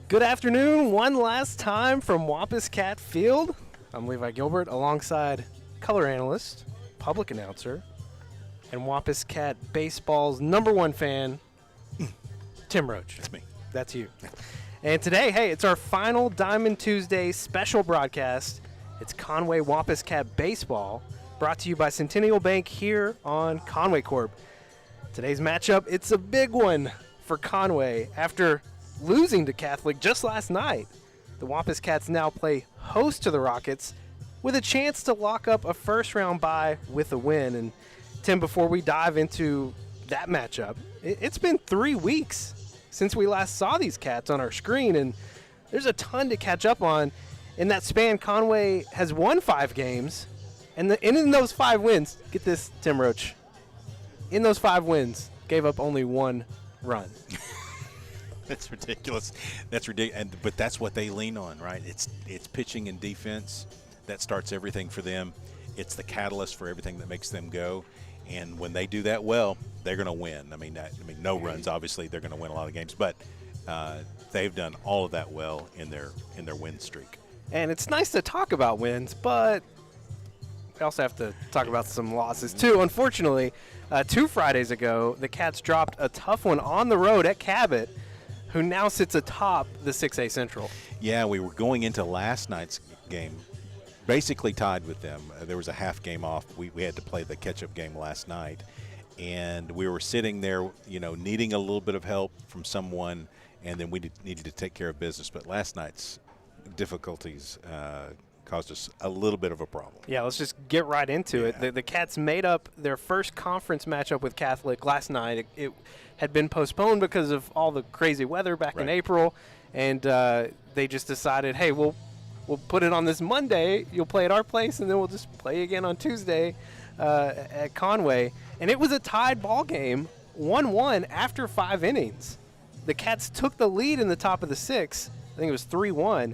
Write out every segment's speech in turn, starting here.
Good afternoon, one last time from Wampus Cat Field. I'm Levi Gilbert alongside color analyst, public announcer, and Wampus Cat Baseball's #1 fan, Tim Roach. That's me. That's you. And today, hey, it's our final Diamond Tuesday special broadcast. It's Conway Wampus Cat Baseball, brought to you by Centennial Bank here on Conway Corp. Today's matchup, it's a big one for Conway. After losing to Catholic just last night, the Wampus Cats now play host to the Rockets with a chance to lock up a first-round bye with a win. And Tim, before we dive into that matchup, it's been 3 weeks since we last saw these Cats on our screen, and there's a ton to catch up on. In that span, Conway has won 5 games, and in those 5 wins, get this, Tim Roach, in those 5 wins, gave up only 1 run. That's ridiculous. That's ridiculous. But that's what they lean on, right? It's pitching and defense that starts everything for them. It's the catalyst for everything that makes them go. And when they do that well, they're going to win. I mean, no runs. Obviously, they're going to win a lot of games, but they've done all of that well in their win streak. And it's nice to talk about wins, but we also have to talk about some losses too. Unfortunately, 2 Fridays ago, the Cats dropped a tough one on the road at Cabot, who now sits atop the 6A Central. Yeah, we were going into last night's game basically tied with them. There was a half game off. We had to play the catch-up game last night, and we were sitting there, needing a little bit of help from someone, and then we needed to take care of business. But last night's difficulties caused us a little bit of a problem. Yeah, let's just get right into it. The Cats made up their first conference matchup with Catholic last night. It had been postponed because of all the crazy weather back in April, and they just decided, hey, we'll put it on this Monday. You'll play at our place, and then we'll just play again on Tuesday at Conway. And it was a tied ball game, 1-1 after 5 innings. The Cats took the lead in the top of the 6th. I think it was 3-1.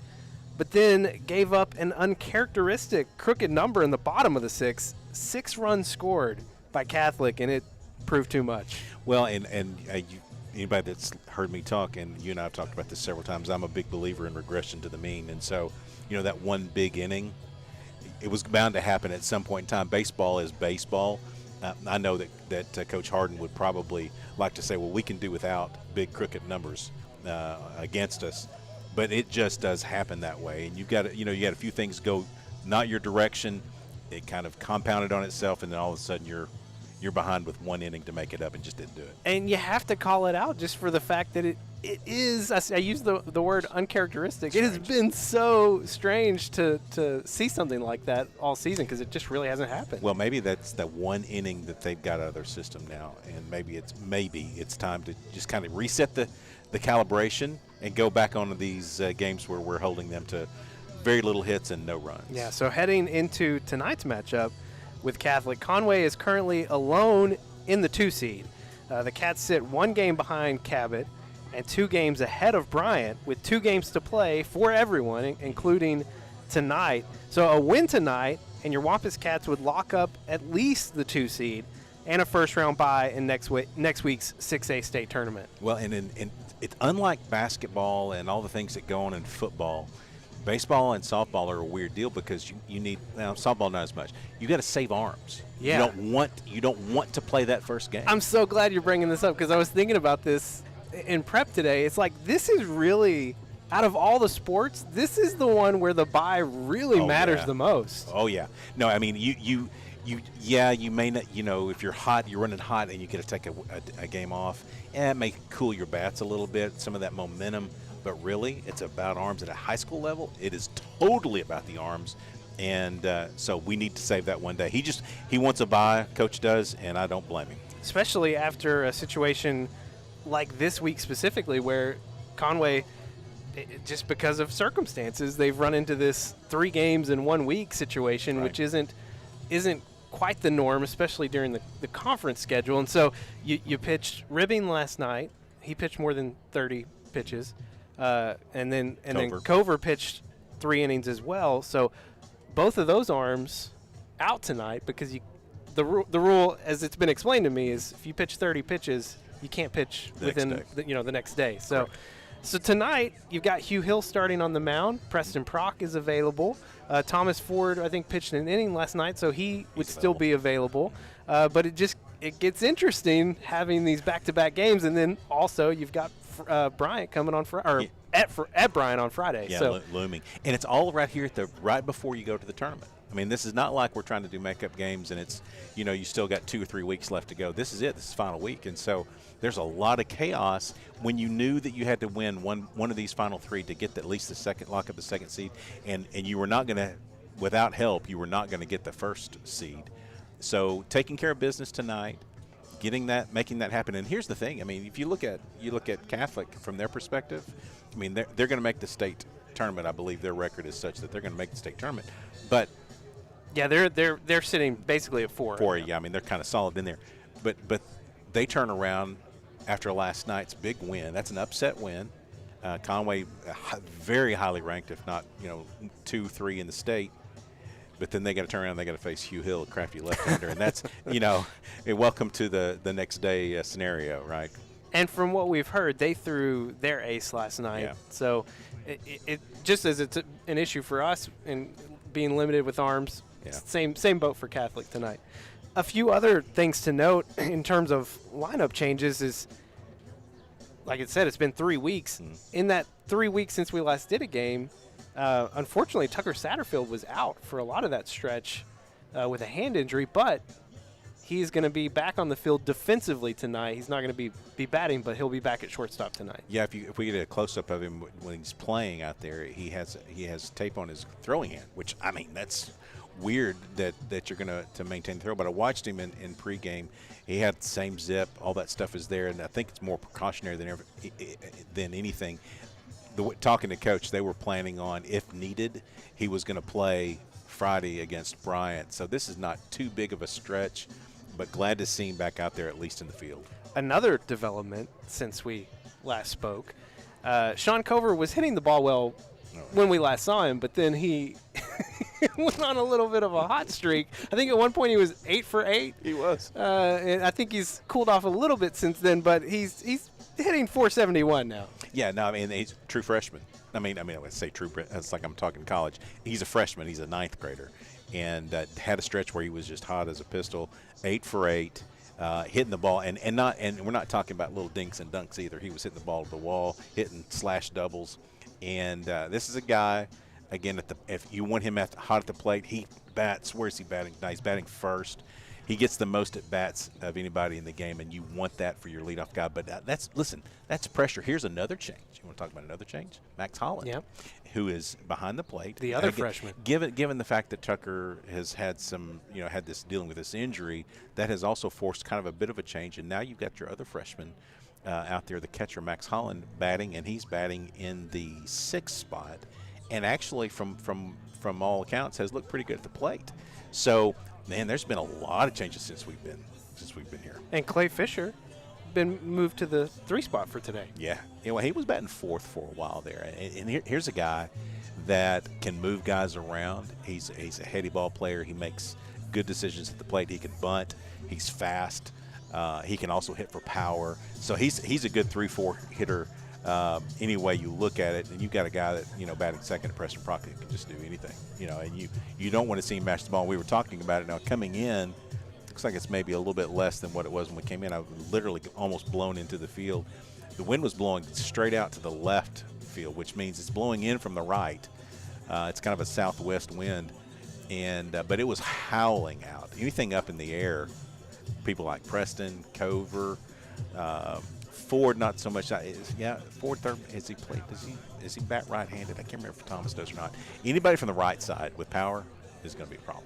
But then gave up an uncharacteristic crooked number in the bottom of the 6th. 6 runs scored by Catholic, and it proved too much. Well, and anybody that's heard me talk, and you and I have talked about this several times, I'm a big believer in regression to the mean. And so, that one big inning, it was bound to happen at some point in time. Baseball is baseball. I know that Coach Harden would probably like to say, well, we can do without big crooked numbers against us. But it just does happen that way, and you got a few things go not your direction. It kind of compounded on itself, and then all of a sudden you're behind with 1 inning to make it up, and just didn't do it. And you have to call it out just for the fact that it is. I use the word uncharacteristic. Strange. It has been so strange to see something like that all season because it just really hasn't happened. Well, maybe that's that 1 inning that they've got out of their system now, and maybe it's time to just kind of reset the calibration and go back on these games where we're holding them to very little hits and no runs. Yeah, so heading into tonight's matchup with Catholic, Conway is currently alone in the 2 seed. The Cats sit 1 game behind Cabot and 2 games ahead of Bryant with 2 games to play for everyone, including tonight. So a win tonight, and your Wampus Cats would lock up at least the 2 seed and a first-round bye in next week's 6A state tournament. Well, and it's unlike basketball and all the things that go on in football. Baseball and softball are a weird deal because you need softball not as much. You got to save arms. Yeah. You don't want to play that first game. I'm so glad you're bringing this up because I was thinking about this in prep today. It's like this is really, out of all the sports, this is the one where the bye really matters the most. Oh yeah. No, I mean you may not. If you're hot, you're running hot, and you get to take a game off. And it may cool your bats a little bit, some of that momentum. But really, it's about arms at a high school level. It is totally about the arms. And so we need to save that one day. He wants a bye, Coach does, and I don't blame him. Especially after a situation like this week specifically where Conway, just because of circumstances, they've run into this 3 games in 1 week situation, which isn't quite the norm, especially during the conference schedule. And so you pitched Ribbing last night. He pitched more than 30 pitches. And then Cover pitched 3 innings as well. So both of those arms out tonight because the rule, as it's been explained to me, is if you pitch 30 pitches, you can't pitch within the next day. So So tonight, you've got Hugh Hill starting on the mound. Preston Prock is available. Thomas Ford, I think, pitched an inning last night, so he would still be available. But it gets interesting having these back-to-back games, and then also you've got Bryant coming on Friday, at Bryant on Friday. Yeah, so looming, and it's all right here right before you go to the tournament. I mean, this is not like we're trying to do makeup games and it's, you still got 2 or 3 weeks left to go. This is it. This is final week. And so there's a lot of chaos when you knew that you had to win one of these final 3 to get at least the second, lock up the second seed. And you were not going to, without help, you were not going to get the first seed. So taking care of business tonight, making that happen. And here's the thing. I mean, if you look at Catholic from their perspective, I mean, they're going to make the state tournament. I believe their record is such that they're going to make the state tournament. But yeah, they're sitting basically at 4. 4, yeah. I mean, they're kind of solid in there. But they turn around after last night's big win. That's an upset win. Conway, very highly ranked, if not 2, 3 in the state. But then they got to turn around. They got to face Hugh Hill, a crafty left-hander, and that's welcome to the next day scenario, right? And from what we've heard, they threw their ace last night. Yeah. So it just as it's an issue for us in being limited with arms. Yeah. Same boat for Catholic tonight. A few other things to note in terms of lineup changes is, like it said, it's been 3 weeks. In that 3 weeks since we last did a game, unfortunately, Tucker Satterfield was out for a lot of that stretch with a hand injury, but he's going to be back on the field defensively tonight. He's not going to be batting, but he'll be back at shortstop tonight. Yeah, if we get a close-up of him when he's playing out there, he has tape on his throwing hand, which, I mean, that's weird that you're going to maintain the throw. But I watched him in pregame. He had the same zip. All that stuff is there, and I think it's more precautionary than anything. Talking to Coach, they were planning on, if needed, he was going to play Friday against Bryant. So this is not too big of a stretch, but glad to see him back out there, at least in the field. Another development since we last spoke, Sean Cover was hitting the ball well when we last saw him, but then he went on a little bit of a hot streak. I think at one point he was 8 for 8. He was. And I think he's cooled off a little bit since then, but he's hitting 471 now. Yeah, no, I mean, he's a true freshman. I mean, I would say true. It's like I'm talking college. He's a freshman. He's a 9th grader, and had a stretch where he was just hot as a pistol. 8 for 8, hitting the ball, and we're not talking about little dinks and dunks either. He was hitting the ball to the wall, hitting slash doubles, and this is a guy. Again, if you want him hot at the plate, he bats. Where's he batting? No, he's batting first. He gets the most at bats of anybody in the game, and you want that for your leadoff guy. But that's pressure. Here's another change. You want to talk about another change? Max Holland, who is behind the plate. The other freshman. Given the fact that Tucker has had dealing with this injury, that has also forced kind of a bit of a change. And now you've got your other freshman out there, the catcher Max Holland, batting, and he's batting in the 6th spot, and actually from all accounts has looked pretty good at the plate. So. Man, there's been a lot of changes since we've been here. And Clay Fisher been moved to the 3 spot for today. Yeah. Well, he was batting 4th for a while there. And here's a guy that can move guys around. He's a heady ball player. He makes good decisions at the plate. He can bunt. He's fast. He can also hit for power. So he's a good 3-4 hitter. Any way you look at it, and you've got a guy that batting second at Preston Prock can just do anything, and you don't want to see him match the ball. We were talking about it now. Coming in, looks like it's maybe a little bit less than what it was when we came in. I was literally almost blown into the field. The wind was blowing straight out to the left field, which means it's blowing in from the right. It's kind of a southwest wind, but it was howling out. Anything up in the air, people like Preston, Cover. Ford, not so much. Ford third. Is he bat right-handed? I can't remember if Thomas does or not. Anybody from the right side with power is going to be a problem.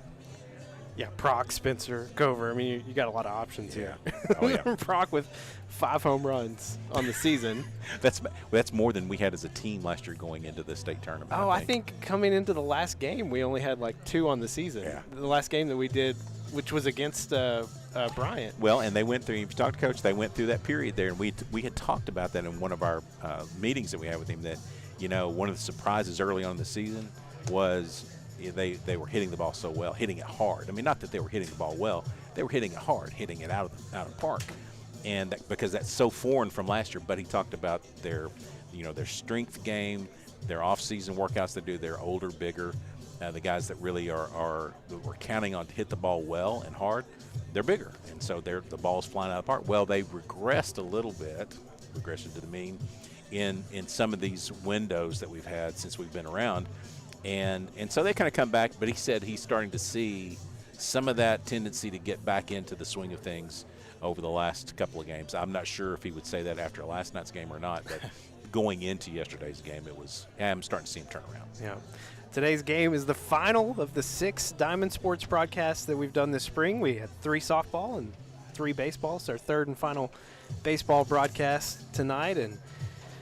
Yeah, Prock, Spencer, Cover. I mean, you got a lot of options here. Oh yeah. Prock with 5 home runs on the season. That's more than we had as a team last year going into the state tournament. Oh, I think coming into the last game, we only had like 2 on the season. Yeah. The last game that we did, which was against Bryant. Well, and they went through. If you talk to Coach, they went through that period there, and we had talked about that in one of our meetings that we had with him. That one of the surprises early on in the season was they were hitting the ball so well, hitting it hard. I mean, not that they were hitting the ball well, they were hitting it hard, hitting it out of the park, and because that's so foreign from last year. But he talked about their their strength game, their off-season workouts they do. They're older, bigger. The guys that really are that we're counting on to hit the ball well and hard, they're bigger, and so the ball's flying out of the park. Well, they've regressed a little bit, regression to the mean, in some of these windows that we've had since we've been around, and so they kind of come back. But he said he's starting to see some of that tendency to get back into the swing of things over the last couple of games. I'm not sure if he would say that after last night's game or not, but going into yesterday's game, I'm starting to see him turn around. Yeah. Today's game is the final of the 6 Diamond Sports broadcasts that we've done this spring. We had 3 softball and 3 baseball. It's our third and final baseball broadcast tonight. And,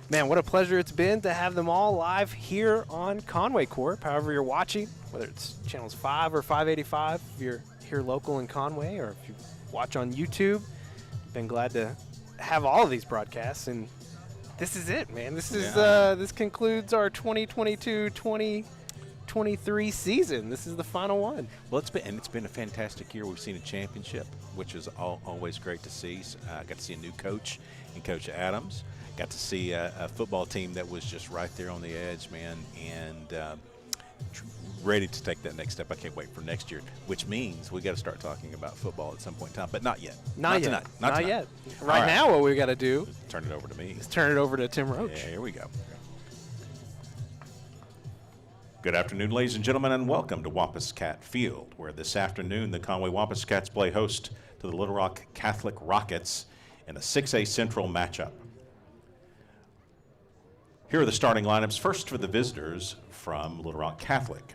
man, what a pleasure it's been to have them all live here on Conway Corp. However you're watching, whether it's channels 5 or 585, if you're here local in Conway, or if you watch on YouTube, been glad to have all of these broadcasts. And this is it, man. This is this concludes our 2022-2023 season. This is the final one. Well, it's been a fantastic year. We've seen a championship, which is always great to see. I got to see a new coach in Coach Adams. Got to see a football team that was just right there on the edge, man, and ready to take that next step. I can't wait for next year, which means we got to start talking about football at some point in time, but not yet. Not yet. Tonight. Not tonight. yet. Right now, what we got to do turn it over to me. is turn it over to Tim Roach. Yeah, here we go. Good afternoon, ladies and gentlemen, and welcome to Wampus Cat Field, where this afternoon the Conway Wampus Cats play host to the Little Rock Catholic Rockets in a 6A Central matchup. Here are the starting lineups. First for the visitors from Little Rock Catholic.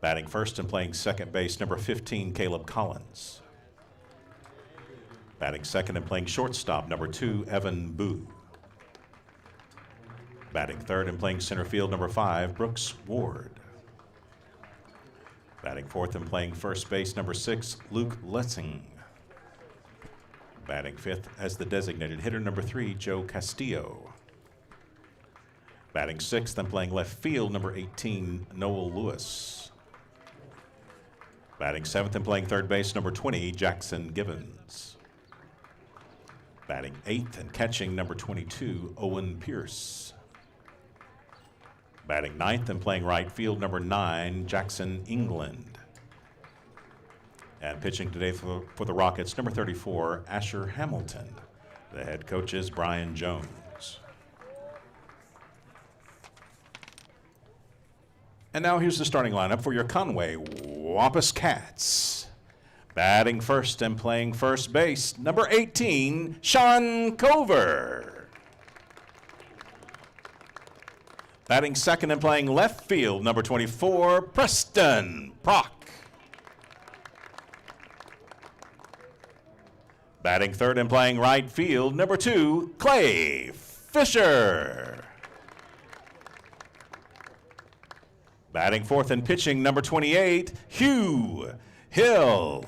Batting first and playing second base, number 15, Caleb Collins. Batting second and playing shortstop, number 2, Evan Boo. Batting third and playing center field, number 5, Brooks Ward. Batting fourth and playing first base, number 6, Luke Lessing. Batting fifth as the designated hitter, number 3, Joe Castillo. Batting sixth and playing left field, number 18, Noel Lewis. Batting seventh and playing third base, number 20, Jackson Givens. Batting eighth and catching, number 22, Owen Pierce. Batting ninth and playing right field, number 9, Jackson England. And pitching today for the Rockets, number 34, Asher Hamilton. The head coach is Brian Jones. And now here's the starting lineup for your Conway Wampus Cats. Batting first and playing first base, number 18, Sean Cover. Batting second and playing left field, number 24, Preston Prock. Batting third and playing right field, number 2, Clay Fisher. Batting fourth and pitching, number 28, Hugh Hill.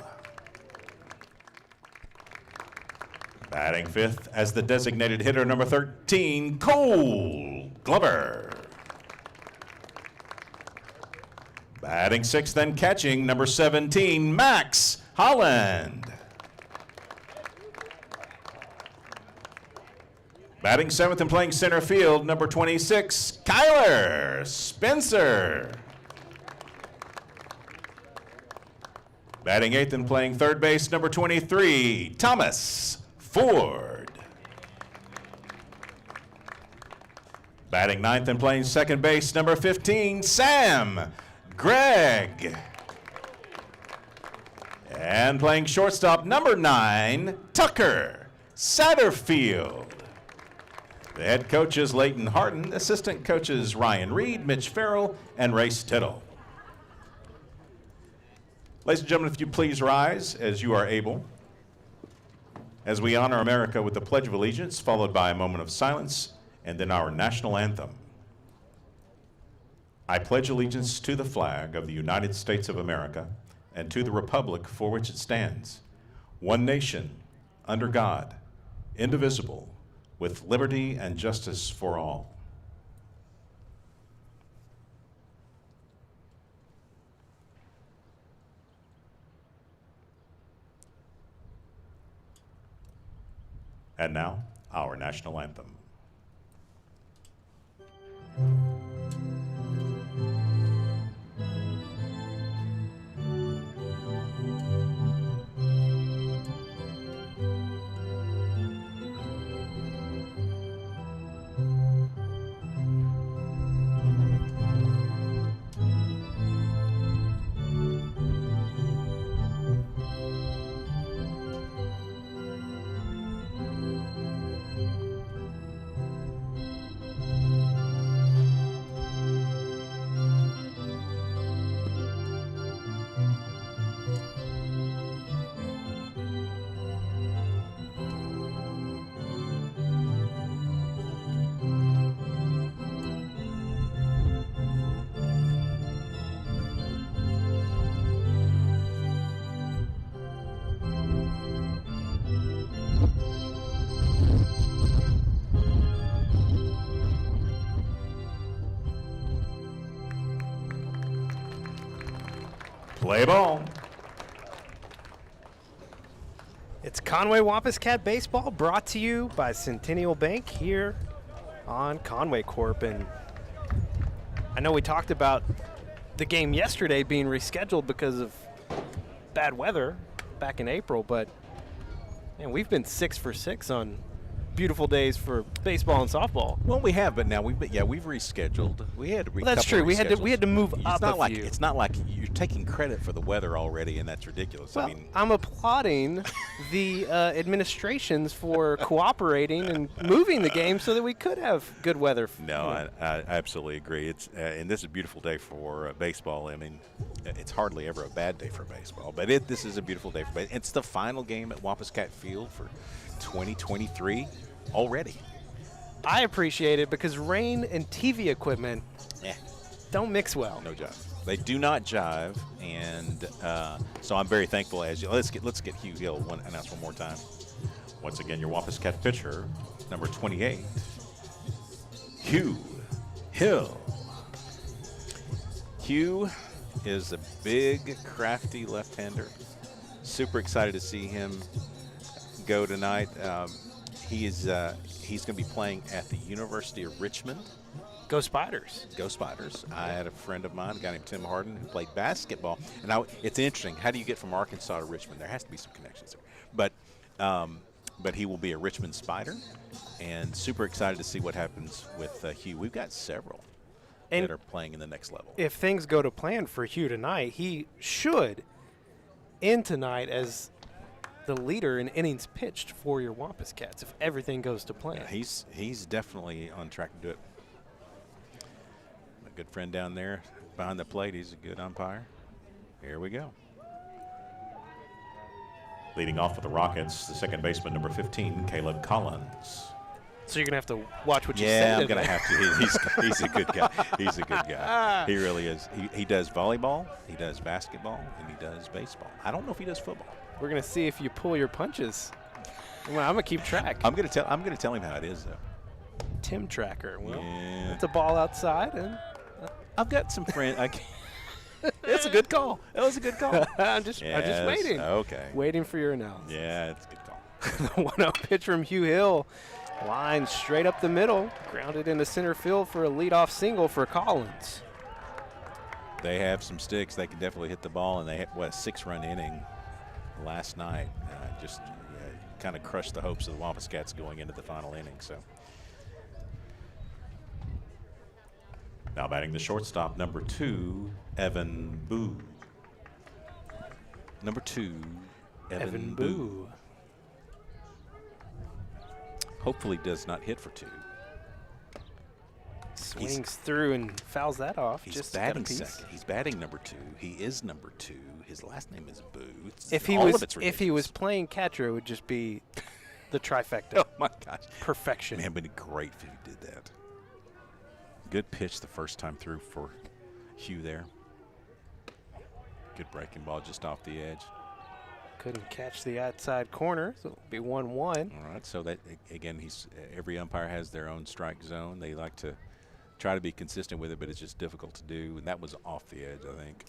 Batting fifth as the designated hitter, number 13, Cole Glover. Batting sixth and catching, number 17, Max Holland. Batting seventh and playing center field, number 26, Kyler Spencer. Batting eighth and playing third base, number 23, Thomas Ford. Batting ninth and playing second base, number 15, Sam Gregg. And playing shortstop, number 9, Tucker Satterfield. The head coach is Leighton Harden, assistant coaches Ryan Reed, Mitch Farrell, and Race Tittle. Ladies and gentlemen, if you please rise as you are able, as we honor America with the Pledge of Allegiance, followed by a moment of silence, and then our national anthem. I pledge allegiance to the flag of the United States of America and to the republic for which it stands, one nation, under God, indivisible, with liberty and justice for all. And now, our national anthem. Play ball. It's Conway Wampus Cat Baseball, brought to you by Centennial Bank here on Conway Corp. And I know we talked about the game yesterday being rescheduled because of bad weather back in April, but man, we've been 6 for 6 on beautiful days for baseball and softball. Well, we have, but now we've rescheduled. We had to Well, that's true. We had to move up a few. It's not like you're taking credit for the weather already, and that's ridiculous. Well, I mean, I'm applauding the administrations for cooperating and moving the game so that we could have good weather. no, I absolutely agree. It's and this is a beautiful day for baseball. I mean, it's hardly ever a bad day for baseball, but this is a beautiful day for baseball. It's the final game at Wampus Cat Field for 2023 already. I appreciate it because rain and TV equipment don't mix well. No jive. They do not jive, and so I'm very thankful. Let's get Hugh Hill announced one more time. Once again, your Wampus Cat pitcher, number 28, Hugh Hill. Hugh is a big, crafty left-hander. Super excited to see him go tonight. He's going to be playing at the University of Richmond. Go Spiders. Go Spiders. I had a friend of mine, a guy named Tim Harden, who played basketball. And it's interesting. How do you get from Arkansas to Richmond? There has to be some connections there. But he will be a Richmond Spider, and super excited to see what happens with Hugh. We've got several that are playing in the next level. If things go to plan for Hugh tonight, he should end tonight as the leader in innings pitched for your Wampus Cats if everything goes to plan. Yeah, he's definitely on track to do it. My good friend down there behind the plate, he's a good umpire. Here we go. Leading off for the Rockets, the second baseman, number 15, Caleb Collins. So you're going to have to watch what you say. Yeah, I'm going to have to. He's a good guy. He's a good guy. He really is. He does volleyball, he does basketball, and he does baseball. I don't know if he does football. We're going to see if you pull your punches. Well, I'm going to keep track. I'm going to tell him how it is, though. Tim Tracker. Well, yeah. it's a ball outside, and I've got some friends. It's a good call. That was a good call. I'm just waiting. Okay. Waiting for your analysis. Yeah, it's a good call. The 1-0 pitch from Hugh Hill. Line straight up the middle. Grounded into center field for a leadoff single for Collins. They have some sticks. They can definitely hit the ball, and they had, a 6-run inning last night. Just kind of crushed the hopes of the Wampus Cats going into the final inning. So now batting the shortstop, number 2, Evan Boo. Number 2, Evan Boo. Hopefully does not hit for 2. Swings through and fouls that off. He's just batting second. He's batting number 2. He is number 2. His last name is Boo. If he was playing catcher, it would just be the trifecta. Oh my gosh, perfection. Man, it'd be great if he did that. Good pitch the first time through for Hugh there. Good breaking ball just off the edge. Couldn't catch the outside corner, so it'll be 1-1. All right, so that again, every umpire has their own strike zone. They like to try to be consistent with it, but it's just difficult to do. And that was off the edge, I think.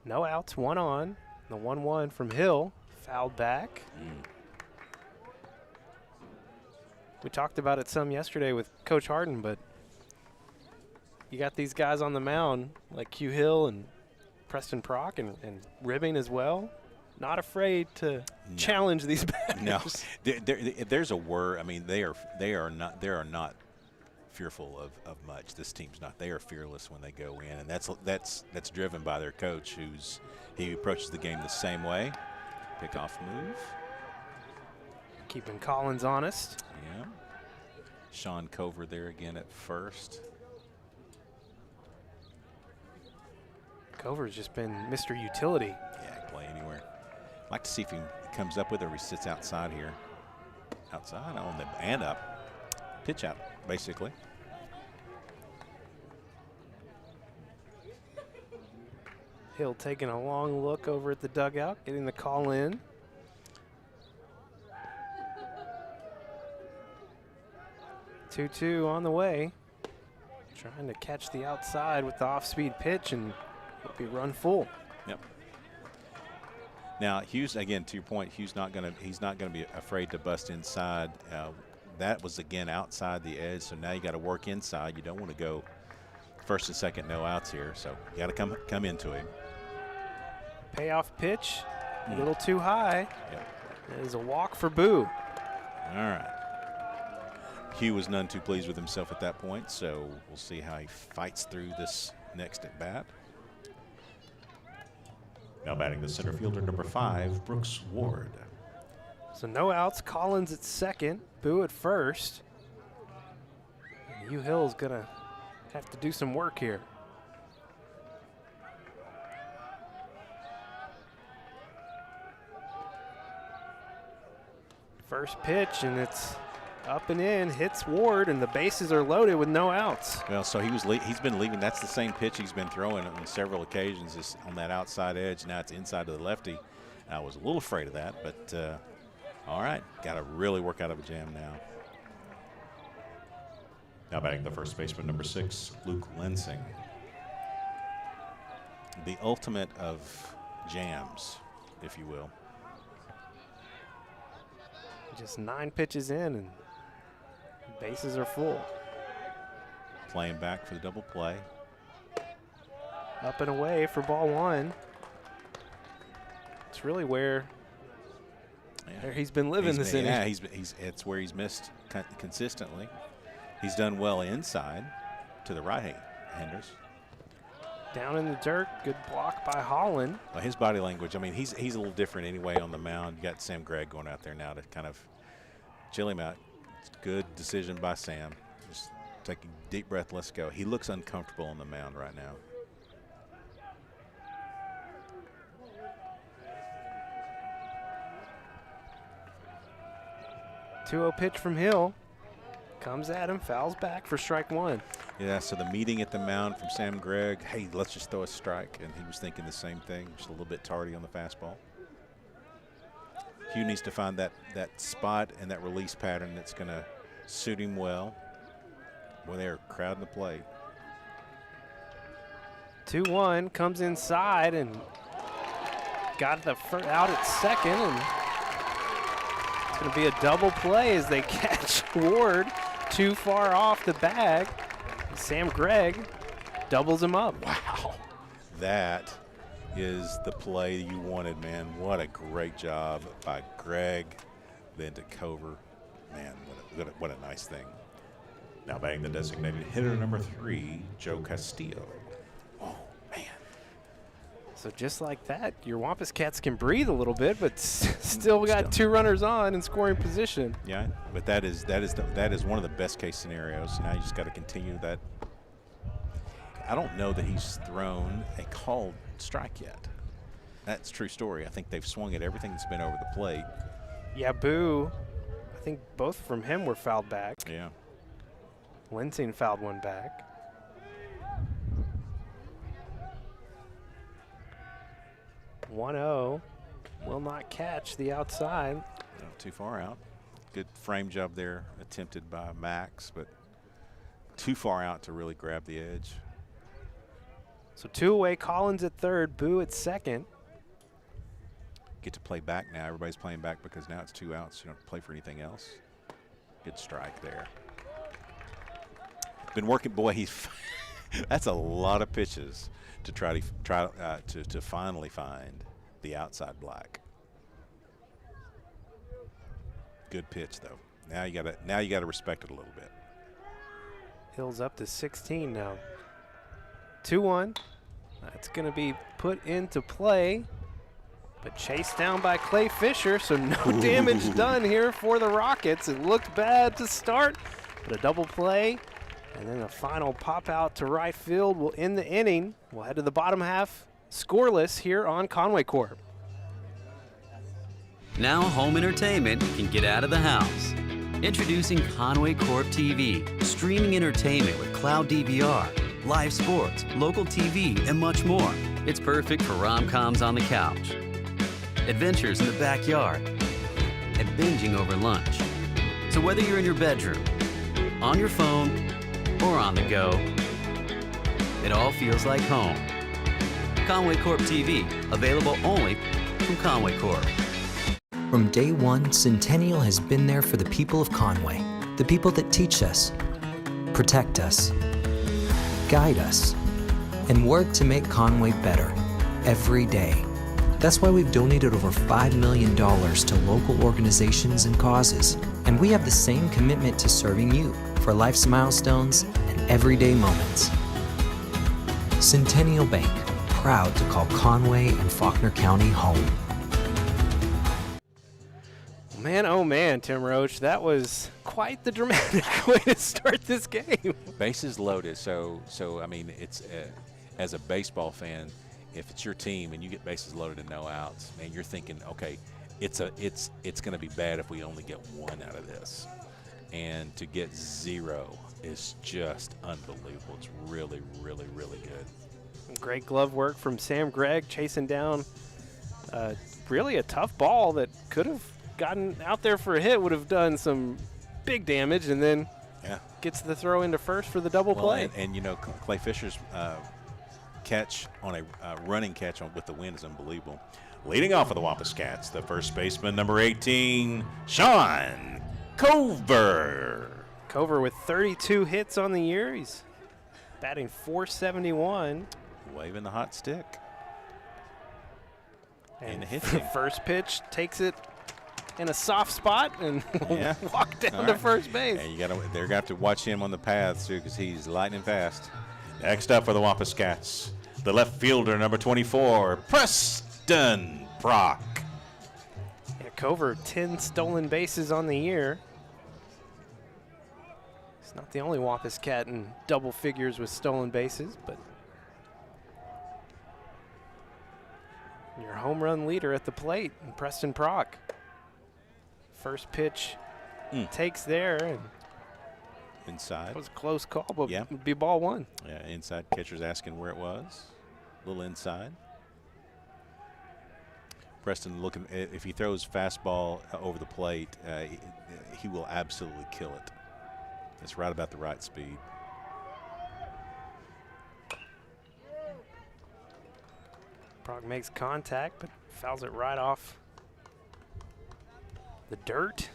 No outs, 1 on. The 1-1 from Hill, fouled back. We talked about it some yesterday with Coach Harden, but you got these guys on the mound like Hugh Hill and Preston Prock and Ribbing as well. Not afraid to challenge these batters. No, there's a word. I mean, they are not fearful of much. This team's not. They are fearless when they go in, and that's driven by their coach, he approaches the game the same way. Pickoff move. Keeping Collins honest. Yeah. Sean Cover there again at first. Cover's just been Mr. Utility. Yeah, can play anywhere. I'd like to see if he comes up with it or he sits outside here. Outside on the and up. Pitch out, basically. Hill taking a long look over at the dugout, getting the call in. Two on the way. Trying to catch the outside with the off-speed pitch, and Will be run full. Yep. Now Hughes, again, to your point, he's not going to be afraid to bust inside. That was again outside the edge, so now you got to work inside. You don't want to go first and second no outs here, so you got to come into him. Payoff pitch, a little too high. Yep. It is a walk for Boo. All right. Hugh was none too pleased with himself at that point, so we'll see how he fights through this next at bat. Now batting the center fielder, number 5, Brooks Ward. So no outs. Collins at second, Boo at first. And Hugh Hill's going to have to do some work here. First pitch, and it's up and in, hits Ward, and the bases are loaded with no outs. Well, so he's been leaving. That's the same pitch he's been throwing on several occasions, is on that outside edge. Now it's inside to the lefty. I was a little afraid of that, but all right, got to really work out of a jam now. Now batting the first baseman, number 6, Luke Lensing. The ultimate of jams, if you will. Just 9 pitches in, and bases are full. Playing back for the double play. Up and away for ball 1. It's really where he's been living this inning. Yeah, it's where he's missed consistently. He's done well inside to the right-handers. Down in the dirt, good block by Holland. Well, his body language, I mean, he's a little different anyway on the mound. You got Sam Gregg going out there now to kind of chill him out. It's a good decision by Sam. Just take a deep breath, let's go. He looks uncomfortable on the mound right now. .2-0 pitch from Hill. Comes at him, fouls back for strike 1. Yeah, so the meeting at the mound from Sam Gregg, hey, let's just throw a strike. And he was thinking the same thing, just a little bit tardy on the fastball. Hugh needs to find that spot and that release pattern that's going to suit him well. Boy, they're crowding the plate. 2-1, comes inside and got the out at second, and it's going to be a double play as they catch Ward too far off the bag. Sam Gregg doubles him up. Wow. That is the play you wanted, man. What a great job by Gregg, then to Cover. Man, what a nice thing. Now batting the designated hitter, number 3, Joe Castillo. Oh, man. So just like that, your Wampus Cats can breathe a little bit, but still got 2 runners on in scoring position. Yeah, but that is one of the best case scenarios. Now you just got to continue that. I don't know that he's thrown a called strike yet. That's a true story. I think they've swung at everything that's been over the plate. Yeah, Boo. I think both from him were fouled back. Yeah. Lensing fouled one back. 1-0. Will not catch the outside. Not too far out. Good frame job there attempted by Max, but too far out to really grab the edge. So 2 away, Collins at third, Boo at second. Get to play back now. Everybody's playing back because now it's 2 outs. You don't have to play for anything else. Good strike there. Been working, boy. That's a lot of pitches to try to finally find the outside black. Good pitch though. Now you gotta respect it a little bit. Hill's up to 16 now. 2-1. That's going to be put into play, but chased down by Clay Fisher, so no damage done here for the Rockets. It looked bad to start, but a double play, and then a final pop out to right field will end the inning. We'll head to the bottom half, scoreless here on Conway Corp. Now home entertainment can get out of the house. Introducing Conway Corp TV, streaming entertainment with cloud DVR, live sports, local TV, and much more. It's perfect for rom-coms on the couch, adventures in the backyard, and binging over lunch. So whether you're in your bedroom, on your phone, or on the go, it all feels like home. Conway Corp TV, available only from Conway Corp. From day one, Centennial has been there for the people of Conway, the people that teach us, protect us, guide us, and work to make Conway better every day. That's why we've donated over $5 million to local organizations and causes, and we have the same commitment to serving you for life's milestones and everyday moments. Centennial Bank, proud to call Conway and Faulkner County home. Man, oh man, Tim Roach, that was quite the dramatic way to start this game. Bases loaded. So I mean, it's as a baseball fan, if it's your team and you get bases loaded and no outs, man, you're thinking, okay, it's going to be bad if we only get one out of this. And to get 0 is just unbelievable. It's really, really, really good. Great glove work from Sam Gregg, chasing down really a tough ball that could have gotten out there for a hit, would have done some big damage, and then gets the throw into first for the double play. And you know, Clay Fisher's catch on a running catch with the wind is unbelievable. Leading off for the Wampus Cats, the first baseman, number 18, Sean Cover. Cover with 32 hits on the year. He's batting .471. Waving the hot stick. And hitting. First pitch takes it in a soft spot and walk down to first base. And they're got to watch him on the path too, because he's lightning fast. Next up for the Wampus Cats, the left fielder, number 24, Preston Brock. Yeah, Cover, 10 stolen bases on the year. He's not the only Wampus Cat in double figures with stolen bases, but your home run leader at the plate, Preston Brock. First pitch takes there, and inside. that was a close call, but it would be ball one. Yeah, inside. Catcher's asking where it was. A little inside. Preston looking, if he throws fastball over the plate, he will absolutely kill it. It's right about the right speed. Brock makes contact, but fouls it right off the dirt.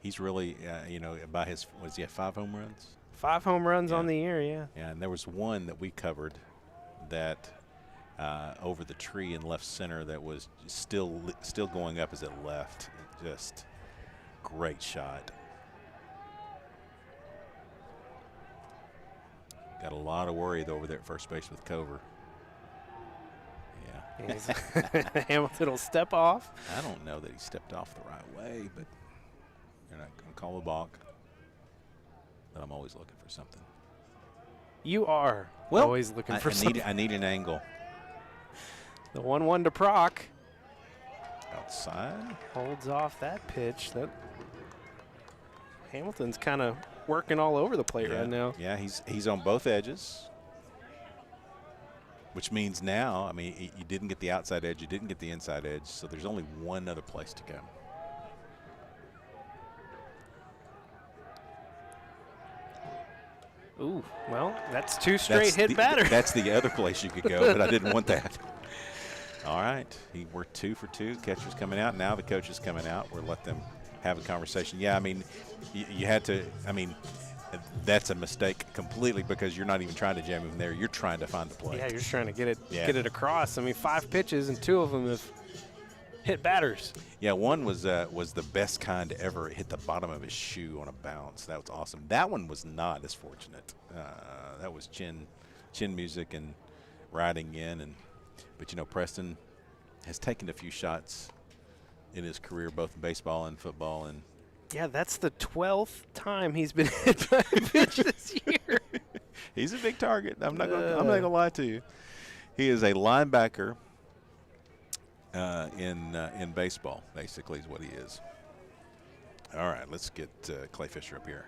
He's really, by his, was he at 5 home runs? 5 home runs on the year, yeah. Yeah, and there was one that we covered that over the tree in left center that was still going up as it left. Just great shot. Got a lot of worry over there at first base with Cover. Hamilton will step off. I don't know that he stepped off the right way, but you're not going to call a balk. But I'm always looking for something. You are always looking for something. I need an angle. The 1-1 to Proc. Outside. Holds off that pitch. Hamilton's kind of working all over the plate right now. Yeah, he's on both edges. Which means now, I mean, you didn't get the outside edge, you didn't get the inside edge, so there's only one other place to go. Ooh, well, that's 2 straight hit batters. That's the other place you could go, but I didn't want that. All right, we're 2 for 2. Catcher's coming out. Now the coach is coming out. We'll let them have a conversation. Yeah, I mean, you had to, I mean, that's a mistake completely because you're not even trying to jam him there. You're trying to find the plate. Yeah, you're just trying to get it across. I mean, 5 pitches and 2 of them have hit batters. Yeah, one was the best kind to ever hit the bottom of his shoe on a bounce. That was awesome. That one was not as fortunate. That was chin music and riding in. But, you know, Preston has taken a few shots in his career, both in baseball and football. And yeah, that's the 12th time he's been hit by a pitch this year. He's a big target. I'm not gonna lie to you. He is a linebacker in baseball, basically, is what he is. All right, let's get Clay Fisher up here.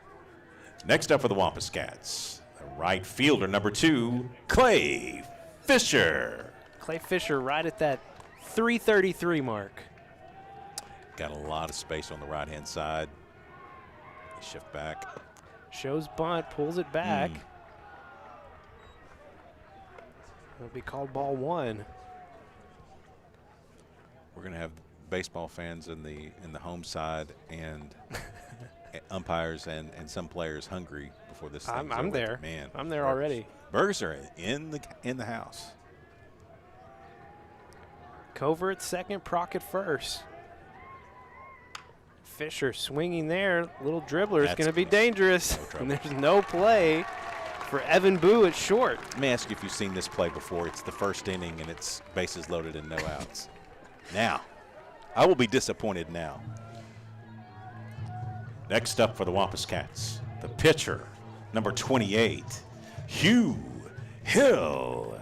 Next up for the Wampus Cats, the right fielder, number 2, Clay Fisher. Clay Fisher right at that 333 mark. Got a lot of space on the right-hand side. Shift back. Shows bunt, pulls it back. It'll be called ball 1. We're going to have baseball fans in the home side and umpires and some players hungry before this thing's I'm over. there. Man, I'm there already. Burgers are in the house. Cover at second, Prock at first. Fisher swinging there. Little dribbler is going to be dangerous. And there's no play for Evan Boo at short. Let me ask you if you've seen this play before. It's the first inning, and it's bases loaded and no outs. Now, I will be disappointed now. Next up for the Wampus Cats, the pitcher, number 28, Hugh Hill.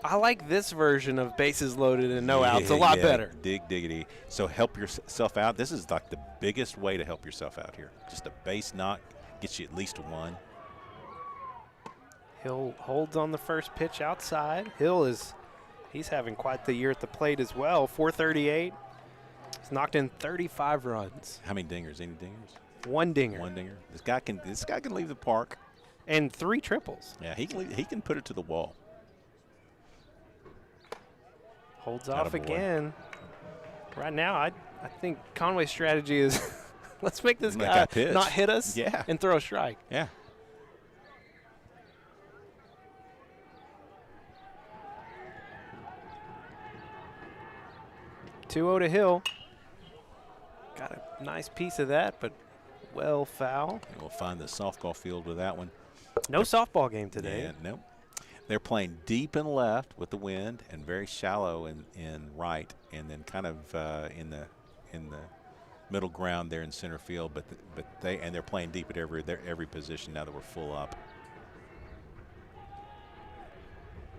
I like this version of bases loaded and no outs a lot better. Diggity. So help yourself out. This is like the biggest way to help yourself out here. Just a base knock gets you at least 1. Hill holds on the first pitch outside. He's having quite the year at the plate as well. 438. He's knocked in 35 runs. How many dingers? Any dingers? 1 dinger. 1 dinger. This guy can leave the park. And 3 triples. Yeah, he can put it to the wall. Holds off again. Right now, I think Conway's strategy is let's make this guy not hit us and throw a strike. Yeah. Two-0 to Hill. Got a nice piece of that, but well foul. And we'll find the softball field with that one. No softball game today. Yeah, nope. They're playing deep and left with the wind and very shallow in right, and then kind of in the middle ground there in center field. But they're playing deep at every position now that we're full up.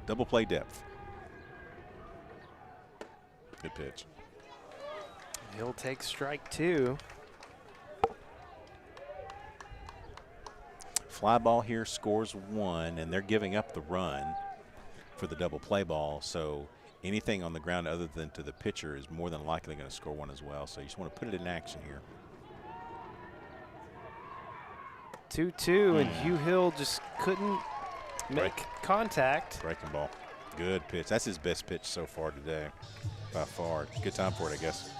Double play depth. Good pitch. He'll take strike 2. Fly ball here scores 1, and they're giving up the run for the double play ball. So anything on the ground other than to the pitcher is more than likely going to score 1 as well. So you just want to put it in action here. 2-2, and Hugh Hill just couldn't make contact. Breaking ball. Good pitch. That's his best pitch so far today, by far. Good time for it, I guess.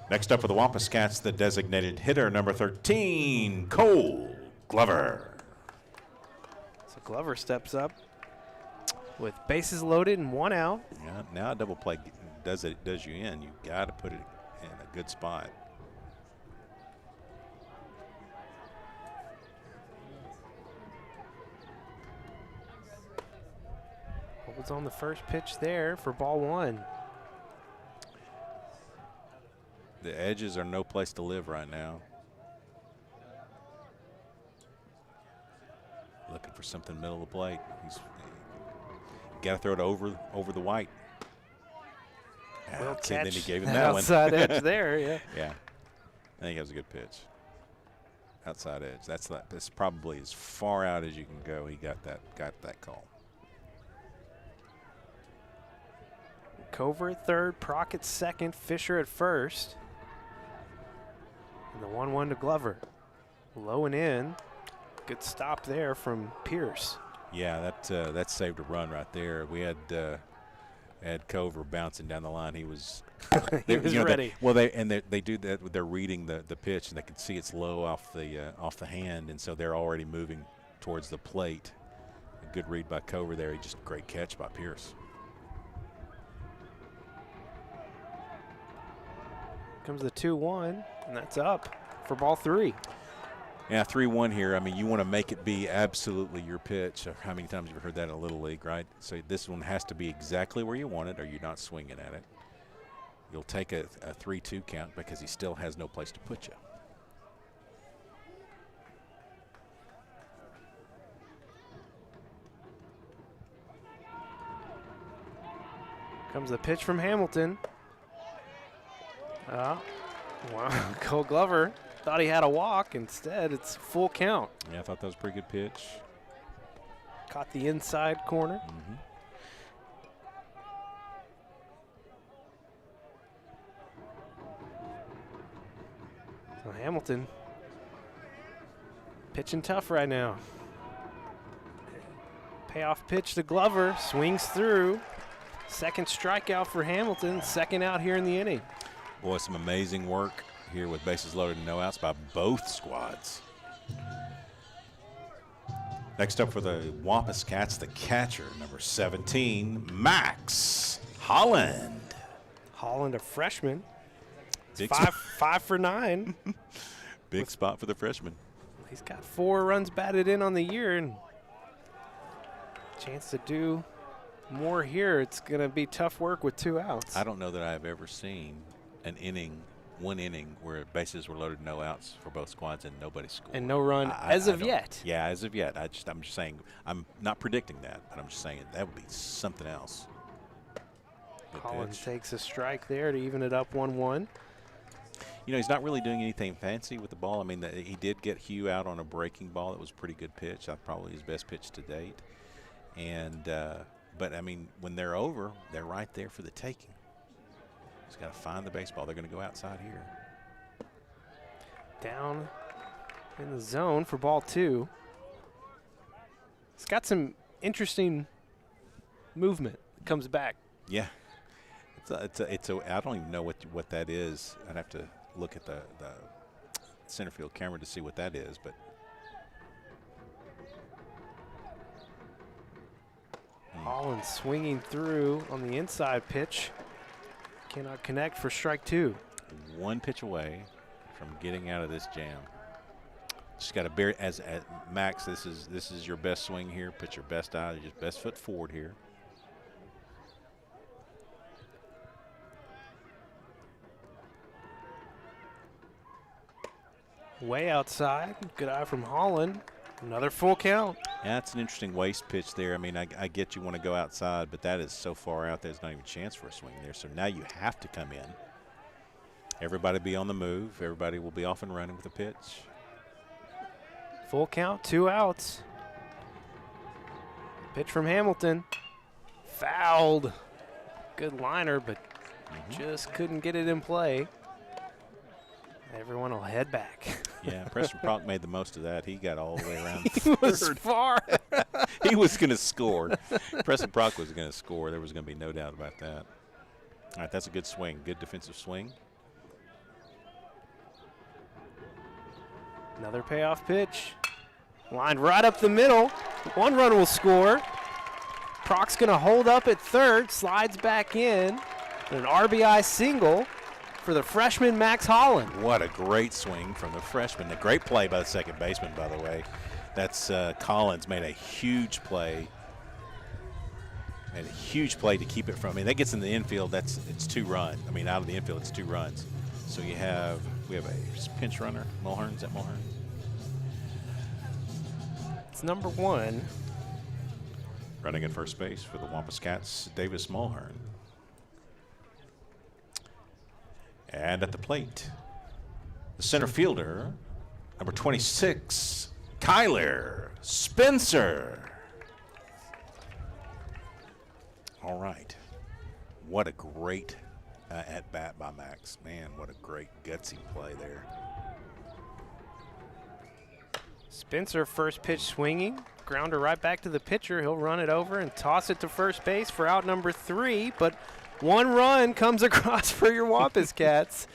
Next up for the Wampus Cats, the designated hitter, number 13, Cole Glover. So Glover steps up with bases loaded and 1 out. Yeah, now a double play does you in. You got to put it in a good spot. Holds on the first pitch there for ball 1. The edges are no place to live right now. Looking for something middle of the plate. He's got to throw it over the white. Well, then he gave him that outside one. edge there, yeah. Yeah, I think that was a good pitch. Outside edge. That's probably as far out as you can go. He got that call. Cover at third, Prock at second, Fisher at first. And the 1-1 to Glover. Low and in. Good stop there from Pierce. Yeah, that saved a run right there. We had Cover bouncing down the line. He was he was ready. They do that. They're reading the pitch, and they can see it's low off the hand, and so they're already moving towards the plate. A good read by Cover there. Just a great catch by Pierce. Comes the 2-1, and that's up for ball 3. Yeah, 3-1 here. I mean, you want to make it be absolutely your pitch. How many times have you heard that in a Little League, right? So this one has to be exactly where you want it, or you're not swinging at it. You'll take a 3-2 count because he still has no place to put you. Comes the pitch from Hamilton. Wow. Cole Glover thought he had a walk. Instead, it's full count. Yeah, I thought that was a pretty good pitch. Caught the inside corner. Mm-hmm. So Hamilton pitching tough right now. Payoff pitch to Glover, swings through. Second strikeout for Hamilton, second out here in the inning. Boy, some amazing work here with bases loaded and no outs by both squads. Next up for the Wampus Cats, the catcher, number 17, Max Holland. Holland, a freshman. Big Five for 9. Big spot for the freshman. He's got 4 runs batted in on the year and chance to do more here. It's going to be tough work with 2 outs. I don't know that I've ever seen one inning where bases were loaded, no outs for both squads, and nobody scored. And no run as of yet. Yeah, as of yet. I'm just saying, I'm not predicting that, but I'm just saying that would be something else. Good Collins pitch. takes a strike there to even it up 1-1. You know, he's not really doing anything fancy with the ball. I mean, he did get Hugh out on a breaking ball. That was a pretty good pitch. Probably his best pitch to date. And but, I mean, when they're over, they're right there for the taking. He's got to find the baseball. They're going to go outside here. Down in the zone for ball 2. It's got some interesting movement. Comes back. Yeah. I don't even know what that is. I'd have to look at the center field camera to see what that is, but Holland swinging through on the inside pitch. Cannot connect for strike 2. one pitch away from getting out of this jam. Just got to bear as Max. This is your best swing here. Put your best eye, your best foot forward here. Way outside. Good eye from Holland. Another full count. Yeah, that's an interesting waste pitch there. I mean, I get you want to go outside, but that is so far out there's not even a chance for a swing there. So now you have to come in. Everybody be on the move. Everybody will be off and running with a pitch. Full count, 2 outs. Pitch from Hamilton. Fouled. Good liner, but just couldn't get it in play. Everyone will head back. Yeah, Preston Prock made the most of that. He got all the way around. He was far. He was going to score. Preston Prock was going to score. There was going to be no doubt about that. All right, that's a good swing. Good defensive swing. Another payoff pitch. Lined right up the middle. 1 run will score. Proc's going to hold up at third. Slides back in. An RBI single for the freshman Max Holland. What a great swing from the freshman. A great play by the second baseman, by the way. That's Collins made a huge play. Made a huge play to keep it from. I mean, that gets in the infield. It's 2 runs. I mean, out of the infield, it's 2 runs. So we have a pinch runner. Mulhern, is that Mulhern? It's number 1. Running at first base for the Wampus Cats, Davis Mulhern. And at the plate, the center fielder, number 26, Kyler Spencer. All right. What a great at-bat by Max. Man, what a great gutsy play there. Spencer first pitch swinging. Grounder right back to the pitcher. He'll run it over and toss it to first base for out number 3. But 1 run comes across for your Wampus Cats.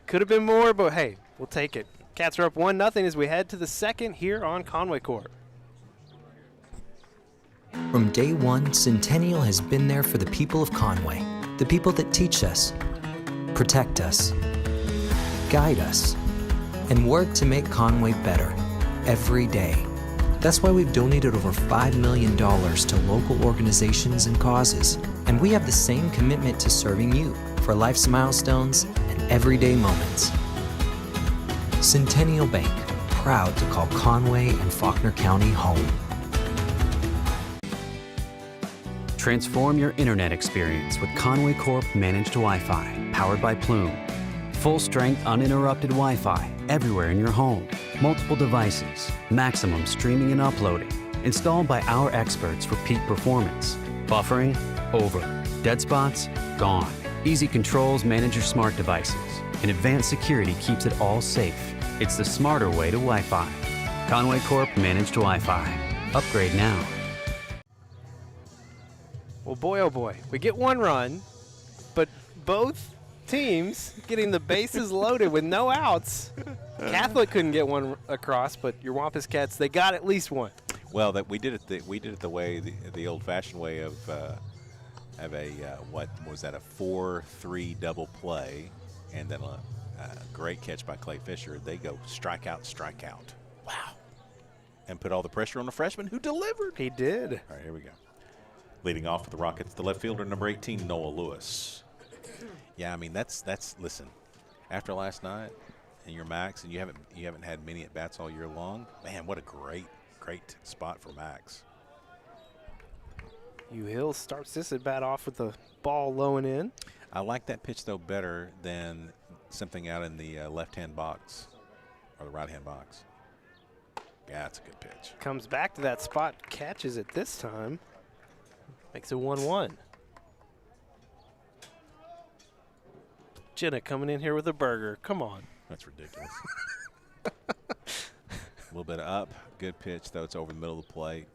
Could have been more, but hey, we'll take it. Cats are up 1-0 as we head to the second here on Conway Corp. From day one, Centennial has been there for the people of Conway, the people that teach us, protect us, guide us, and work to make Conway better every day. That's why we've donated over $5 million to local organizations and causes, and we have the same commitment to serving you for life's milestones and everyday moments. Centennial Bank, proud to call Conway and Faulkner County home. Transform your internet experience with Conway Corp Managed Wi-Fi, powered by Plume. Full strength, uninterrupted Wi-Fi everywhere in your home. Multiple devices, maximum streaming and uploading. Installed by our experts for peak performance. Buffering, over. Dead spots, gone. Easy controls manage your smart devices. And advanced security keeps it all safe. It's the smarter way to Wi-Fi. Conway Corp Managed Wi-Fi. Upgrade now. Well, boy, oh boy, we get one run, but both teams getting the bases loaded with no outs. Catholic couldn't get one across, but your Wampus Cats, they got at least one. Well, that we did it the way the old-fashioned way of what was that, a 4-3 double play, and then a great catch by Clay Fisher. They go strikeout, strikeout. Wow. And put all the pressure on the freshman who delivered. He did. All right, here we go. Leading off for the Rockets, the left fielder, number 18, Noah Lewis. Yeah, I mean that's listen. After last night and your Max, and you haven't had many at bats all year long. Man, what a great spot for Max. Hugh Hill starts this at bat off with the ball low and in. I like that pitch though better than something out in the left-hand box or the right-hand box. Yeah, that's a good pitch. Comes back to that spot, catches it this time. Makes it 1-1. Jenna coming in here with a burger. Come on. That's ridiculous. A little bit up. Good pitch, though. It's over the middle of the plate.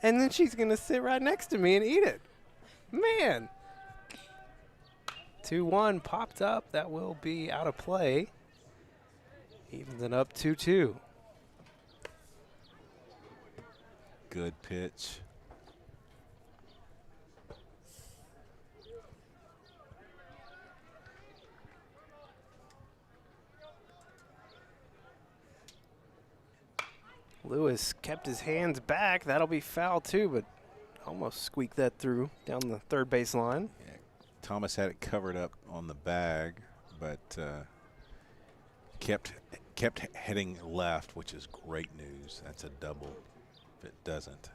And then she's going to sit right next to me and eat it. Man. 2-1 popped up. That will be out of play. Evens it up 2-2. Good pitch. Lewis kept his hands back. That'll be foul too, but almost squeaked that through down the third base line. Yeah, Thomas had it covered up on the bag, but kept heading left, which is great news. That's a double if it doesn't.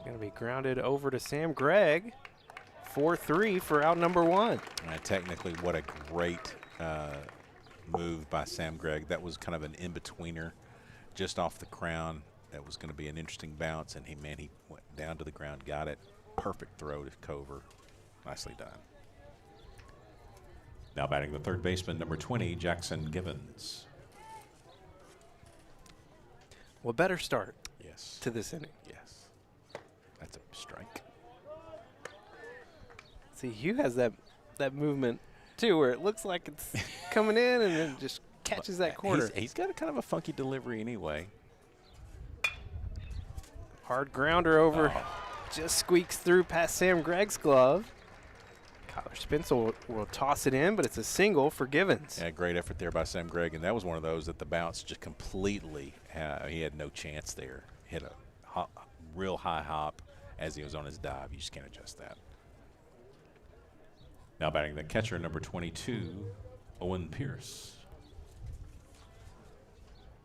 Going to be grounded over to Sam Gregg. 4-3 for out number one. Technically, what a great move by Sam Gregg. That was kind of an in-betweener just off the crown. That was going to be an interesting bounce, and he went down to the ground, got it. Perfect throw to Cover. Nicely done. Now batting the third baseman, number 20, Jackson Givens. Well, better start Yes. to this inning. Yes. That's a strike. See, Hugh has that movement too, where it looks like it's coming in and then just catches that corner. He's got a kind of a funky delivery anyway. Hard grounder over, just squeaks through past Sam Gregg's glove. Kyler Spence will toss it in, but it's a single for Givens. Yeah, great effort there by Sam Gregg, and that was one of those that the bounce just completely, he had no chance there. Hit a real high hop as he was on his dive. You just can't adjust that. Now batting the catcher, number 22, Owen Pierce.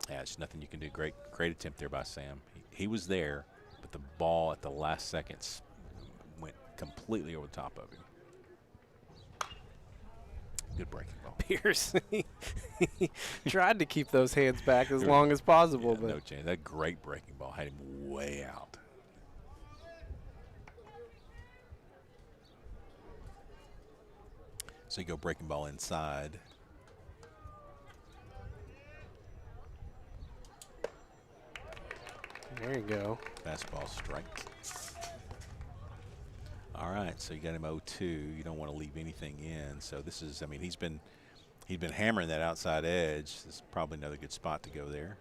Yeah, it's nothing you can do. Great attempt there by Sam. He was there, but the ball at the last seconds went completely over the top of him. Good breaking ball. Pierce, he tried to keep those hands back as long as possible, Yeah, but no chance. That great breaking ball had him way out. So you go breaking ball inside. there you go. Fastball strike. All right, so you got him 0-2. You don't want to leave anything in. So this is, I mean, he's been hammering that outside edge. This is probably another good spot to go there.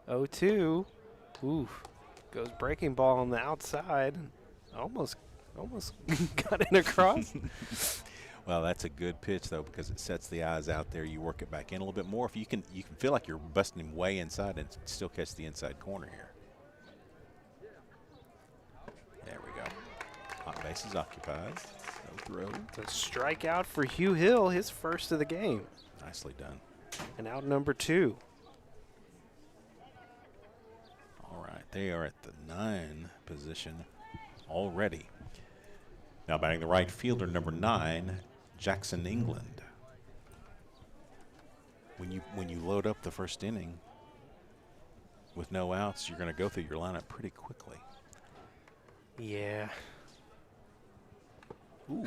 0-2. Oof. Goes breaking ball on the outside. Almost got it across. Well, that's a good pitch though, because it sets the eyes out there. You work it back in a little bit more. If you can feel like you're busting him way inside and still catch the inside corner here. There we go. Hot bases occupied. No throw. It's a strikeout for Hugh Hill, his first of the game. Nicely done. And out number two. All right, they are at the 9 position already. Now batting the right fielder, number 9, Jackson England. When you load up the first inning with no outs, you're going to go through your lineup pretty quickly. Yeah. Ooh.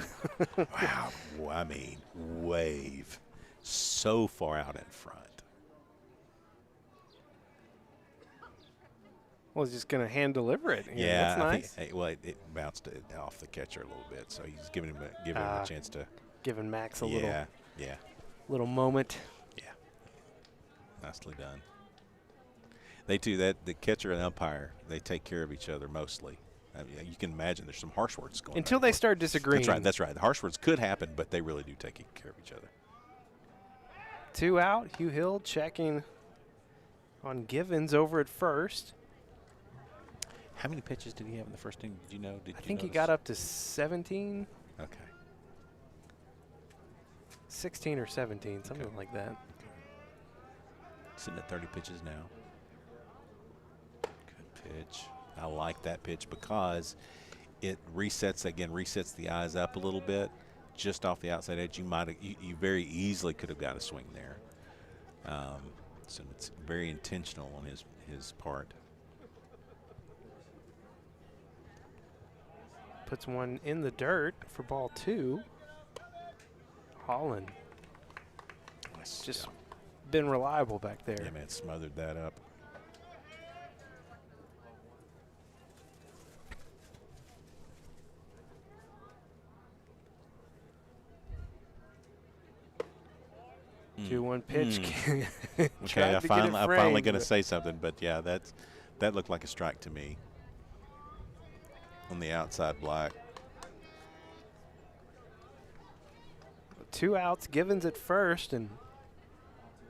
Wow. I mean, wave so far out in front. Well, he's just going to hand deliver it. Yeah, That's nice. I think, it bounced it off the catcher a little bit, so he's giving him a chance to. Giving Max a Yeah. little moment. Yeah. Nicely done. They do that. The catcher and umpire, they take care of each other mostly. I mean, you can imagine there's some harsh words going on. Until they start disagreeing. That's right. The harsh words could happen, but they really do take care of each other. 2 out. Hugh Hill checking on Givens over at first. How many pitches did he have in the first inning? Did you know? I think he got up to 17. Okay. 16 or 17, something like that. Sitting at 30 pitches now. Good pitch. I like that pitch because it resets the eyes up a little bit. Just off the outside edge, you very easily could have got a swing there. So it's very intentional on his part. Puts one in the dirt for ball 2. Holland just been reliable back there. Yeah, man, smothered that up. Mm. 2-1 pitch. Okay, I'm finally going to say something, but yeah, that looked like a strike to me. On the outside black. 2 outs, Givens at first, and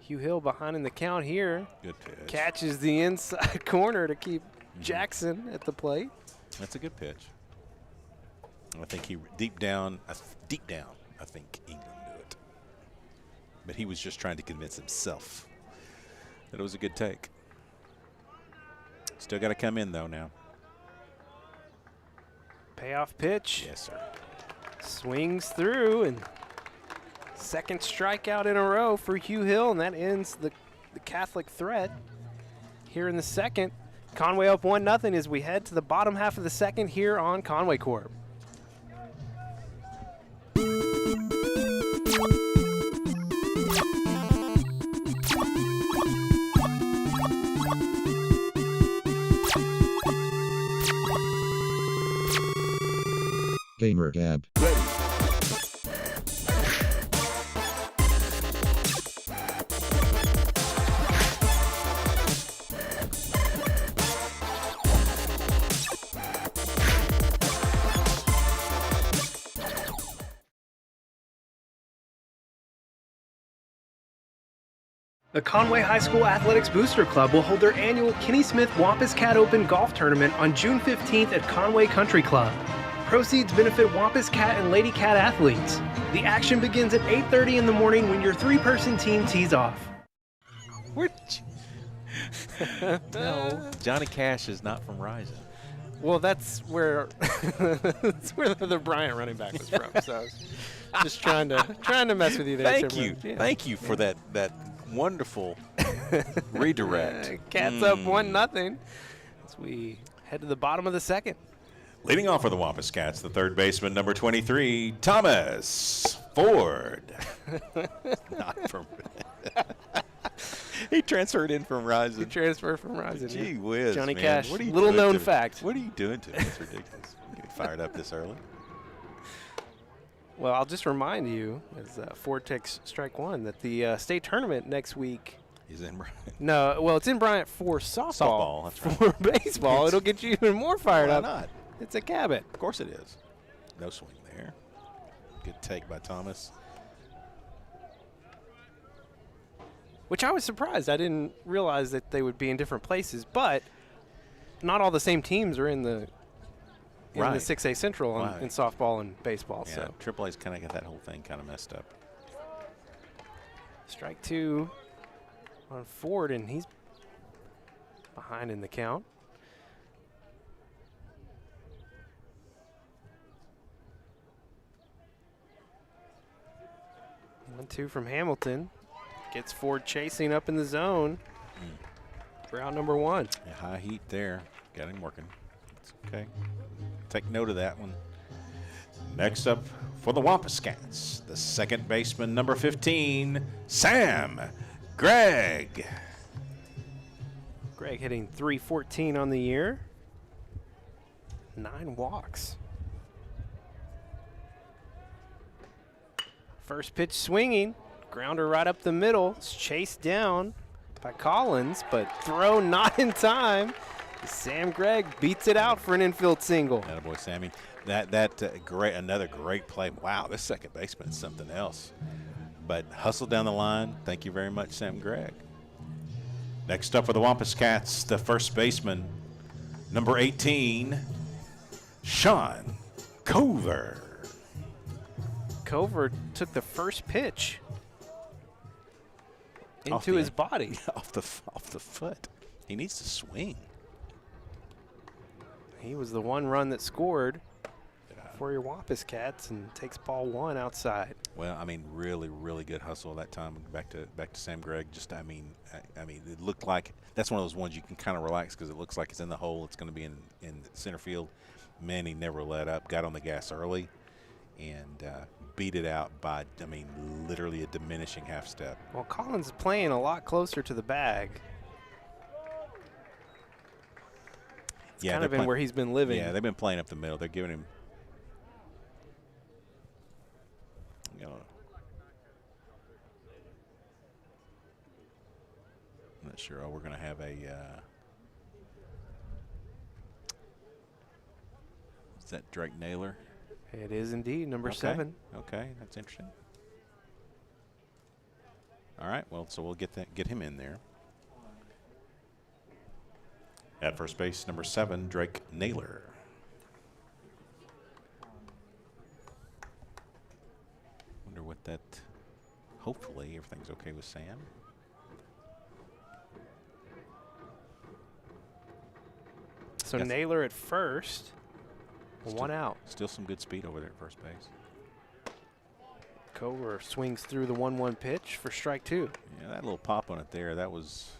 Hugh Hill behind in the count here. Good pitch. Catches the inside corner to keep Jackson at the plate. That's a good pitch. I think he deep down, I think England knew it. But he was just trying to convince himself that it was a good take. Still got to come in though now. Payoff pitch. Yes, sir. Swings through, and second strikeout in a row for Hugh Hill, and that ends the Catholic threat here in the second. Conway up 1-0 as we head to the bottom half of the second here on Conway Corp. Gamer Gab. The Conway High School Athletics Booster Club will hold their annual Kenny Smith Wampus Cat Open Golf Tournament on June 15th at Conway Country Club. Proceeds benefit Wampus Cat and Lady Cat athletes. The action begins at 8:30 in the morning when your 3-person team tees off. No, Johnny Cash is not from Rising. Well, that's where the Bryant running back was from. So I was just trying to mess with you there. Thank you for that wonderful redirect. Cats up 1-0 as we head to the bottom of the second. Leading off for the Wampus Cats, the third baseman, number 23, Thomas Ford. Not from. He transferred in from Rising. Gee whiz, Johnny man. Cash. What are you Little doing known to me? fact. What are you doing to me? It's ridiculous. Getting fired up this early. Well, I'll just remind you, as Ford takes strike one, that the state tournament next week. He's in Bryant. No, well, it's in Bryant for softball. That's right. For baseball, it'll get you even more fired up. Why not? It's a Cabot. Of course it is. No swing there. Good take by Thomas. Which I was surprised. I didn't realize that they would be in different places, but not all the same teams are in the 6A Central in softball and baseball. Yeah, So AAA's kind of got that whole thing kind of messed up. strike 2 on Ford, and he's behind in the count. 1-2 from Hamilton. Gets Ford chasing up in the zone. For out number 1. Yeah, high heat there. Got him working. That's okay. Take note of that one. Next up for the Wampus Cats, the second baseman, number 15, Sam Gregg. Greg hitting .314 on the year. 9 walks. First pitch swinging. Grounder right up the middle. It's chased down by Collins, but throw not in time. Sam Gregg beats it out for an infield single. Attaboy, Sammy. Another great play. Wow, this second baseman is something else. But hustle down the line. Thank you very much, Sam Gregg. Next up for the Wampus Cats, the first baseman, number 18, Sean Cover. Cover took the first pitch into his body. off the foot. He needs to swing. He was the one run that scored for your Wampus Cats and takes ball 1 outside. Well, I mean, really, really good hustle that time. Back to Sam Gregg. Just, I mean, it looked like that's one of those ones you can kind of relax because it looks like it's in the hole. It's going to be in center field. Man, he never let up. Got on the gas early and beat it out by, I mean, literally a diminishing half step. Well, Collins is playing a lot closer to the bag. It's kind of been where he's been living. Yeah, they've been playing up the middle. They're giving him, you know, I'm not sure. Oh, we're going to have a is that Drake Naylor? It is indeed, number Okay. 7. Okay, that's interesting. All right, well, so we'll get him in there. At first base, number 7, Drake Naylor. Wonder what that. Hopefully, everything's okay with Sam. So Yes. Naylor at first, 1 out. Still some good speed over there at first base. Cover swings through the 1-1 pitch for strike 2. Yeah, that little pop on it there, that was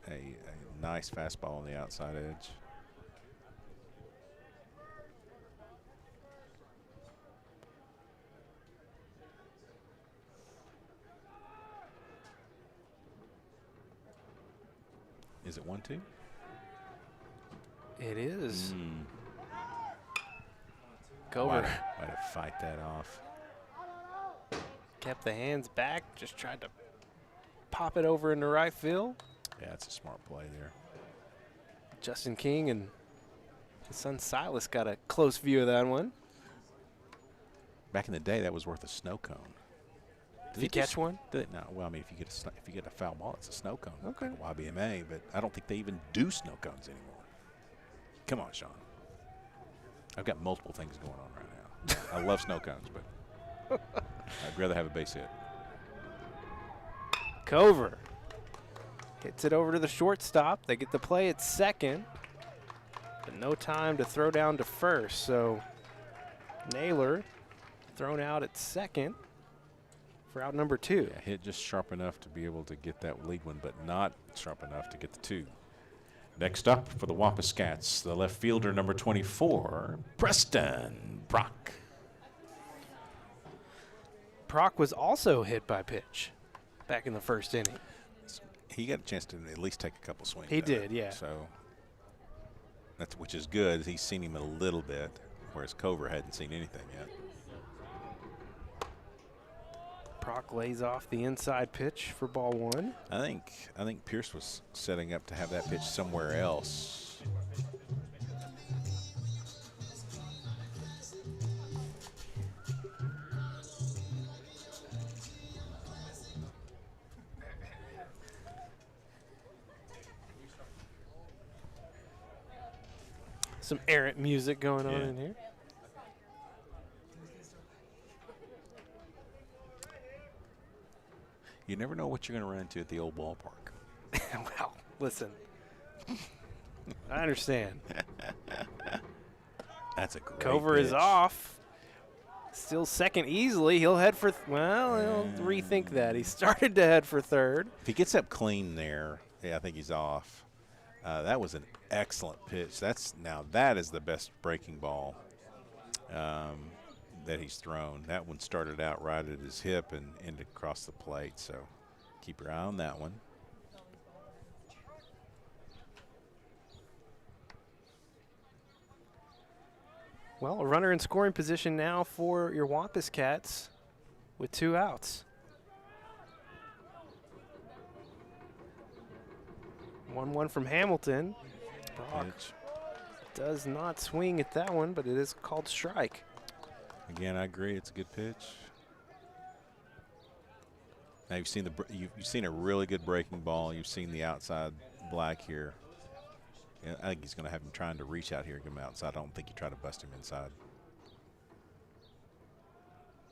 a nice fastball on the outside edge. Is it 1-2? It is. Cover Might have fight that off. kept the hands back, just tried to pop it over into right field. Yeah, that's a smart play there. Justin King and his son Silas got a close view of that one. Back in the day, that was worth a snow cone. Did you catch one? No, well, I mean, if you get a foul ball, it's a snow cone. Okay. Like a YBMA, but I don't think they even do snow cones anymore. Come on, Sean. I've got multiple things going on right now. I love snow cones, but I'd rather have a base hit. Cover hits it over to the shortstop. They get the play at second, but no time to throw down to first. So Naylor thrown out at second for out number 2. Yeah, hit just sharp enough to be able to get that lead one, but not sharp enough to get the 2. Next up for the Wampus Cats, the left fielder, number 24, Preston Brock. Proc was also hit by pitch back in the first inning. He got a chance to at least take a couple swings. He at did, it. yeah. So which is good. He's seen him a little bit, whereas Cover hadn't seen anything yet. Proc lays off the inside pitch for ball 1. I think Pierce was setting up to have that pitch somewhere else. Some errant music going on Yeah. in here. You never know what you're going to run into at the old ballpark. Well, listen. I understand. That's a great Cover is pitch. off. Still second easily. He'll head for, he'll rethink that. He started to head for third. If he gets up clean there, yeah, I think he's off. That was an excellent pitch. That is the best breaking ball that he's thrown. That one started out right at his hip and ended across the plate, so keep your eye on that one. Well, a runner in scoring position now for your Wampus Cats with 2 outs. 1-1 from Hamilton. Brock Pitch. does not swing at that one, but it is called strike. Again, I agree. It's a good pitch. Now you've seen a really good breaking ball. You've seen the outside black here. Yeah, I think he's going to have him trying to reach out here and get him outside. I don't think you try to bust him inside.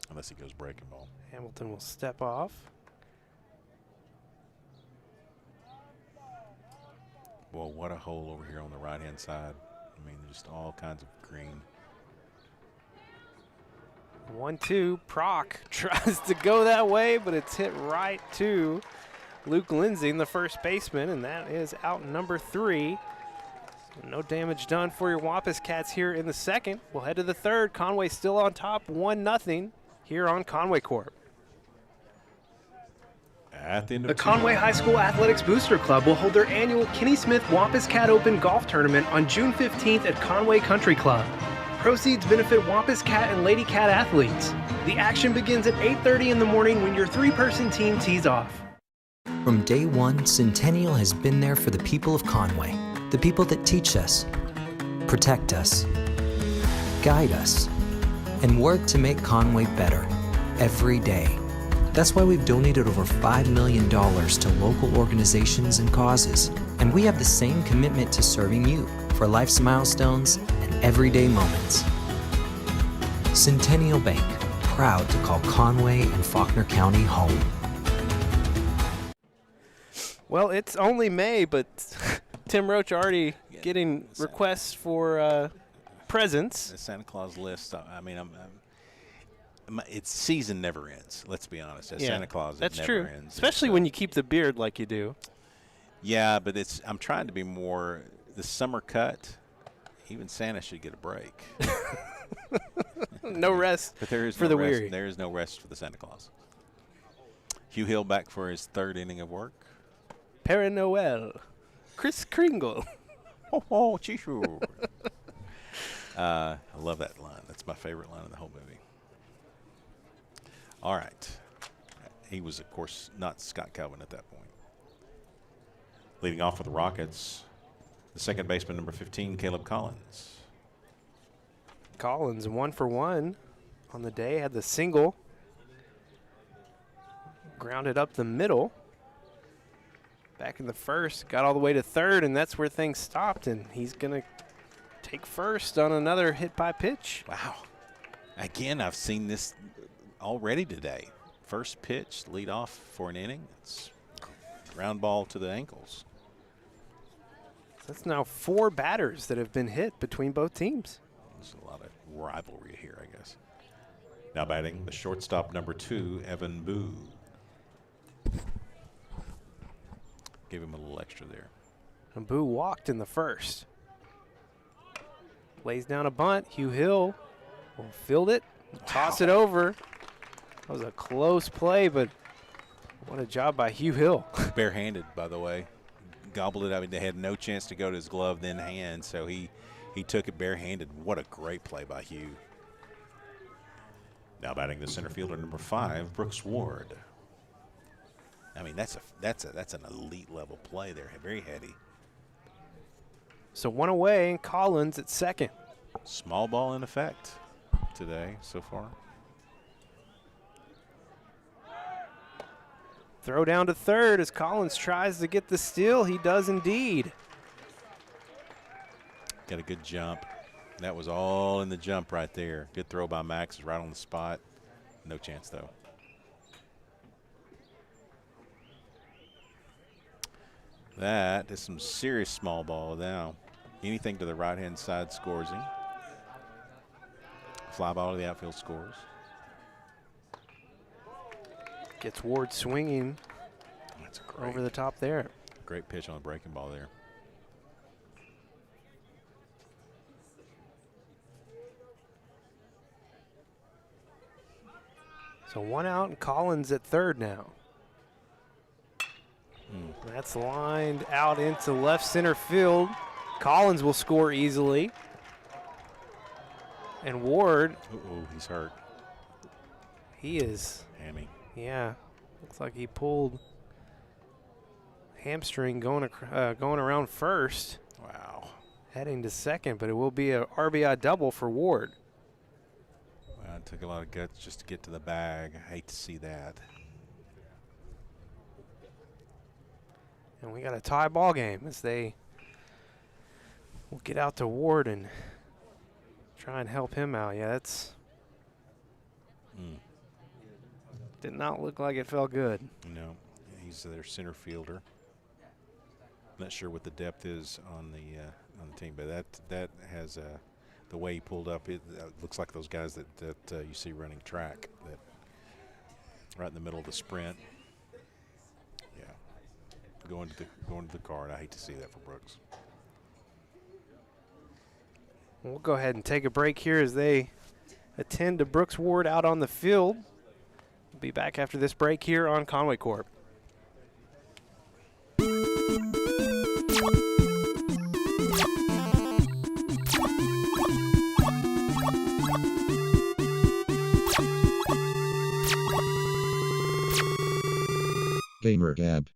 Unless he goes breaking ball. Hamilton will step off. Well, what a hole over here on the right-hand side. I mean, just all kinds of green. 1-2. Proc tries to go that way, but it's hit right to Luke Lindsay, the first baseman, and that is out number 3. No damage done for your Wampus Cats here in the second. We'll head to the third. Conway still on top, 1-0 here on Conway Corp. At the end of The Conway High School Athletics Booster Club will hold their annual Kenny Smith Wampus Cat Open Golf Tournament on June 15th at Conway Country Club. Proceeds benefit Wampus Cat and Lady Cat athletes. The action begins at 8:30 in the morning when your 3-person team tees off. From day one, Centennial has been there for the people of Conway, the people that teach us, protect us, guide us, and work to make Conway better every day. That's why we've donated over $5 million to local organizations and causes, and we have the same commitment to serving you for life's milestones and everyday moments. Centennial Bank, proud to call Conway and Faulkner County home. Well, it's only May, but Tim Roach already getting requests for presents. the Santa Claus list, I mean, its season never ends. Let's be honest. As Santa Claus, that's it never true. ends. Especially when you keep the beard like you do. Yeah, but I'm trying to be more the summer cut. Even Santa should get a break. No rest But there is for no the rest. weary. There is no rest for the Santa Claus. Hugh Hill back for his 3rd inning of work. Père Noël. Kris Kringle. Oh, choo. I love that line. That's my favorite line in the whole movie. All right. He was, of course, not Scott Calvin at that point. Leading off for the Rockets, the second baseman, number 15, Caleb Collins. Collins 1 for 1 on the day. Had the single. Grounded up the middle. Back in the first. Got all the way to third, and that's where things stopped. And he's going to take first on another hit by pitch. Wow. Again, I've seen this already today. First pitch, lead off for an inning. It's ground ball to the ankles. That's now 4 batters that have been hit between both teams. There's a lot of rivalry here, I guess. Now batting, the shortstop, number 2, Evan Boo. Give him a little extra there. And Boo walked in the first. Lays down a bunt. Hugh Hill will field it, toss it over. That was a close play, but what a job by Hugh Hill. Barehanded, by the way. Gobbled it. I mean, they had no chance to go to his glove, then hand, so he took it barehanded. What a great play by Hugh. Now batting the center fielder, number 5, Brooks Ward. I mean, that's an elite level play there. Very heady. So 1 away, and Collins at second. Small ball in effect today so far. Throw down to third as Collins tries to get the steal. He does indeed. Got a good jump. That was all in the jump right there. Good throw by Max, right on the spot. No chance, though. That is some serious small ball now. Anything to the right-hand side scores him. Fly ball to the outfield scores. Gets Ward swinging That's great. over the top there. Great pitch on the breaking ball there. So 1 out and Collins at third now. That's lined out into left center field. Collins will score easily. And Ward. Uh-oh, he's hurt. He is. Hammy. Yeah. Looks like he pulled hamstring going around first. Wow. Heading to second, but it will be a RBI double for Ward. Well, it took a lot of guts just to get to the bag. I hate to see that. And we got a tie ball game as they will get out to Ward and try and help him out. Yeah, that's did not look like it felt good. No, he's their center fielder. Not sure what the depth is on the team, but that has the way he pulled up. It looks like those guys that you see running track, that right in the middle of the sprint. Yeah, going to the car. And I hate to see that for Brooks. We'll go ahead and take a break here as they attend to Brooks Ward out on the field. We'll be back after this break here on Conway Corp. Gamer Gab.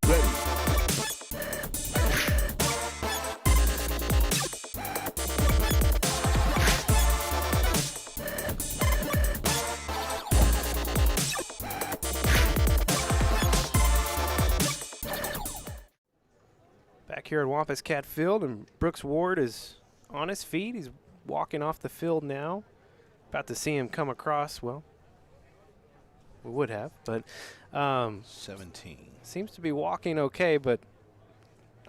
Back here at Wampus Cat Field, and Brooks Ward is on his feet. He's walking off the field now. About to see him come across. Well, we would have, but 17. seems to be walking okay, but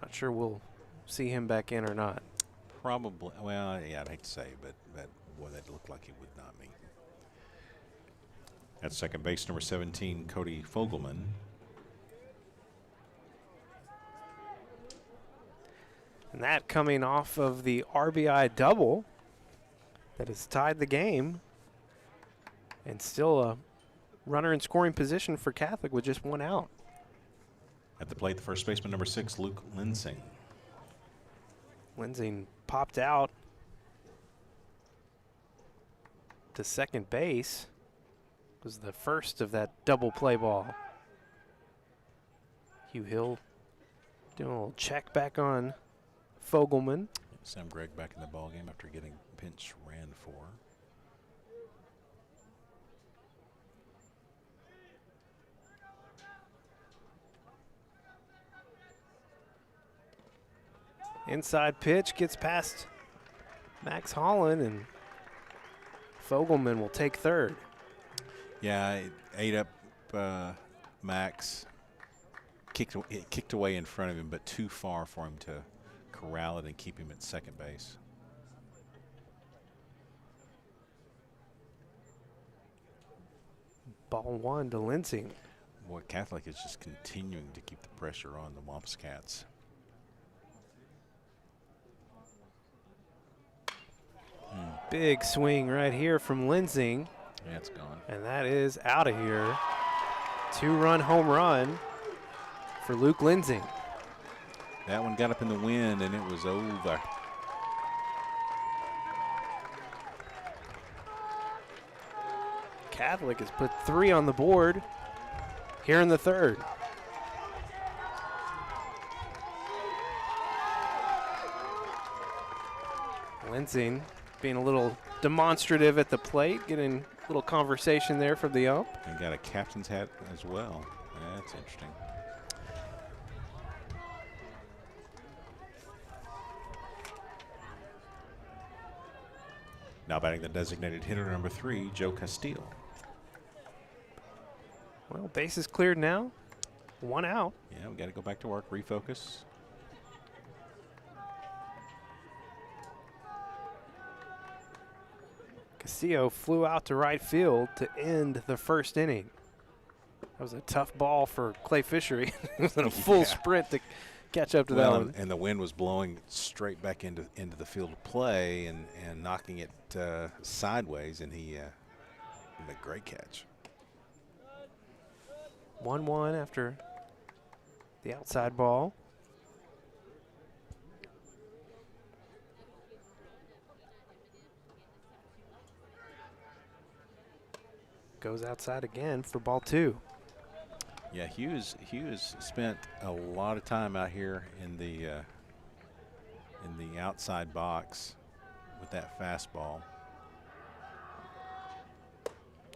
not sure we'll see him back in or not. Probably. Well, yeah, I'd hate to say, but boy, that looked like it would not be. At second base, number 17, Cody Fogelman. And that coming off of the RBI double that has tied the game, and still a runner in scoring position for Catholic with just 1 out. At the plate, the first baseman, number 6, Luke Linsing. Linsing popped out to second base. Was the first of that double play ball. Hugh Hill doing a little check back on Fogelman. Sam Gregg back in the ball game after getting pinch ran for. Inside pitch gets past Max Holland, and Fogelman will take third. Yeah, it ate up Max. It kicked away in front of him, but too far for him to corral it and keep him at second base. Ball 1 to Linsing. Boy, Catholic is just continuing to keep the pressure on the Wampus Cats. Big swing right here from Linsing. Yeah, it's gone. And that is out of here. 2-run home run for Luke Linsing. That one got up in the wind and it was over. Catholic has put 3 on the board here in the third. Linsing being a little demonstrative at the plate, getting a little conversation there from the ump. And got a captain's hat as well. That's interesting. Now batting the designated hitter, number 3, Joe Castillo. Well, bases cleared now. 1 out. Yeah, we got to go back to work, refocus. Castillo flew out to right field to end the first inning. That was a tough ball for Clay Fisher. He was in a full sprint to catch up to that one. And the wind was blowing straight back into the field of play and knocking it sideways, and he made a great catch. 1-1 after the outside ball. Goes outside again for ball 2. Yeah, Hughes spent a lot of time out here in the outside box with that fastball.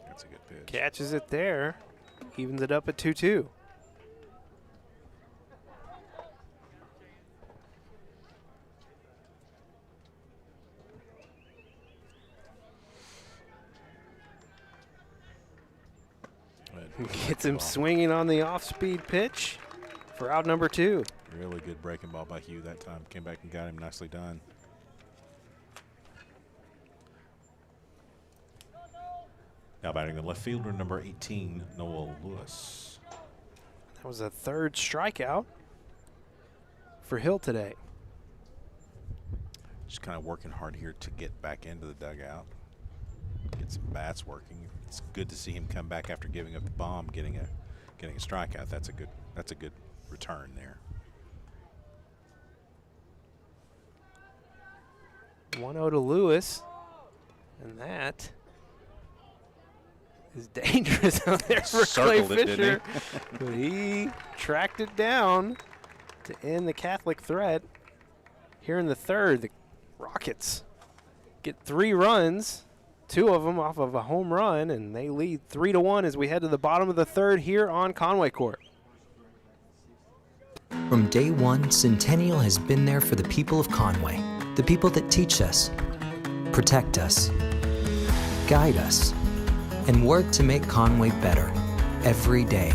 That's a good pitch. Catches it there. Evens it up at 2-2. Gets him swinging on the off-speed pitch for out number 2. Really good breaking ball by Hugh that time. Came back and got him. Nicely done. Now batting the left fielder, number 18, Noel Lewis. That was a 3rd strikeout for Hill today. Just kind of working hard here to get back into the dugout. Get some bats working. It's good to see him come back after giving up the bomb, getting a strikeout. That's a good return there. 1-0 to Lewis, and that is dangerous out there for Clay Circled it, Fisher. didn't But he tracked it down to end the Catholic threat. Here in the 3rd, the Rockets get 3 runs, 2 of them off of a home run, and they lead 3-1 as we head to the bottom of the 3rd here on Conway Corp. From day one, Centennial has been there for the people of Conway, the people that teach us, protect us, guide us, and work to make Conway better every day.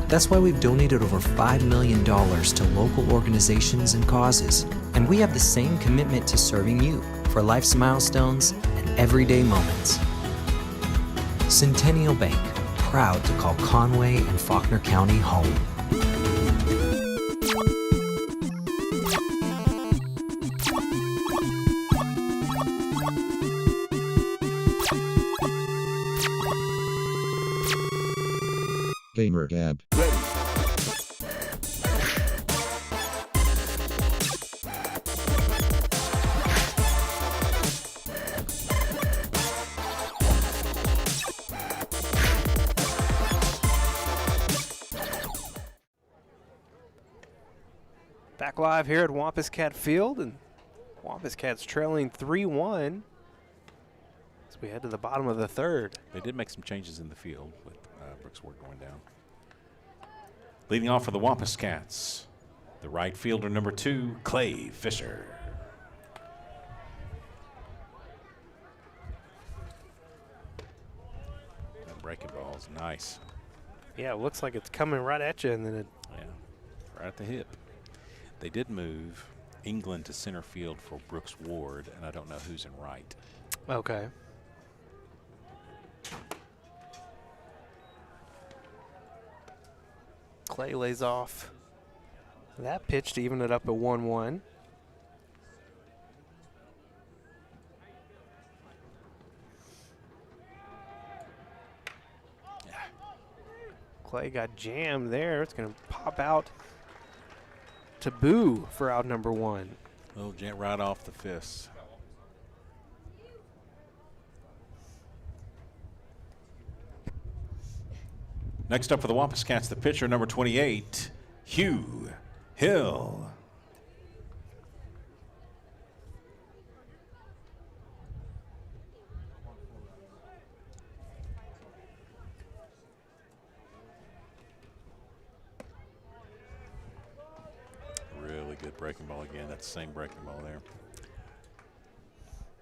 That's why we've donated over $5 million to local organizations and causes, and we have the same commitment to serving you for life's milestones and everyday moments. Centennial Bank, proud to call Conway and Faulkner County home. Gamer Gab. Back live here at Wampus Cat Field, and Wampus Cat's trailing 3-1 as we head to the bottom of the 3rd. They did make some changes in the field with Brooks Ward going down. Leading off for the Wampus Cats, the right fielder, number 2, Clay Fisher. That breaking ball is nice. Yeah, it looks like it's coming right at you, and then it Yeah, right at the hip. They did move England to center field for Brooks Ward, and I don't know who's in right. okay. Clay lays off that pitch to even it up at 1-1. Clay got jammed there. It's going to pop out to Boo for out number 1. Little jet right off the fist. Next up for the Wampus Cats, the pitcher, number 28, Hugh Hill. Really good breaking ball again. That's the same breaking ball there.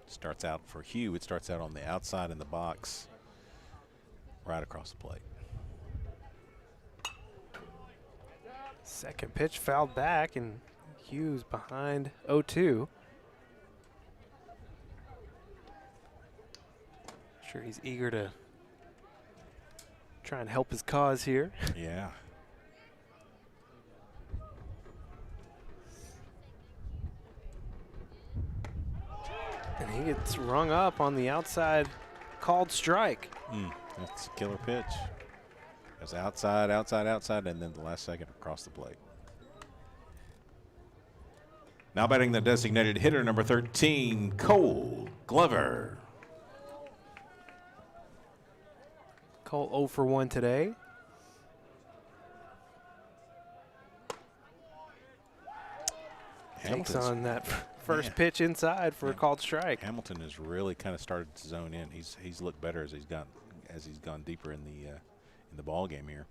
Starts out for Hugh. It starts out on the outside in the box, right across the plate. Second pitch fouled back, and Hughes behind 0-2. Sure, he's eager to try and help his cause here. Yeah. And he gets rung up on the outside called strike. That's a killer pitch. Goes outside, outside, outside, and then the last second across the plate. Now batting the designated hitter, number 13, Cole Glover. Cole 0 for 1 today. Takes on that first pitch inside for a called strike. Hamilton has really kind of started to zone in. He's looked better as he's gone deeper in the ball game here.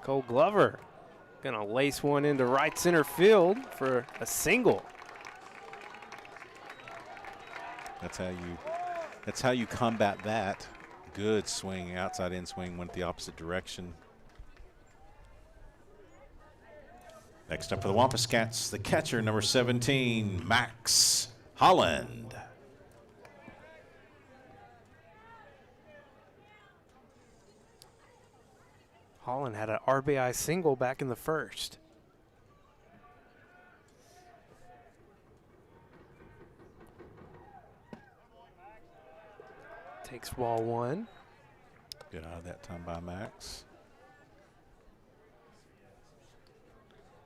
Cole Glover gonna lace one into right center field for a single. That's how you combat that. Good swing, outside in swing, went the opposite direction. Next up for the Wampus Cats, the catcher, number 17, Max Holland. Holland had an RBI single back in the first. Takes ball 1. Good out of that time by Max.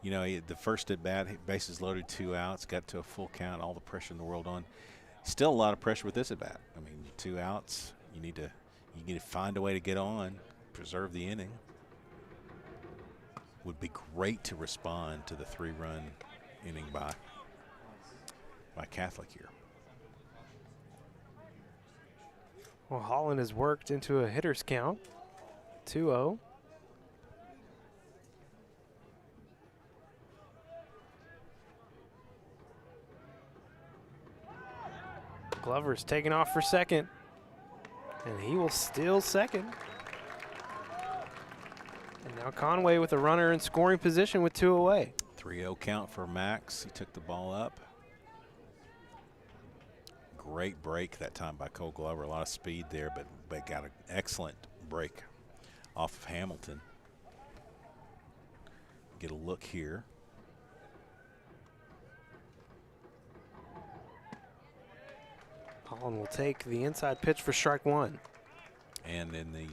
You know, the first at bat, bases loaded, 2 outs, got to a full count, all the pressure in the world on. Still a lot of pressure with this at bat. I mean, 2 outs, you need to find a way to get on, preserve the inning. Would be great to respond to the 3-run inning by Catholic here. Well, Holland has worked into a hitter's count, 2-0. Glover's taking off for second, and he will steal second. And now Conway with a runner in scoring position with 2 away. 3-0 count for Max. He took the ball up. Great break that time by Cole Glover. A lot of speed there, but got an excellent break off of Hamilton. Get a look here. Holland will take the inside pitch for strike 1. And in the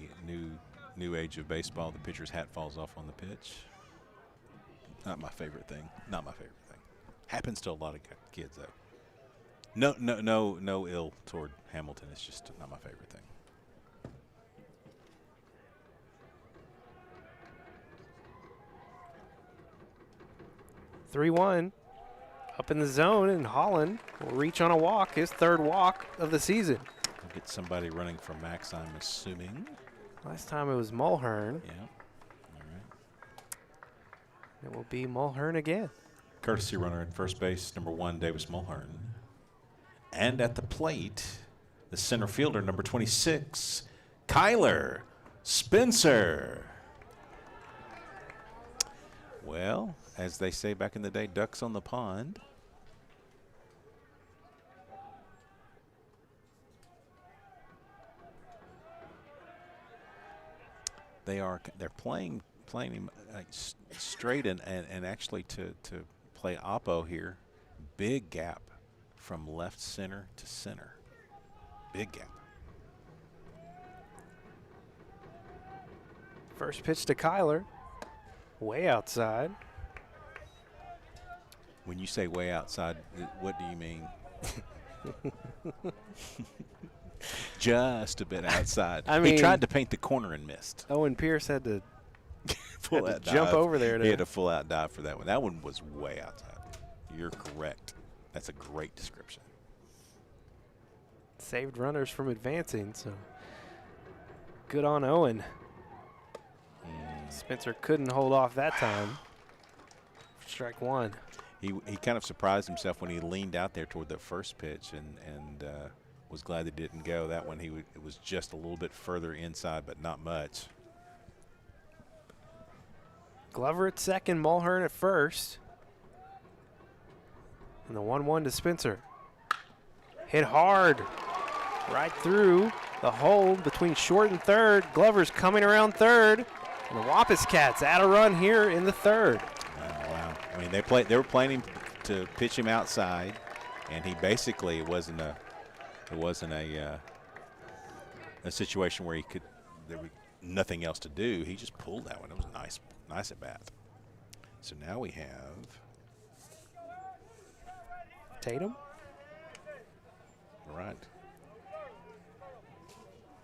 new age of baseball, the pitcher's hat falls off on the pitch. Not my favorite thing. Not my favorite thing. Happens to a lot of kids though. No ill toward Hamilton. It's just not my favorite thing. (3-1) up in the zone, and Holland will reach on a walk, his 3rd walk of the season. We'll get somebody running for Max, I'm assuming. Last time it was Mulhern. Yeah. All right. It will be Mulhern again. Courtesy runner at first base, number 1, Davis Mulhern. And at the plate, the center fielder, number 26, Kyler Spencer. Well, as they say back in the day, ducks on the pond. They're playing him straight and actually to play oppo here. Big gap from left center to center. Big gap. First pitch to Kyler, way outside. When you say way outside, what do you mean? Just a bit outside. I mean, he tried to paint the corner and missed. Owen Pierce had to Full out jump dive. over there. He had a full out dive for that one. That one was way outside. You're correct. That's a great description. Saved runners from advancing, so good on Owen. Spencer couldn't hold off that time. Strike 1. He kind of surprised himself when he leaned out there toward the first pitch and was glad it didn't go. That one it was just a little bit further inside, but not much. Glover at second, Mulhern at first. And the 1-1 to Spencer. Hit hard. Right through the hole between short and third. Glover's coming around third. And the Wampus Cats add a run here in the 3rd. Wow. I mean, they were planning to pitch him outside, and he basically it wasn't a a situation where there was nothing else to do. He just pulled that one. It was nice at bat. So now we have Tatum. All right.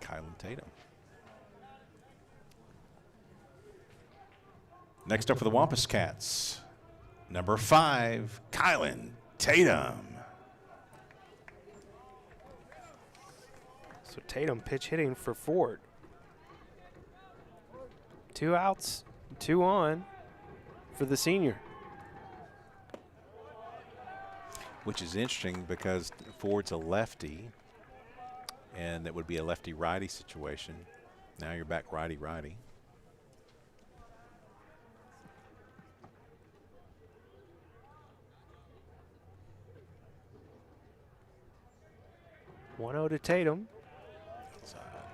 Kylan Tatum. Next up for the Wampus Cats, number 5, Kylan Tatum. So Tatum pitch hitting for Ford. 2 outs, 2 on for the senior. Which is interesting because Ford's a lefty, and that would be a lefty-righty situation. Now you're back righty-righty. One-0 to Tatum.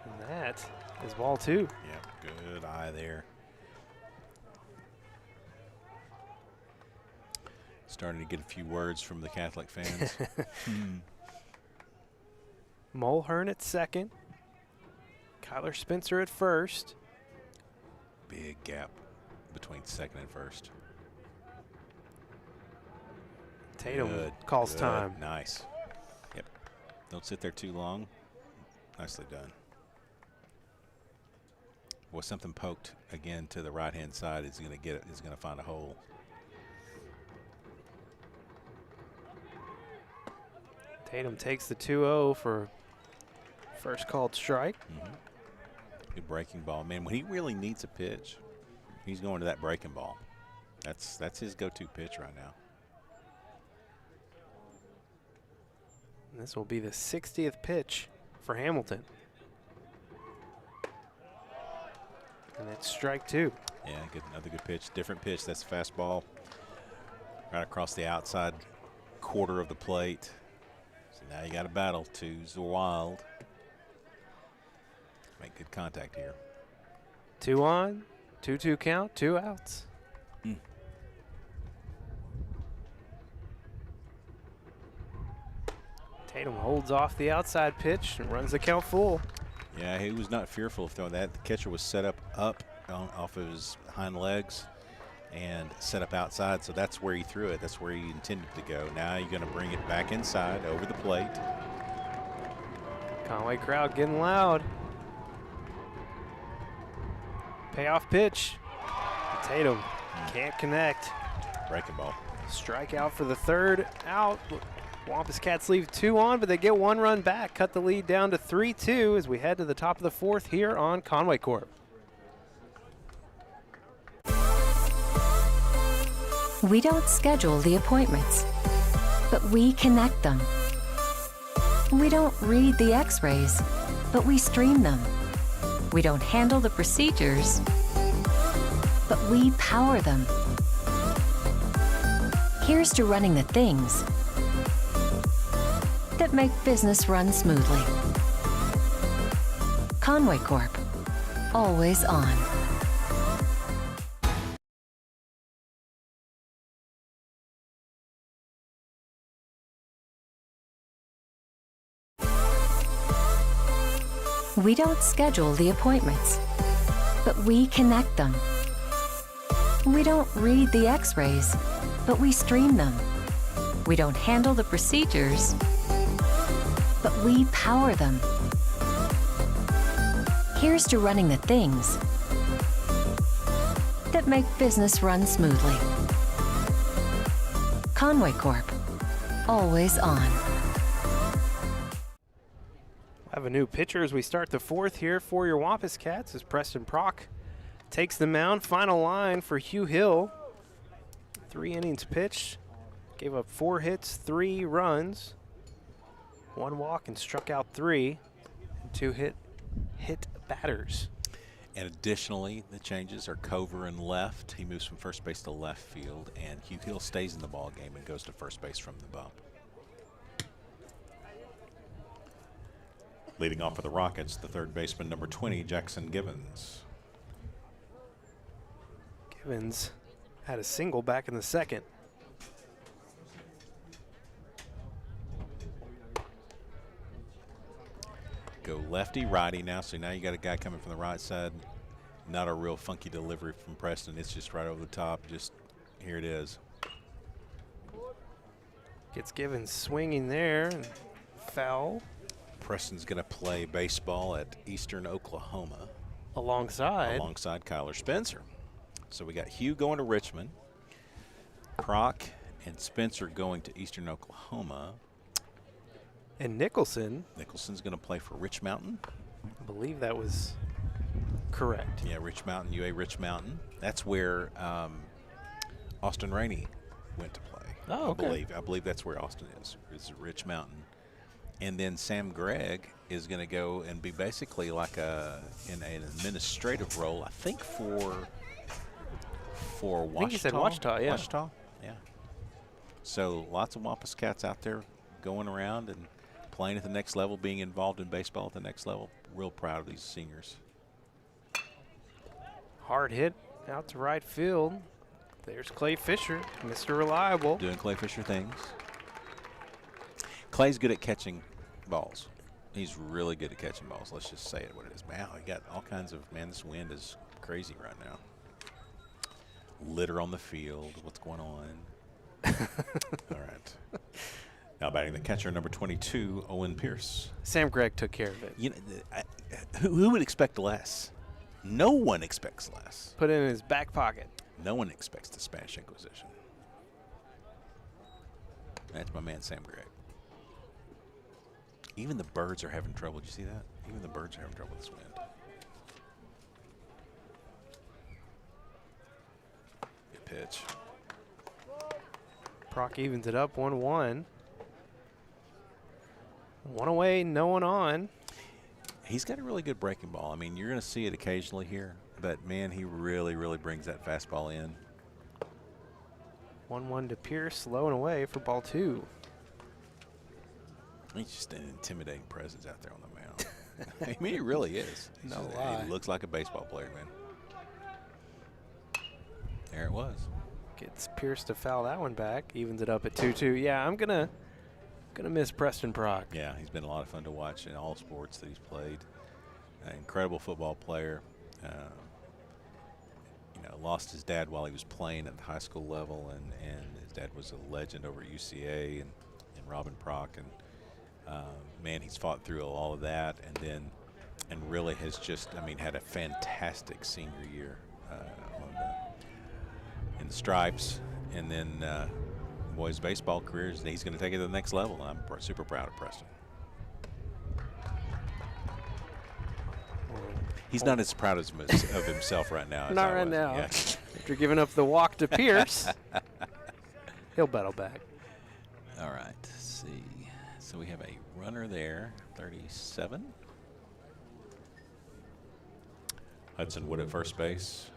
And that is ball 2. Yep, good eye there. Starting to get a few words from the Catholic fans. Mulhern at second. Kyler Spencer at first. Big gap between second and first. Tatum Good, calls good, time. Nice. Yep. Don't sit there too long. Nicely done. Well, something poked again to the right-hand side is going to get it. Is going to find a hole. Tatum takes the 2-0 for first called strike. Good breaking ball. Man, when he really needs a pitch, he's going to that breaking ball. That's his go-to pitch right now. And this will be the 60th pitch for Hamilton. And it's strike 2. Yeah, another good pitch. Different pitch. That's a fastball right across the outside quarter of the plate. So now you got to battle. 2's wild. Make good contact here. 2 on, 2-2 count, 2 outs. Tatum holds off the outside pitch and runs the count full. Yeah, he was not fearful of throwing that. The catcher was set up off of his hind legs and set up outside, so that's where he threw it. That's where he intended to go. Now you're going to bring it back inside over the plate. Conway crowd getting loud. Payoff pitch. Tatum can't connect. Breaking ball. Strikeout for the 3rd out. Wampus Cats leave 2 on, but they get 1 run back. Cut the lead down to 3-2 as we head to the top of the 4th here on Conway Corp. We don't schedule the appointments, but we connect them. We don't read the x-rays, but we stream them. We don't handle the procedures, but we power them. Here's to running the things that make business run smoothly. Conway Corp, always on. We don't schedule the appointments, but we connect them. We don't read the x-rays, but we stream them. We don't handle the procedures, but we power them. Here's to running the things that make business run smoothly. Conway Corp, always on. I have a new pitcher as we start the 4th here for your Wampus Cats as Preston Prock takes the mound. Final line for Hugh Hill. 3 innings pitched. Gave up 4 hits, 3 runs. 1 walk and struck out 3. And 2 hit batters. And additionally, the changes are Cover in left. He moves from first base to left field, and Hugh Hill stays in the ball game and goes to first base from the bump. Leading off for the Rockets, the 3rd baseman, number 20, Jackson Givens. Givens had a single back in the 2nd. go lefty, righty now. So now you got a guy coming from the right side. Not a real funky delivery from Preston. It's just right over the top. Just here it is. Gets given swinging there. And foul. Preston's going to play baseball at Eastern Oklahoma. Alongside Kyler Spencer. So we got Hugh going to Richmond. Proc and Spencer going to Eastern Oklahoma. And Nicholson's going to play for Rich Mountain. I believe that was correct. Yeah, Rich Mountain, UA Rich Mountain. That's where Austin Rainey went to play. Oh, okay. I believe that's where Austin is. It's Rich Mountain. And then Sam Gregg is going to go and be basically like in an administrative role, I think for Washita. I think he said Washita, yeah. Washita, yeah. So lots of Wampus cats out there going around and playing at the next level, being involved in baseball at the next level. Real proud of these seniors. Hard hit out to right field. There's Clay Fisher, Mr. Reliable. Doing Clay Fisher things. Clay's good at catching balls. He's really good at catching balls. Let's just say it what it is. Wow, he got all kinds of, man, this wind is crazy right now. Litter on the field. What's going on? All right. Now batting the catcher, number 22, Owen Pierce. Sam Gregg took care of it. You know, who would expect less? No one expects less. Put it in his back pocket. No one expects the Spanish Inquisition. That's my man, Sam Gregg. Even the birds are having trouble. Did you see that? Even the birds are having trouble with this wind. Good pitch. Proc evens it up 1-1. One away, no one on. He's got a really good breaking ball. I mean, you're going to see it occasionally here, but, man, he really, really brings that fastball in. 1-1 to Pierce, low and away for ball 2. He's just an intimidating presence out there on the mound. I mean, he really is. No lie. He looks like a baseball player, man. There it was. Gets Pierce to foul that one back. Evens it up at 2-2. Yeah, I'm gonna miss Preston Proc. Yeah, he's been a lot of fun to watch in all sports that he's played. An incredible football player. Lost his dad while he was playing at the high school level, and his dad was a legend over at UCA and Robin Proc, and man, he's fought through all of that, and really has just, I mean, had a fantastic senior year in the stripes, and then boys baseball careers. He's going to take it to the next level. I'm super proud of Preston. He's not as proud of himself right now. Not right now. Yeah. After giving up the walk to Pierce, he'll battle back. All right, let's see. So we have a runner there, 37. Hudson Wood at first base.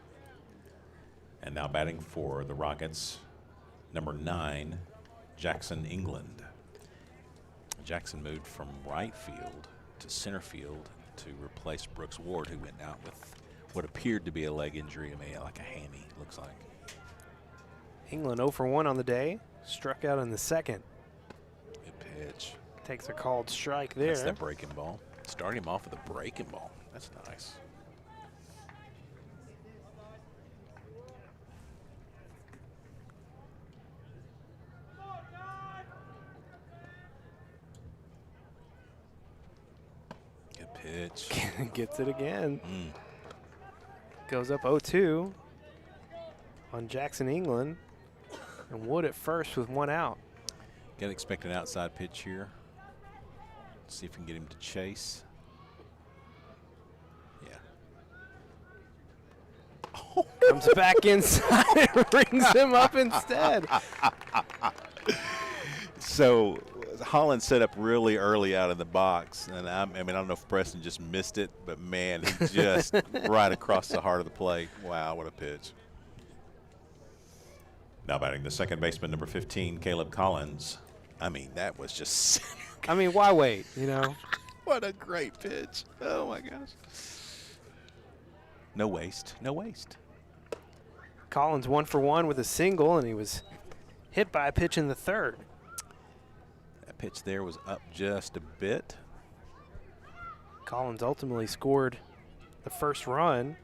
And now batting for the Rockets, number 9, Jackson England. Jackson moved from right field to center field to replace Brooks Ward, who went out with what appeared to be a leg injury. I mean, like a hammy, looks like. England 0 for 1 on the day. Struck out in the second. Good pitch. Takes a called strike there. That's that breaking ball. Start him off with a breaking ball. That's nice. Good pitch. Gets it again. Goes up 0-2 on Jackson England. And Wood at first with 1 out. Got to expect an outside pitch here. See if we can get him to chase. Yeah. Comes back inside and brings him up instead. So Holland set up really early out of the box, and I don't know if Preston just missed it, but man, he just right across the heart of the plate. Wow, what a pitch. Now batting the second baseman, number 15, Caleb Collins. I mean, that was just I mean, why wait, you know? What a great pitch. Oh, my gosh. No waste. No waste. Collins 1 for 1 with a single, and he was hit by a pitch in the third. That pitch there was up just a bit. Collins ultimately scored the first run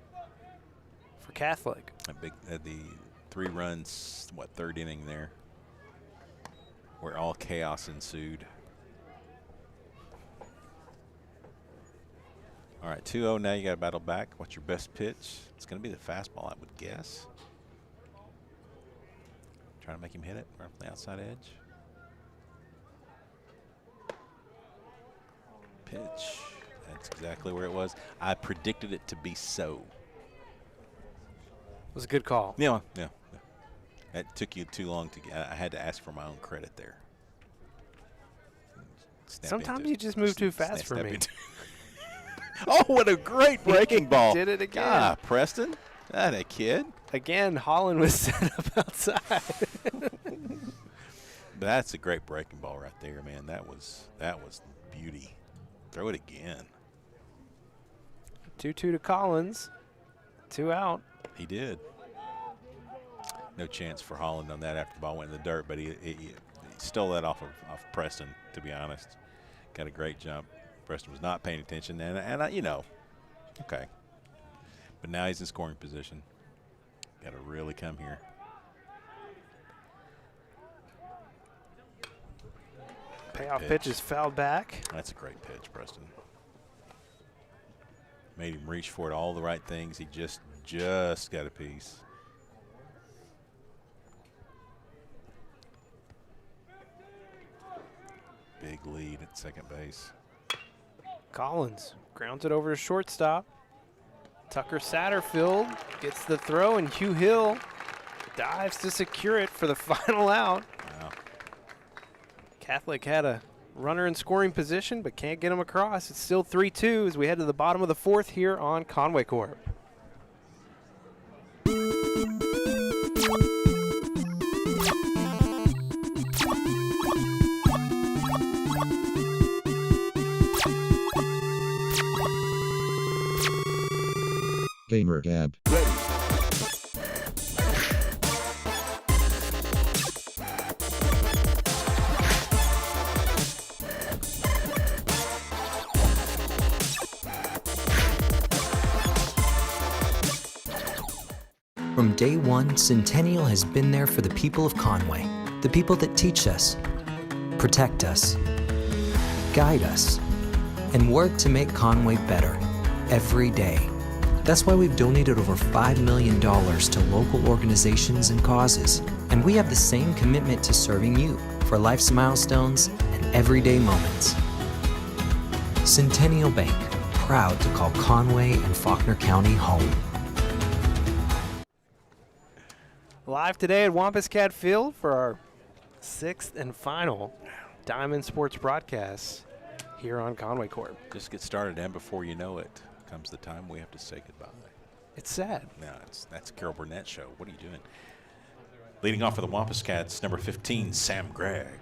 for Catholic. The 3 runs, third inning there, where all chaos ensued. All right, 2-0 now. You got to battle back. What's your best pitch? It's going to be the fastball, I would guess. Trying to make him hit it right from the outside edge. Pitch. That's exactly where it was. I predicted it to be so. It was a good call. Yeah. It took you too long to get. I had to ask for my own credit there. Sometimes you just move too fast for me. Oh, what a great breaking ball. Did it again. Ah, Preston. That a kid. Again, Holland was set up outside. That's a great breaking ball right there, man. That was beauty. Throw it again. 2-2 to Collins. 2 out. He did. No chance for Holland on that after the ball went in the dirt, but he stole that off Preston, to be honest. Got a great jump. Preston was not paying attention, and okay. But now he's in scoring position. Got to really come here. Payoff pitch is fouled back. That's a great pitch, Preston. Made him reach for it, all the right things. He just got a piece. Big lead at second base. Collins grounds it over to shortstop. Tucker Satterfield gets the throw, and Hugh Hill dives to secure it for the final out. Wow. Catholic had a runner in scoring position, but can't get him across. It's still 3-2 as we head to the bottom of the 4th here on Conway Corp. Gamer Gab. From day one, Centennial has been there for the people of Conway, the people that teach us, protect us, guide us, and work to make Conway better every day. That's why we've donated over $5 million to local organizations and causes, and we have the same commitment to serving you for life's milestones and everyday moments. Centennial Bank, proud to call Conway and Faulkner County home. Live today at Wampus Cat Field for our 6th and final Diamond Sports broadcast here on Conway Corp. Just get started, and before you know it, comes the time we have to say goodbye. It's sad. No, that's Carol Burnett show. What are you doing? Leading off for the Wampus Cats, number 15, Sam Gregg.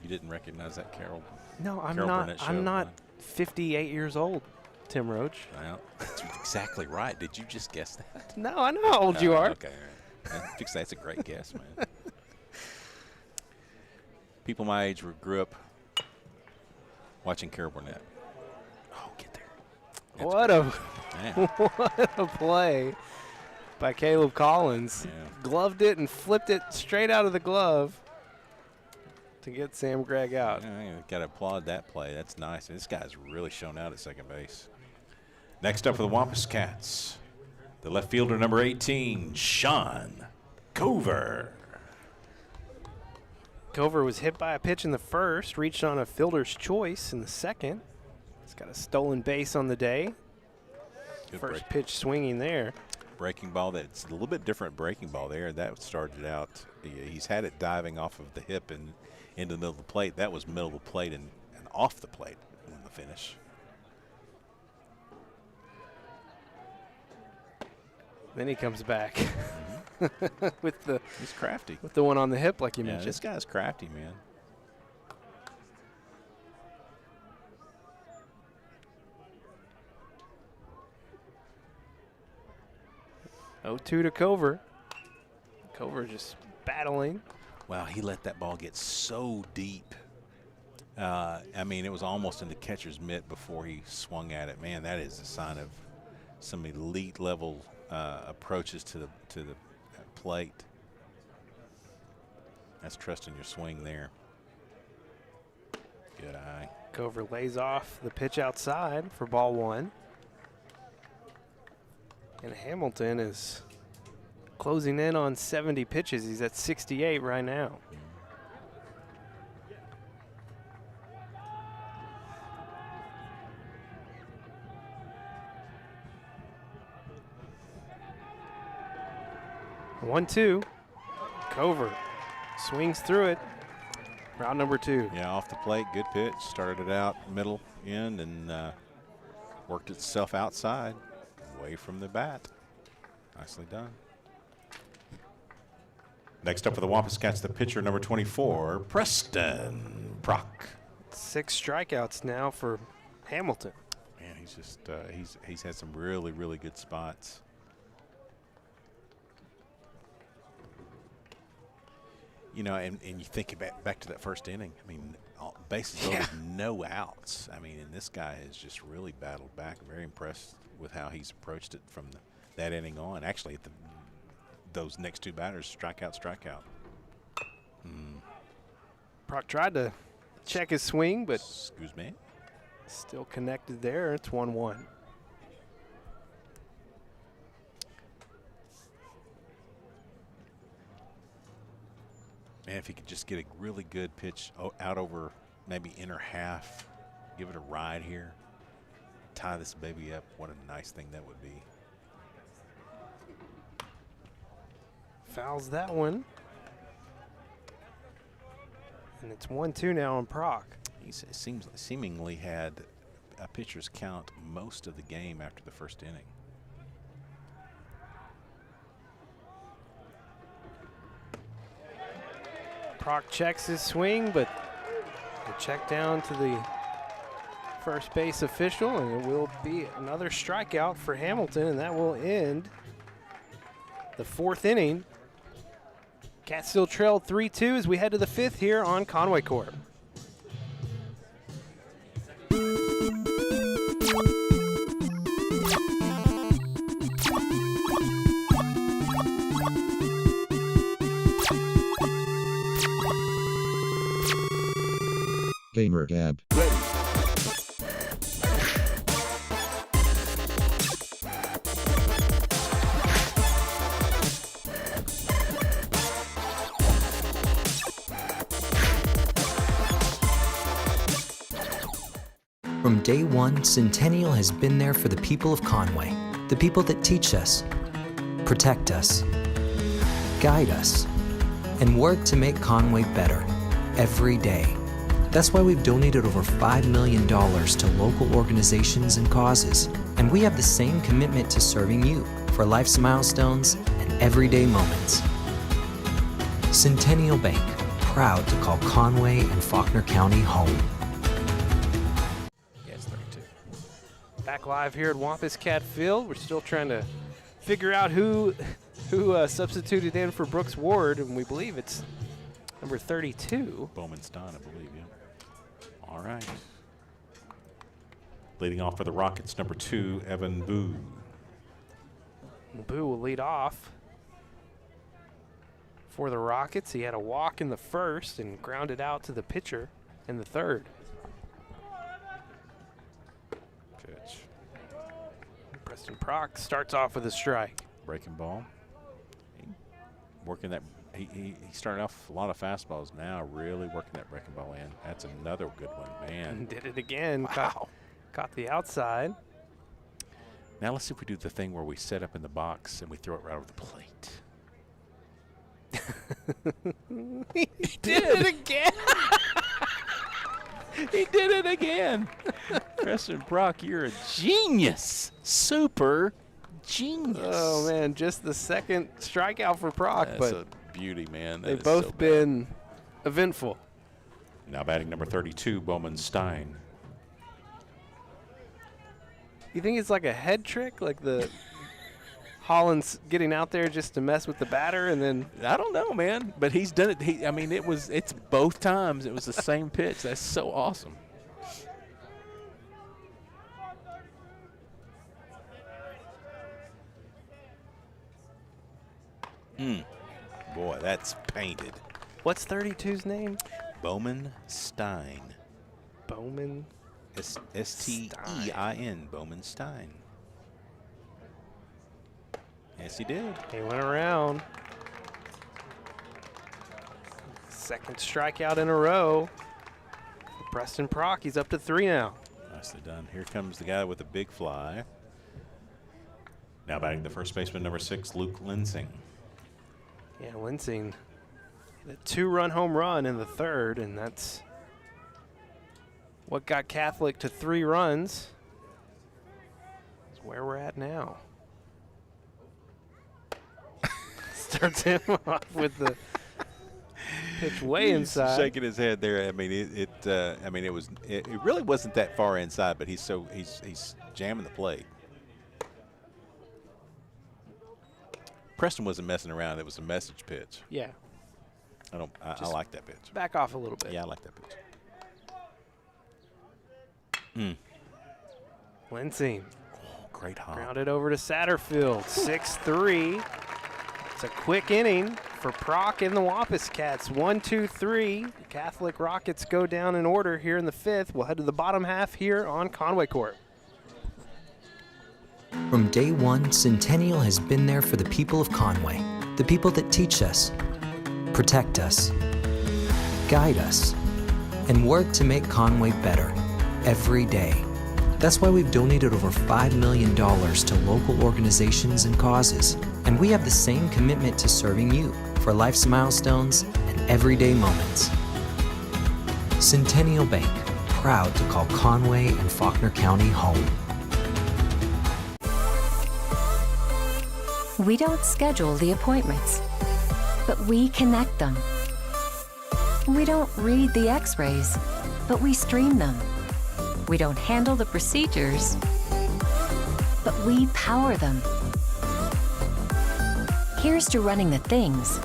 You didn't recognize that Carol? No, I'm Carol not. Burnett show, I'm not huh? 58 years old, Tim Roach. Well, that's exactly right. Did you just guess that? No, I know how old you are. Okay, all right. That's a great guess, man. People my age grew up watching Carol Burnett. Oh, get there. That's What great. a what a play by Caleb Collins. Yeah. Gloved it and flipped it straight out of the glove to get Sam Gregg out. Yeah, got to applaud that play. That's nice. This guy's really shown out at second base. Next up for the Wampus Cats, the left fielder, number 18, Sean Cover. Cover was hit by a pitch in the first, reached on a fielder's choice in the second. He's got a stolen base on the day. Good First pitch swinging there. breaking ball. That's a little bit different breaking ball there. That started out, he's had it diving off of the hip and into the middle of the plate. That was middle of the plate and off the plate in the finish. Then he comes back with the He's crafty. with the one on the hip, like you Yeah, mentioned. this guy's crafty, man. Oh, 2 to Cover. Cover just battling. Wow, he let that ball get so deep I mean, it was almost in the catcher's mitt before he swung at it. Man, that is a sign of some elite level approaches to the plate. That's trusting your swing there. Good eye. Cover lays off the pitch outside for ball one. And Hamilton is closing in on 70 pitches. He's at 68 right now. One, two. Cover swings through it. Round number two. Yeah, off the plate, good pitch. Started it out middle end and worked itself outside, away from the bat. Nicely done. Next up for the Wampus Cats, the pitcher, number 24, Preston Brock. 6 strikeouts now for Hamilton. Man, he's just he's had some really, really good spots. You know, and you think about back to that first inning. I mean, bases loaded, no outs. I mean, and this guy has just really battled back. I'm very impressed with how he's approached it from that inning on. Actually, those next 2 batters, strikeout. Brock tried to check his swing, but Excuse me. still connected there. It's 1-1. Man, if he could just get a really good pitch out over maybe inner half, give it a ride here, tie this baby up, what a nice thing that would be. Fouls that one. And it's 1-2 now on Brock. He seemingly had a pitcher's count most of the game after the first inning. Brock checks his swing, but a check down to the first base official, and it will be another strikeout for Hamilton, and that will end the 4th inning. Cats still trail 3-2 as we head to the 5th here on Conway Corp. Gamer Gab. From day one, Centennial has been there for the people of Conway, the people that teach us, protect us, guide us, and work to make Conway better every day. That's why we've donated over $5 million to local organizations and causes, and we have the same commitment to serving you for life's milestones and everyday moments. Centennial Bank, proud to call Conway and Faulkner County home. Back live here at Wampus Cat Field. We're still trying to figure out who substituted in for Brooks Ward, and we believe it's number 32. Bowman Stein, I believe, yeah. All right. Leading off for the Rockets, number 2, Evan Boo. Boo will lead off for the Rockets. He had a walk in the first and grounded out to the pitcher in the third. Pitch. Preston Brock starts off with a strike. Breaking ball. Working that. He started off a lot of fastballs. Now really working that breaking ball in. That's another good one, man. And did it again. Wow. Caught the outside. Now let's see if we do the thing where we set up in the box and we throw it right over the plate. He did it again. He did it again. Preston Brock, you're a genius. Super genius. Oh, man, just the second strikeout for Brock, That's but a beauty, man. they've both been eventful. Now batting number 32, Bowman Stein. You think it's like a head trick, like the Holland's getting out there just to mess with the batter, and then I don't know, man, but he's done it. It's both times. It was the same pitch. That's so awesome. Boy, that's painted. what's 32's name? Bowman Stein. Bowman. S-T-E-I-N. Bowman Stein. Yes, he did. He went around. Second strikeout in a row. Preston Prock, he's up to 3 now. Nicely done. Here comes the guy with the big fly. Now batting the first baseman, number 6, Luke Linsing. Yeah, Linsing hit a 2-run home run in the third, and that's what got Catholic to 3 runs. That's where we're at now. Starts him off with the pitch way He's inside. shaking his head there. I mean, it really wasn't that far inside, but he's jamming the plate. Preston wasn't messing around. It was a message pitch. Yeah, I like that pitch. back off a little bit. Yeah, I like that pitch. Linsing Great hop. grounded over to Satterfield. 6-3. It's a quick inning for Prock and the Wampus Cats. 1, 2, 3. Catholic Rockets go down in order here in the 5th. We'll head to the bottom half here on Conway Corp. From day one, Centennial has been there for the people of Conway, the people that teach us, protect us, guide us, and work to make Conway better every day. That's why we've donated over $5 million to local organizations and causes, and we have the same commitment to serving you for life's milestones and everyday moments. Centennial Bank, proud to call Conway and Faulkner County home. We don't schedule the appointments, but we connect them. We don't read the x-rays, but we stream them. We don't handle the procedures, but we power them. Here's to running the things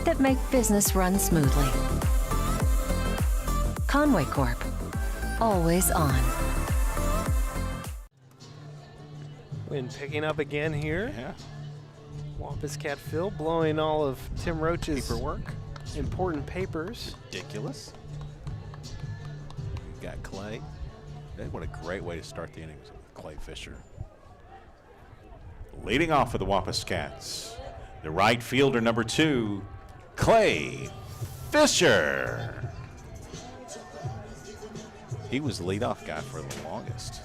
that make business run smoothly. Conway Corp, always on. Wind picking up again here. Yeah. Wampus Cat Phil blowing all of Tim Roach's Paperwork. important papers. Ridiculous. We've got Clay. What a great way to start the innings with Clay Fisher. Leading off for the Wampus Cats, the right fielder, number 2, Clay Fisher. He was the leadoff guy for the longest.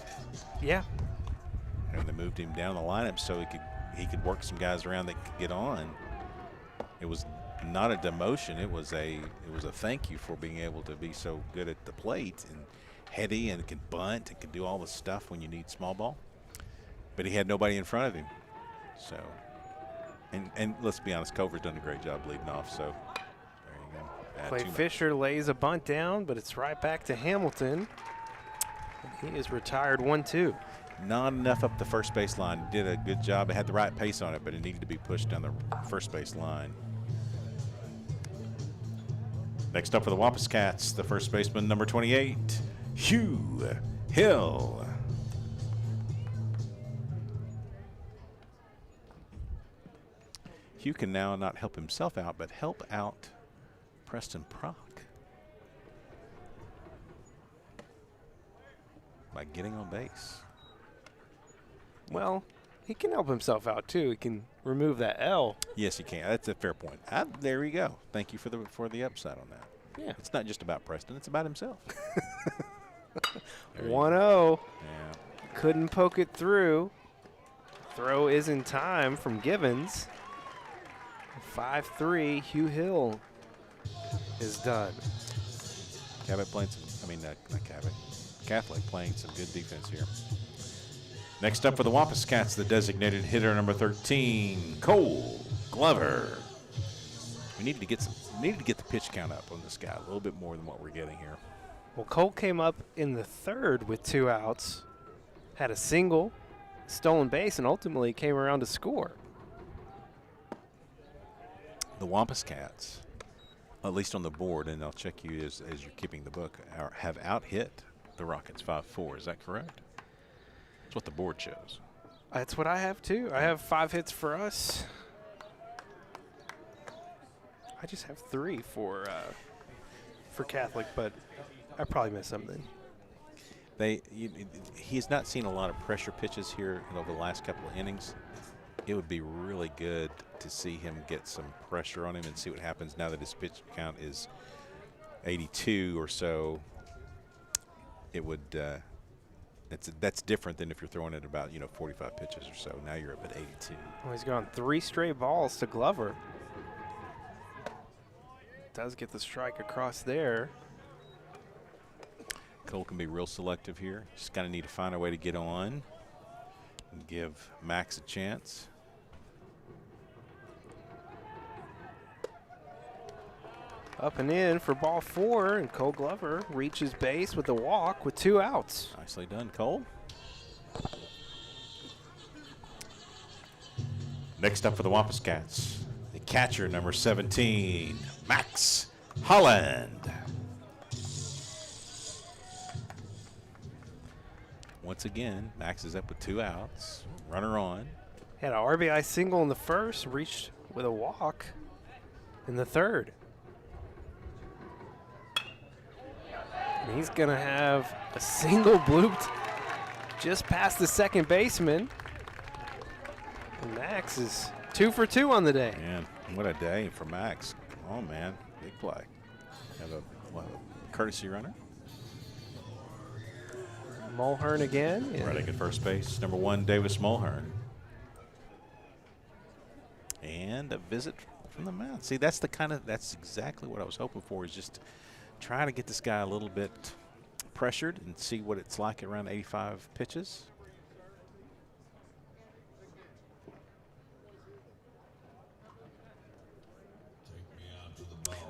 Yeah, And they moved him down the lineup so he could work some guys around that could get on. It was not a demotion. It was a thank you for being able to be so good at the plate and heady and can bunt and can do all the stuff when you need small ball. But he had nobody in front of him. So, and let's be honest, Culver's done a great job leading off. So there you go. Clay Fisher lays a bunt down, but it's right back to Hamilton. He is retired 1-2. Not enough up the first base line. Did a good job. It had the right pace on it, but it needed to be pushed down the first base line. Next up for the Wampus Cats, the first baseman, number 28, Hugh Hill. Hugh can now not help himself out, but help out Preston Prock by getting on base. Well, he can help himself out too. He can remove that L. Yes, he can. That's a fair point. There you go. Thank you for the upside on that. Yeah. It's not just about Preston. It's about himself. 1-0. Yeah. Couldn't poke it through. Throw is in time from Givens. 5-3. Hugh Hill is done. Cabot playing not Cabot. Catholic playing some good defense here. Next up for the Wampus Cats, the designated hitter, number 13, Cole Glover. We needed to get the pitch count up on this guy a little bit more than what we're getting here. Well, Cole came up in the third with 2 outs. Had a single, stolen base and ultimately came around to score. The Wampus Cats, at least on the board, and I'll check you as you're keeping the book, have out-hit the Rockets 5-4. Is that correct? That's what the board shows. That's what I have, too. I have 5 hits for us. I just have 3 for Catholic, but I probably missed something. He's not seen a lot of pressure pitches here over the last couple of innings. It would be really good to see him get some pressure on him and see what happens now that his pitch count is 82 or so. It would that's different than if you're throwing it about 45 pitches or so. Now you're up at 82. Well, he's gone 3 straight balls to Glover. Does get the strike across there. Cole can be real selective here. Just kind of need to find a way to get on and give Max a chance. Up and in for ball 4, and Cole Glover reaches base with a walk with 2 outs. Nicely done, Cole. Next up for the Wampus Cats, the catcher, number 17, Max Holland. Once again, Max is up with 2 outs. Runner on. Had an RBI single in the first, reached with a walk in the third. And he's going to have a single blooped just past the second baseman. And Max is 2 for 2 on the day. Man, what a day for Max. Oh, man, big play. Have a courtesy runner. Mulhern again. Yeah. Running at first base, number 1, Davis Mulhern. And a visit from the mound. See, that's exactly what I was hoping for, is just try to get this guy a little bit pressured and see what it's like around 85 pitches.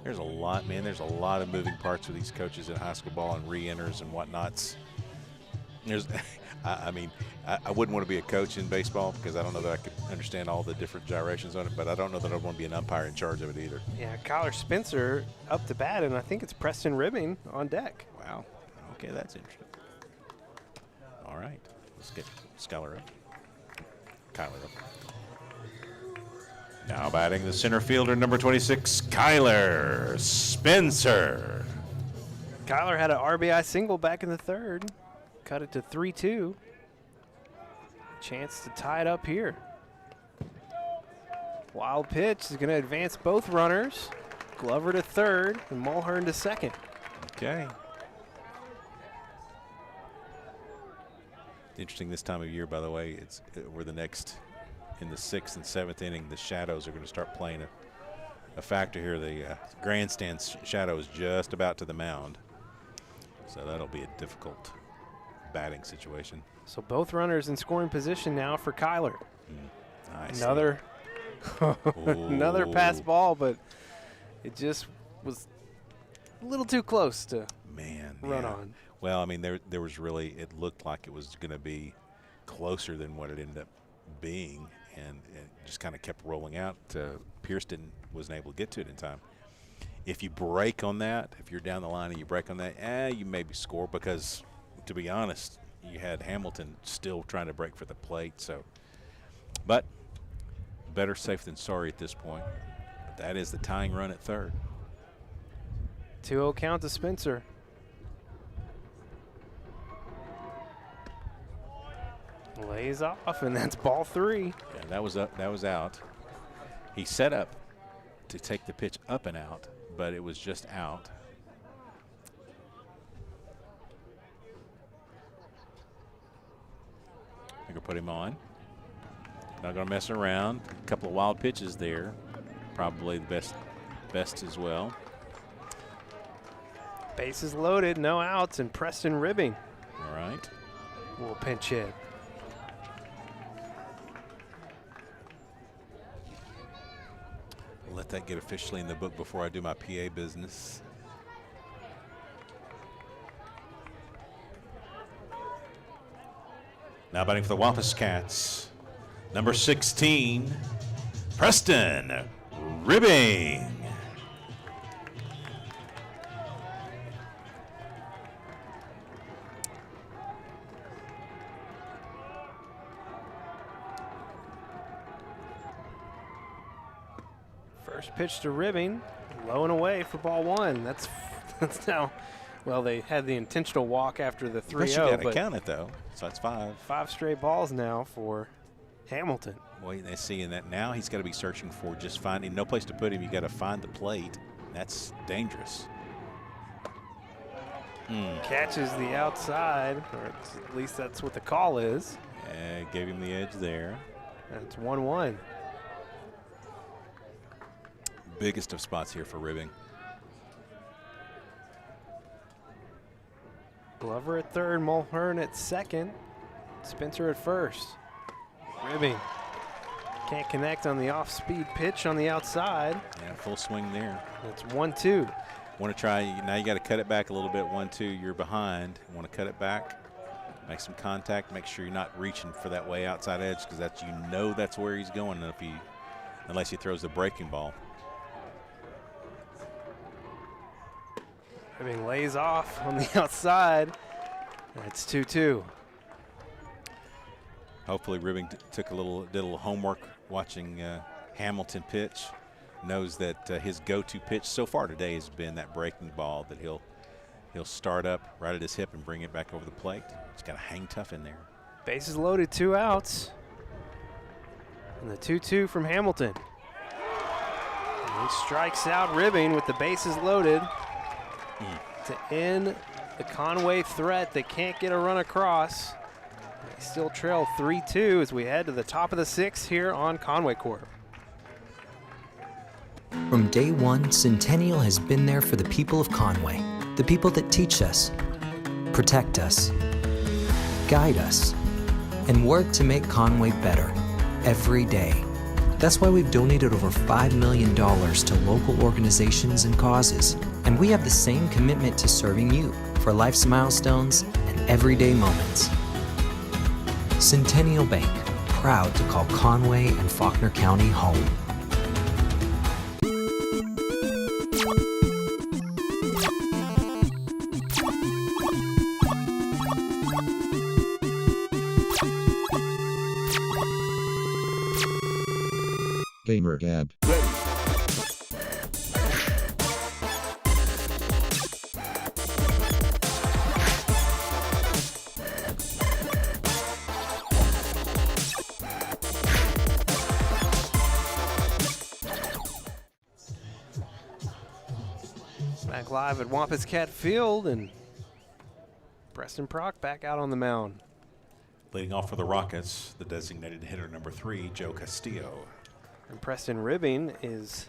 There's a lot, man. There's a lot of moving parts with these coaches in high school ball and re-enters and whatnots. I wouldn't want to be a coach in baseball because I don't know that I could understand all the different gyrations on it, but I don't know that I want to be an umpire in charge of it either. Yeah, Kyler Spencer up to bat, and I think it's Preston Ribbing on deck. Wow. Okay, that's interesting. All right. Let's get Skyler up. Kyler up. Now batting the center fielder, number 26, Kyler Spencer. Kyler had an RBI single back in the third. Cut it to 3-2. Chance to tie it up here. Wild pitch is going to advance both runners. Glover to third and Mulhern to second. Okay. Interesting this time of year, by the way. It's we're the next in the 6th and 7th inning. The shadows are going to start playing a factor here. The grandstand shadow is just about to the mound, so that'll be a difficult batting situation. So both runners in scoring position now for Kyler. Nice. Another another pass ball, but it just was a little too close to run on. Well, I mean, there was really, it looked like it was going to be closer than what it ended up being, and it just kind of kept rolling out. Pierce wasn't able to get to it in time. If you break on that, if you're down the line and you break on that, you maybe score, because to be honest, you had Hamilton still trying to break for the plate. So, but better safe than sorry at this point. But that is the tying run at third. 2-0 count to Spencer. Lays off, and that's ball 3. Yeah, that was up. That was out. He set up to take the pitch up and out, but it was just out. I can put him on. Not going to mess around. A couple of wild pitches there. Probably the best as well. Bases loaded, no outs, and Preston Ribbing. All right. Will pinch hit. Let that get officially in the book before I do my PA business. Now batting for the Wampus Cats, number 16, Preston Ribbing. First pitch to Ribbing, low and away for ball one. That's now, well, they had the intentional walk after the 3-0. But you got to count it, though. So that's 5. 5 straight balls now for Hamilton. Boy, they're seeing that now. He's got to be searching for just finding no place to put him. You got to find the plate. That's dangerous. Catches the outside, or at least that's what the call is. Yeah, gave him the edge there. That's 1-1. Biggest of spots here for Ribbing. Glover at third, Mulhern at second, Spencer at first. Ribbing can't connect on the off-speed pitch on the outside. Yeah, full swing there. That's 1-2. Want to try, now you got to cut it back a little bit. 1-2, you're behind. Want to cut it back, make some contact, make sure you're not reaching for that way outside edge, because that's, you know, that's where he's going unless he throws the breaking ball. Ribbing lays off on the outside. That's 2-2. Hopefully Ribbing did a little homework watching Hamilton pitch. Knows that his go-to pitch so far today has been that breaking ball that he'll start up right at his hip and bring it back over the plate. He's got to hang tough in there. Bases loaded, 2 outs. And the 2-2 from Hamilton. And he strikes out Ribbing with the bases loaded to end the Conway threat. They can't get a run across. They still trail 3-2 as we head to the top of the 6th here on Conway Corp. From day one, Centennial has been there for the people of Conway, the people that teach us, protect us, guide us, and work to make Conway better every day. That's why we've donated over $5 million to local organizations and causes, and we have the same commitment to serving you for life's milestones and everyday moments. Centennial Bank, proud to call Conway and Faulkner County home. Gamer Gab. Back live at Wampus Cat Field, and Preston Prock back out on the mound. Leading off for the Rockets, the designated hitter number 3, Joe Castillo. And Preston Ribbing is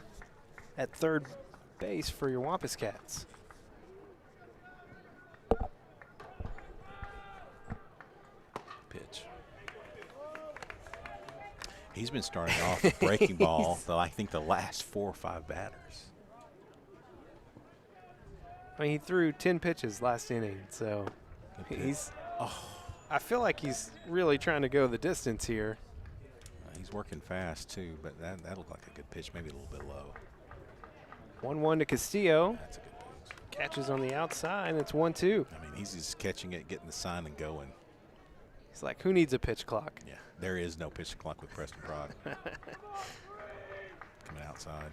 at third base for your Wampus Cats. Pitch. He's been starting off with breaking ball, I think the last 4 or 5 batters. I mean, he threw 10 pitches last inning, so I feel like he's really trying to go the distance here. He's working fast, too, but that looked like a good pitch, maybe a little bit low. 1-1 to Castillo. That's a good pitch. Catches on the outside, and it's 1-2. I mean, he's just catching it, getting the sign and going. He's like, who needs a pitch clock? Yeah, there is no pitch clock with Preston Prock. Coming outside.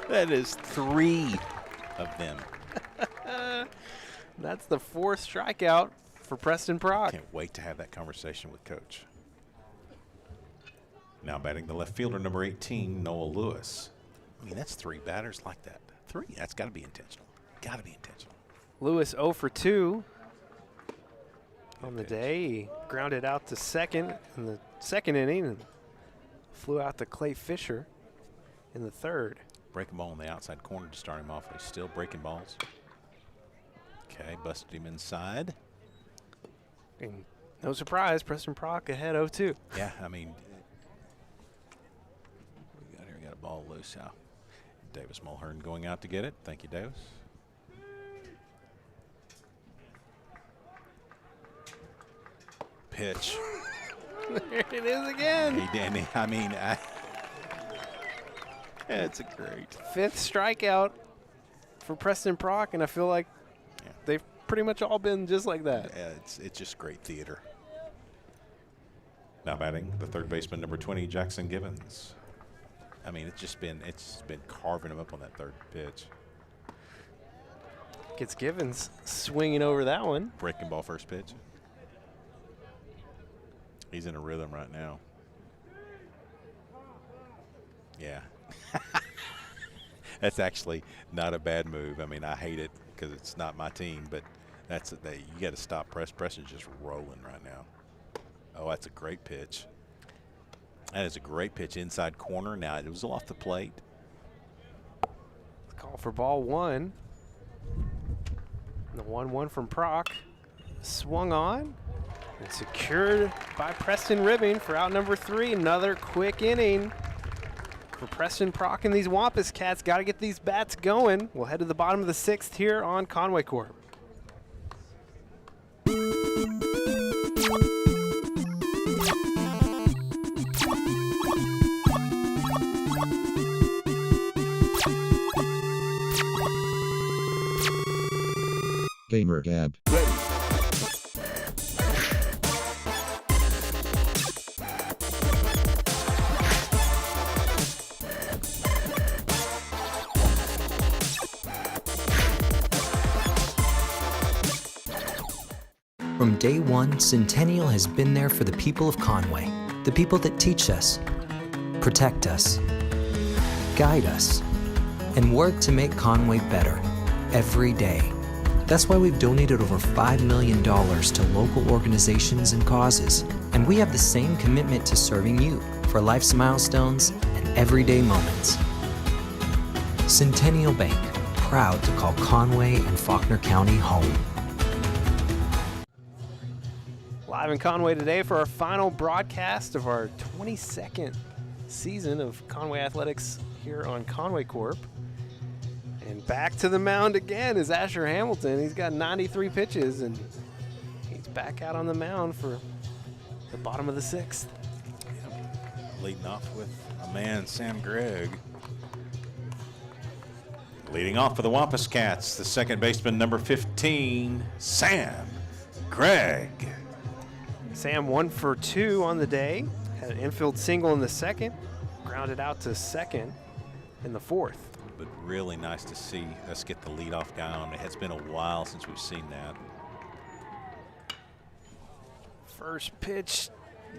That is 3 of them. That's the 4th strikeout for Preston Prock. Can't wait to have that conversation with Coach. Now batting the left fielder, number 18, Noah Lewis. I mean, that's 3 batters like that. 3, that's got to be intentional. Got to be intentional. Lewis 0 for 2 on the day. He grounded out to second in the 2nd inning and flew out to Clay Fisher in the 3rd. Breaking ball on the outside corner to start him off. He's still breaking balls. Okay, busted him inside. And no surprise, Preston Prock ahead 0-2. Yeah, I mean, we got a ball loose now. Davis Mulhern going out to get it. Thank you, Davis. pitch. There it is again. It's a great. 5th strikeout for Preston Prock, and I feel like they've pretty much all been just like that. Yeah, it's just great theater. Now batting the third baseman, number 20, Jackson Givens. I mean, it's been carving him up on that third pitch. Gets Givens swinging over that one. Breaking ball first pitch. He's in a rhythm right now. Yeah. That's actually not a bad move. I mean, I hate it because it's not my team, but you got to stop Preston's just rolling right now. Oh, that's a great pitch. That is a great pitch inside corner. Now it was off the plate. Call for ball 1. The 1-1 from Prock. Swung on and secured by Preston Ribbing for out number 3. Another quick inning for Preston Prock and these Wampus Cats. Got to get these bats going. We'll head to the bottom of the 6th here on Conway Corp. Gamer Gab. From day one, Centennial has been there for the people of Conway, the people that teach us, protect us, guide us, and work to make Conway better every day. That's why we've donated over $5 million to local organizations and causes, and we have the same commitment to serving you for life's milestones and everyday moments. Centennial Bank, proud to call Conway and Faulkner County home. Live in Conway today for our final broadcast of our 22nd season of Conway Athletics here on Conway Corp. And back to the mound again is Asher Hamilton. He's got 93 pitches, and he's back out on the mound for the bottom of the 6th. Leading off with a man, Sam Gregg. Leading off for the Wampus Cats, the second baseman, number 15, Sam Gregg. Sam 1 for 2 on the day. Had an infield single in the 2nd. Grounded out to 2nd in the 4th. But really nice to see us get the leadoff guy on. It has been a while since we've seen that. First pitch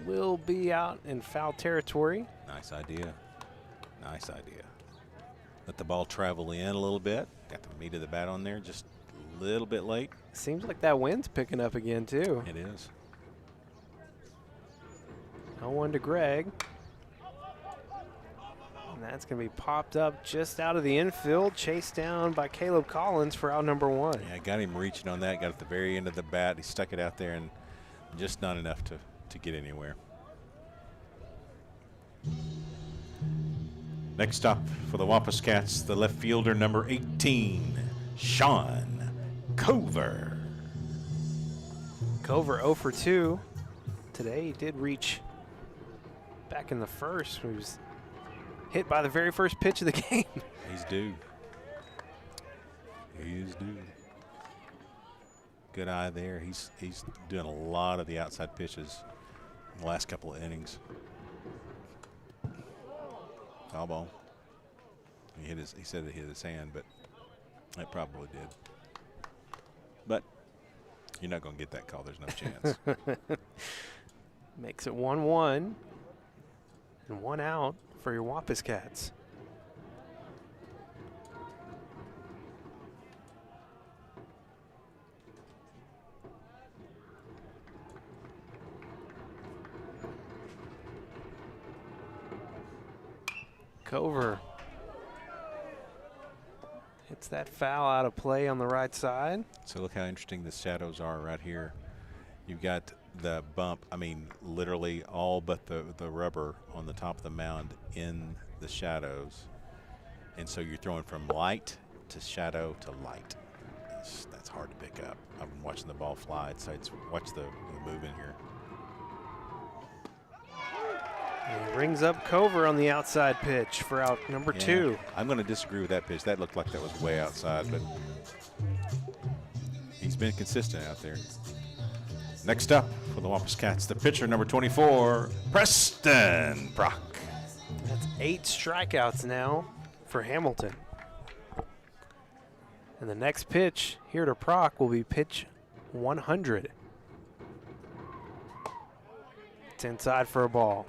will be out in foul territory. Nice idea. Nice idea. Let the ball travel in a little bit. Got the meat of the bat on there just a little bit late. Seems like that wind's picking up again, too. It is. 0-1 to Gregg. And that's going to be popped up just out of the infield, chased down by Caleb Collins for out number 1. Yeah, got him reaching on that, got at the very end of the bat. He stuck it out there and just not enough to get anywhere. Next up for the Wampus Cats, the left fielder, number 18, Sean Cover. Cover 0 for 2. Today he did reach back in the 1st. He was hit by the very first pitch of the game. He's due. He is due. Good eye there. He's doing a lot of the outside pitches in the last couple of innings. Foul ball. He said it hit his hand, but it probably did. But you're not going to get that call. There's no chance. Makes it 1-1 and 1 out for your Wampus Cats. Cover hits that foul out of play on the right side. So look how interesting the shadows are right here. You've got the bump, I mean, literally all but the rubber on the top of the mound in the shadows. And so you're throwing from light to shadow to light. That's hard to pick up. I've been watching the ball fly. Watch the move in here. He rings up Cover on the outside pitch for out number 2. I'm going to disagree with that pitch. That looked like that was way outside, but he's been consistent out there. Next up for the Wampus Cats, the pitcher, number 24, Preston Brock. That's 8 strikeouts now for Hamilton. And the next pitch here to Proc will be pitch 100. It's inside for a ball.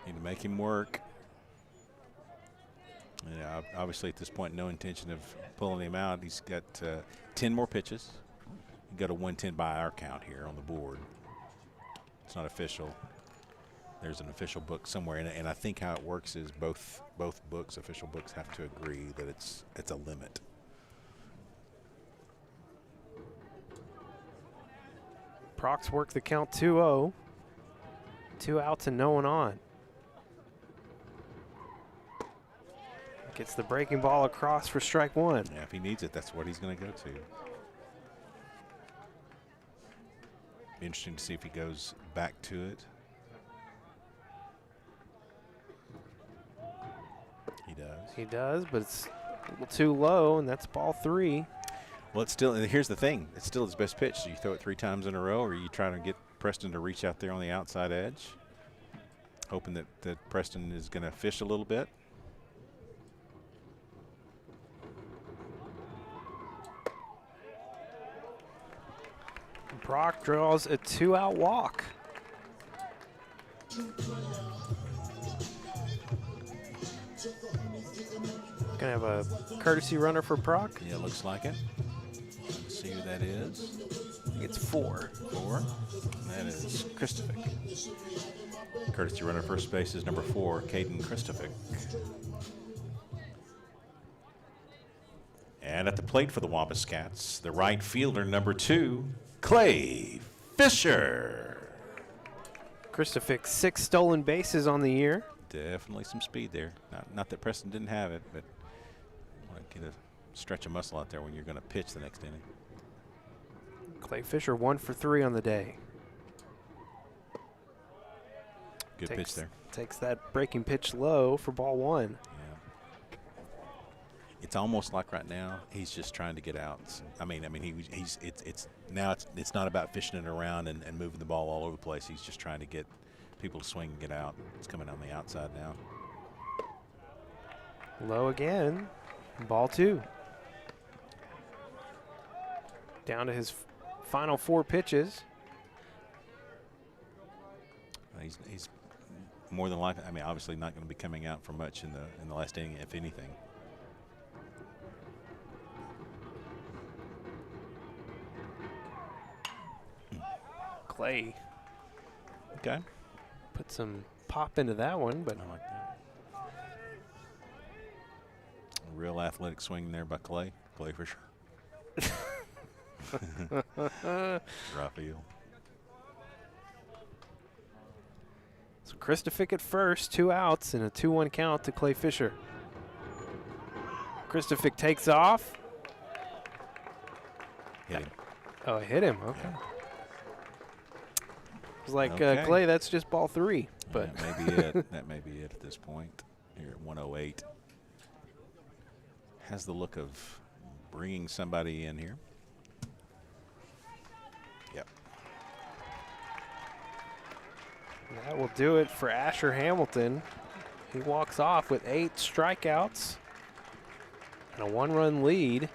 Need to make him work. Yeah, obviously at this point, no intention of pulling him out. He's got 10 more pitches. He got a 110 by our count here on the board. It's not official. There's an official book somewhere, and I think how it works is both books, official books, have to agree that it's a limit. Proc's work the count 2-0. 2 outs and no one on. Gets the breaking ball across for strike 1. Yeah, if he needs it, that's what he's going to go to. Be interesting to see if he goes back to it. He does. He does, but it's a little too low, and that's ball 3. Well, it's still, and here's the thing, it's still his best pitch. So you throw it 3 times in a row, or you try to get Preston to reach out there on the outside edge, hoping that Preston is going to fish a little bit. Brock draws a 2-out walk. Gonna have a courtesy runner for Brock. Yeah, looks like it. Let's see who that is. I think it's 4. 4. That is Kristovic. Courtesy runner first base is number 4, Caden Kristovic. And at the plate for the Wampus Cats, the right fielder, number 2, Clay Fisher. Kristovic 6 stolen bases on the year. Definitely some speed there. Not that Preston didn't have it, but want to get a stretch of muscle out there when you're going to pitch the next inning. Clay Fisher 1 for 3 on the day. Good pitch there. Takes that breaking pitch low for ball 1. Yeah. It's almost like right now he's just trying to get outs. It's not about fishing it around and moving the ball all over the place. He's just trying to get people to swing and get out. It's coming on the outside now. Low again. Ball 2. Down to his final 4 pitches. He's more than likely, obviously not going to be coming out for much in the last inning, if anything. Clay. Okay. Put some pop into that one, but I like that. A real athletic swing there by Clay Fisher. Raphael. So Kristovic at first, 2 outs and a 2-1 count to Clay Fisher. Kristovic takes off. Hit him. Oh, hit him. Okay. Yeah. It was like, Okay. Clay, that's just ball 3. But That may be it. That may be it at this point. Here at 108. Has the look of bringing somebody in here. Yep. that will do it for Asher Hamilton. He walks off with 8 strikeouts and a 1-run lead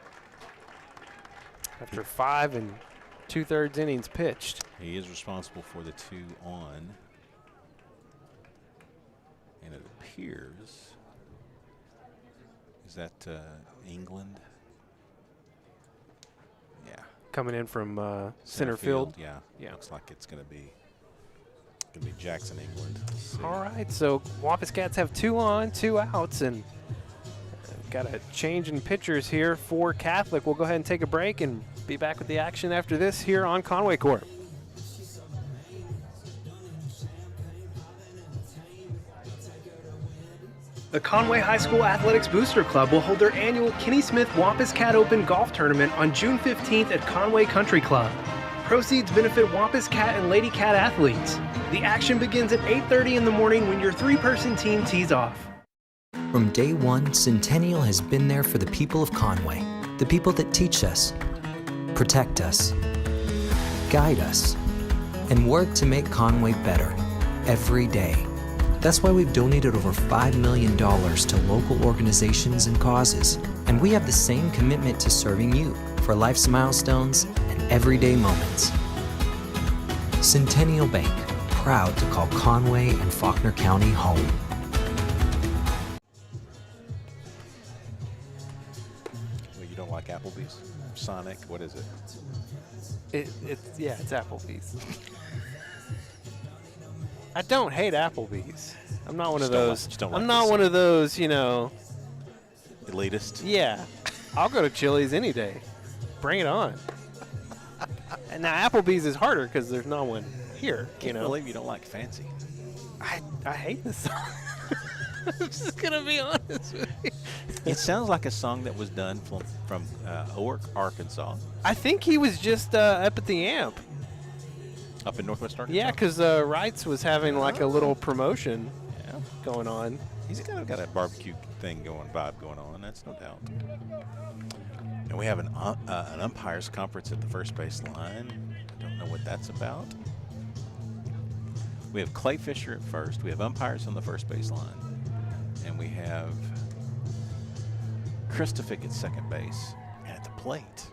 after 5 2/3 innings pitched. He is responsible for the 2 on. And it appears, is that England? Yeah. Coming in from center field. Yeah. Yeah. Looks like it's going to be Jackson, England. All right, so Wampus Cats have 2 on, 2 outs, and got a change in pitchers here for Catholic. We'll go ahead and take a break and be back with the action after this here on Conway Corp. The Conway High School Athletics Booster Club will hold their annual Kenny Smith Wampus Cat Open Golf Tournament on June 15th at Conway Country Club. Proceeds benefit Wampus Cat and Lady Cat athletes. The action begins at 8:30 in the morning when your 3-person team tees off. From day one, Centennial has been there for the people of Conway, the people that teach us, protect us, guide us, and work to make Conway better every day. That's why we've donated over $5 million to local organizations and causes, and we have the same commitment to serving you for life's milestones and everyday moments. Centennial Bank, proud to call Conway and Faulkner County home. Well, you don't like Applebee's? Sonic, what is it? It's Applebee's. I don't hate Applebee's. I'm not one of those. I'm not one of those, Elitist? Yeah. I'll go to Chili's any day. Bring it on. And now Applebee's is harder because there's no one here. Can't believe you don't like fancy. I hate this song. I'm just gonna be honest with you. It sounds like a song that was done from Arkansas. I think he was just up at the Amp. Up in Northwest Arkansas? Yeah, because Wrights was having like a little promotion going on. He's kind of got a barbecue vibe going on, that's no doubt. And we have an umpires conference at the first base line. I don't know what that's about. We have Clay Fisher at first. We have umpires on the first base line. And we have Christofic at second base and at the plate.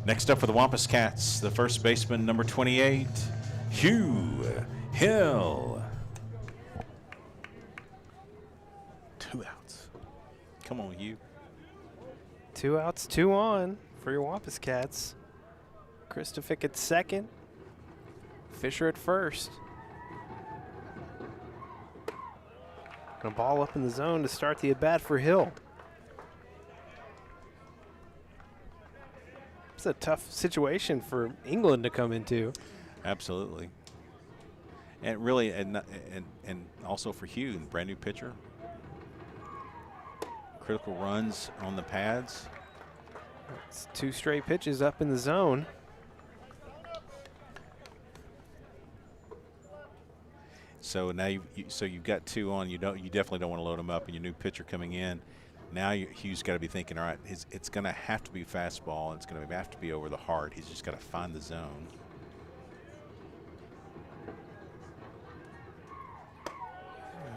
Next up for the Wampus Cats, the first baseman, number 28, Hugh Hill. 2 outs. Come on, Hugh. 2 outs, 2 on for your Wampus Cats. Christofic at second. Fisher at first. Gonna ball up in the zone to start the at-bat for Hill. It's a tough situation for England to come into. Absolutely. And really, and also for Hugh, brand new pitcher. Critical runs on the pads. It's 2 straight pitches up in the zone. So now you've got 2 on. You definitely don't want to load them up, and your new pitcher coming in. Now Hugh's got to be thinking, all right, it's going to have to be fastball, and it's going to have to be over the heart. He's just got to find the zone.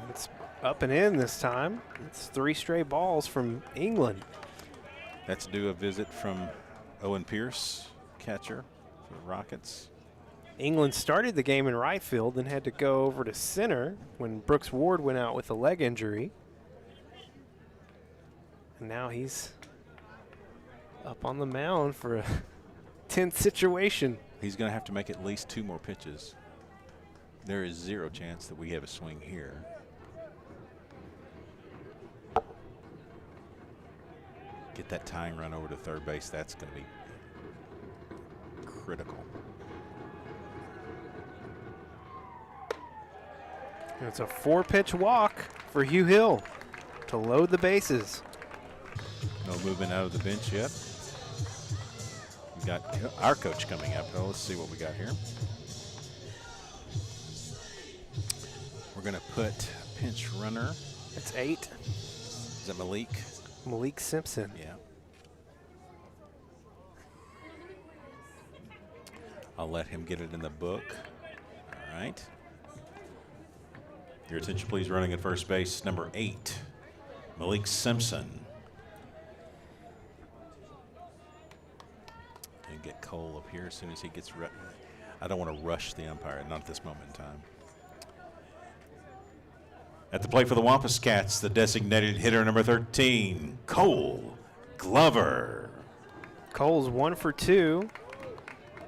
It's up and in this time. It's 3 straight balls from England. That's due a visit from Owen Pierce, catcher for the Rockets. England started the game in right field and had to go over to center when Brooks Ward went out with a leg injury. And now he's up on the mound for a tense situation. He's going to have to make at least 2 more pitches. There is 0 chance that we have a swing here. Get that tying run over to third base. That's going to be critical. And it's a 4-pitch walk for Hugh Hill to load the bases. No movement out of the bench yet. We've got our coach coming up. Let's see what we got here. We're going to put a pinch runner. It's 8. Is that Malik? Malik Simpson. Yeah. I'll let him get it in the book. All right. Your attention, please. Running at first base, number 8, Malik Simpson. And get Cole up here as soon as he gets ready. I don't want to rush the umpire, not at this moment in time. At the plate for the Wampus Cats, the designated hitter, number 13, Cole Glover. Cole's 1 for 2.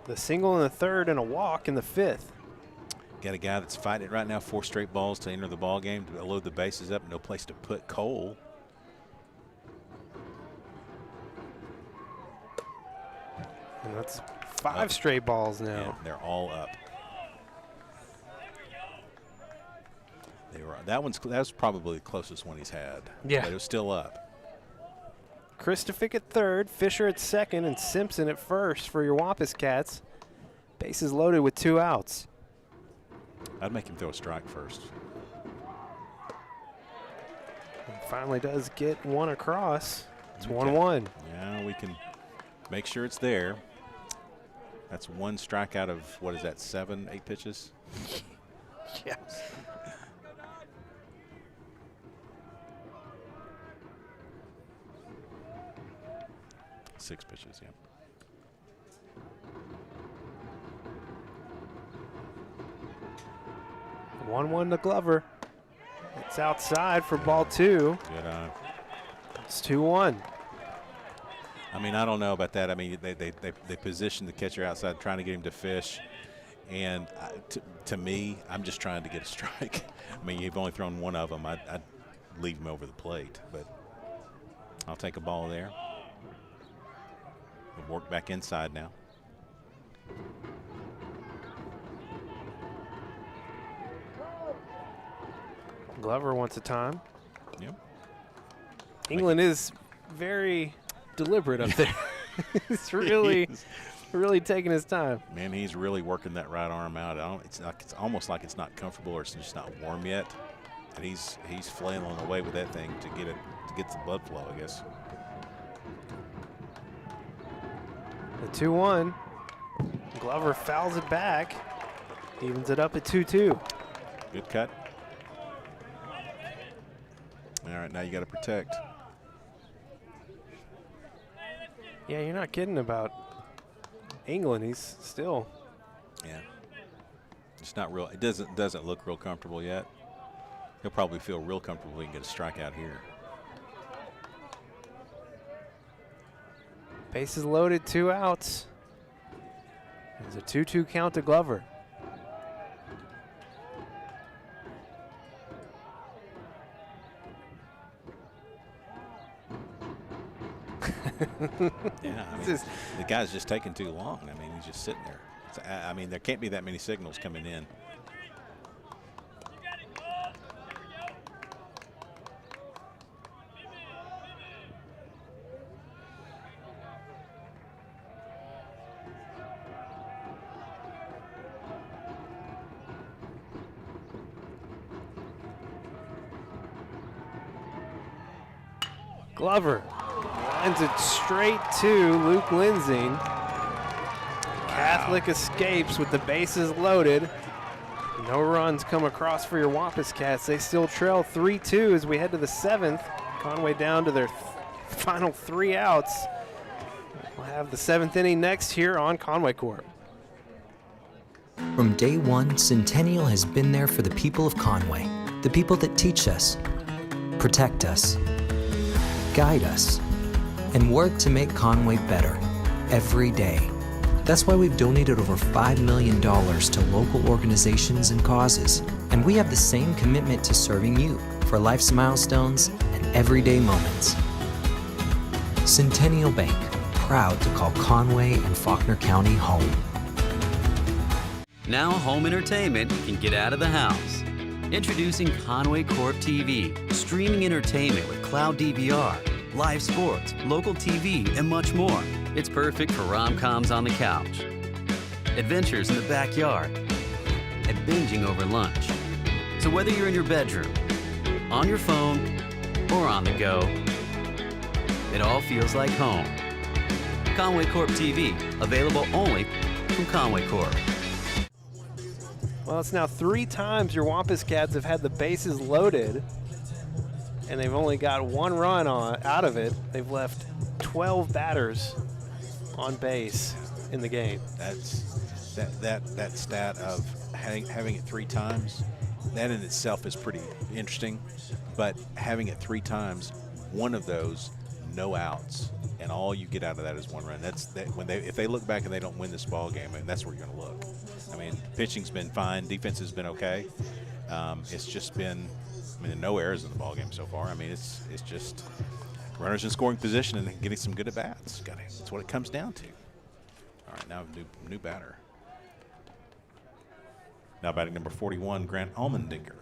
The single in the third and a walk in the 5th. Got a guy that's fighting it right now, 4 straight balls to enter the ball game, to load the bases up, no place to put Cole. And that's 5 straight balls now. Yeah, they're all up. That was probably the closest one he's had. Yeah. But it was still up. Christofic at third, Fisher at second, and Simpson at first for your Wampus Cats. Bases loaded with 2 outs. I'd make him throw a strike first. And finally does get one across. It's Okay. 1-1. Yeah, we can make sure it's there. That's 1 strike out of, what is that, 7, 8 pitches? Yeah. 6 pitches, yeah. One to Glover. It's outside for ball 2. Good eye. It's 2-1. I mean, I don't know about that. I mean, they position the catcher outside, trying to get him to fish. And to me, I'm just trying to get a strike. I mean, you've only thrown 1 of them. I'd leave him over the plate, but I'll take a ball there. We'll work back inside now. Glover wants a time. Yep. England is very deliberate up there. It's really taking his time. Man, he's really working that right arm out. It's almost like it's not comfortable or it's just not warm yet. And he's flailing away with that thing to get the blood flow, I guess. The 2-1. Glover fouls it back. Evens it up at 2-2. Good cut. All right, now you got to protect. Yeah, you're not kidding about England. He's still. Yeah. It's not real. It doesn't look real comfortable yet. He'll probably feel real comfortable when he can get a strikeout here. Bases loaded, 2 outs. There's a 2-2 count to Glover. Yeah, I mean, the guy's just taking too long. I mean, he's just sitting there. I mean, there can't be that many signals coming in. Glover lines it straight to Luke Lindsay. Catholic escapes with the bases loaded. No runs come across for your Wampus Cats. They still trail 3-2 as we head to the 7th. Conway down to their final 3 outs. We'll have the 7th inning next here on Conway Corp. From day one, Centennial has been there for the people of Conway, the people that teach us, protect us, guide us, and work to make Conway better every day. That's why we've donated over $5 million to local organizations and causes, and we have the same commitment to serving you for life's milestones and everyday moments. Centennial Bank, proud to call Conway and Faulkner County home. Now home entertainment can get out of the house. Introducing Conway Corp TV, streaming entertainment with cloud DVR, live sports, local TV, and much more. It's perfect for rom-coms on the couch, adventures in the backyard, and binging over lunch. So whether you're in your bedroom, on your phone, or on the go, it all feels like home. Conway Corp TV, available only from Conway Corp. Well, it's now 3 times your Wampus Cats have had the bases loaded, and they've only got 1 run out of it. They've left 12 batters on base in the game. That's that stat of having it 3 times. That in itself is pretty interesting, but having it 3 times, 1 of those no outs, and all you get out of that is 1 run. If they look back and they don't win this ball game, and that's where you're going to look. I mean, pitching's been fine, defense has been okay. It's just been, no errors in the ball game so far. I mean, it's just runners in scoring position and getting some good at bats. That's what it comes down to. All right, now new batter. Now batting number 41, Grant Allmendinger.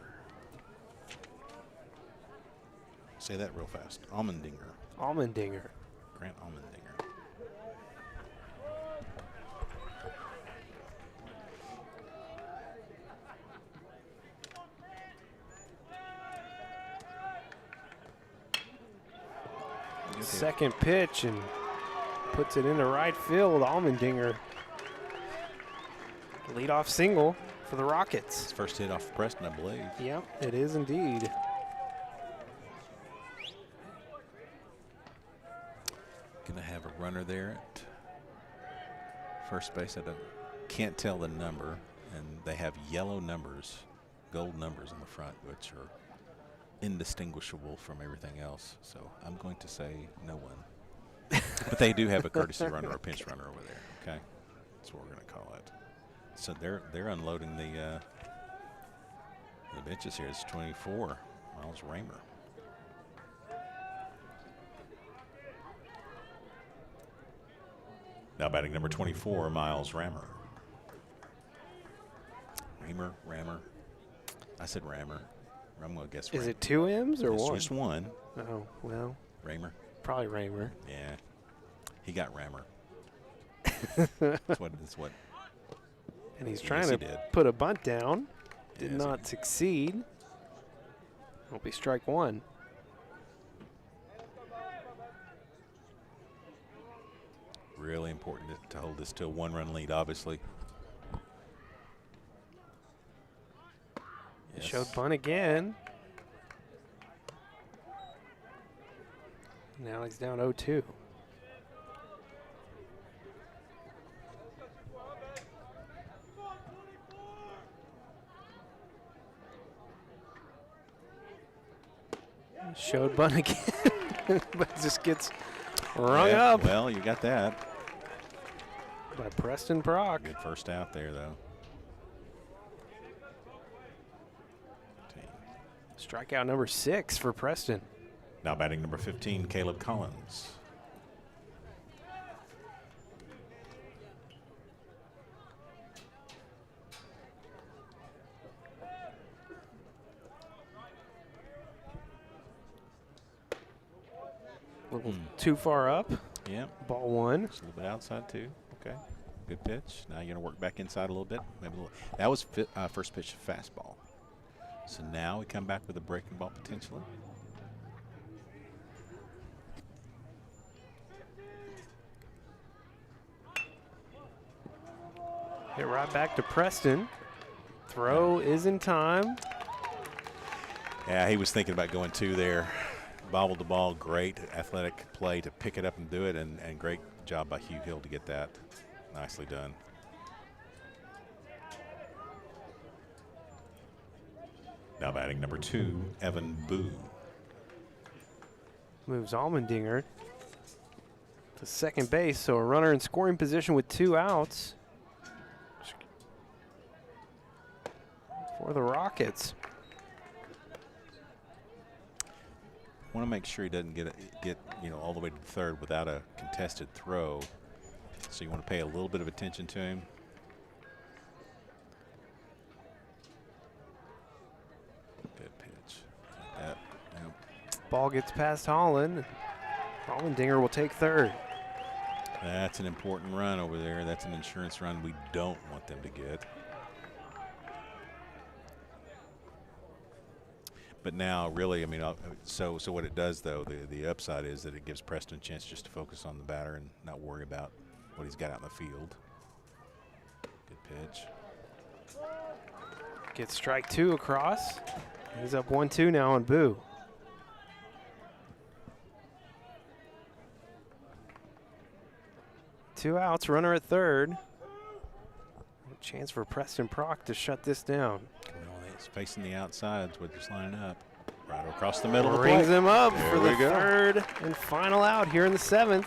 Say that real fast. Allmendinger. Allmendinger. Grant Allmendinger. Second pitch and puts it into right field. Allmendinger. Leadoff single for the Rockets. His first hit off Preston, I believe. Yep, it is indeed. Gonna have a runner there at first base. Can't tell the number, and they have yellow numbers, gold numbers on the front, which are indistinguishable from everything else. So I'm going to say no one. But they do have a courtesy runner or pinch runner over there. Okay, that's what we're going to call it. So they're unloading the benches here. It's 24, Miles Raymer. Now batting number 24, Miles Rammer. Rammer. I said Rammer. I'm going to guess Is Rammer. it 2 M's or It's one? just one. Oh, well, Raymer. probably Raymer. Yeah. He got Rammer. That's what. And he's Yes, trying he to did. put a bunt down. Did Yes, not he- succeed. Will be strike one. Really important to hold this to a 1-run lead, obviously. Yes. Showed bunt again. Now he's down 0-2. Showed bunt again, but just gets rung Yeah, up Well, you got that. by Preston Brock. Good first out there, though. Strikeout number 6 for Preston. Now batting number 15, Caleb Collins. A little too far up. Yeah, Ball one. just a little bit outside, too. Okay, good pitch. Now you're going to work back inside a little bit. Maybe a little. That was first pitch fastball. So now we come back with a breaking ball potentially. Hit right back to Preston. Throw is in time. Yeah, he was thinking about going 2 there. Bobbled the ball. Great athletic play to pick it up and do it, and great job by Hugh Hill to get that. Nicely done. Now batting number 2, Evan Boo. Moves Allmendinger to second base, so a runner in scoring position with 2 outs for the Rockets. Want to make sure he doesn't get all the way to the third without a contested throw. So you want to pay a little bit of attention to him. Good pitch. Like that. Yep. Ball gets past Holland. Allmendinger will take third. That's an important run over there. That's an insurance run we don't want them to get. But now, really, I mean, so what it does, though, the upside is that it gives Preston a chance just to focus on the batter and not worry about what he's got out in the field. Good pitch. Gets strike 2 across. He's up 1-2 now on Boo. Two outs, runner at third. A chance for Preston Brock to shut this down. He's facing the outsides with just lining up. Right across the middle of the Brings plate. him up There for we the go. third and final out here in the 7th.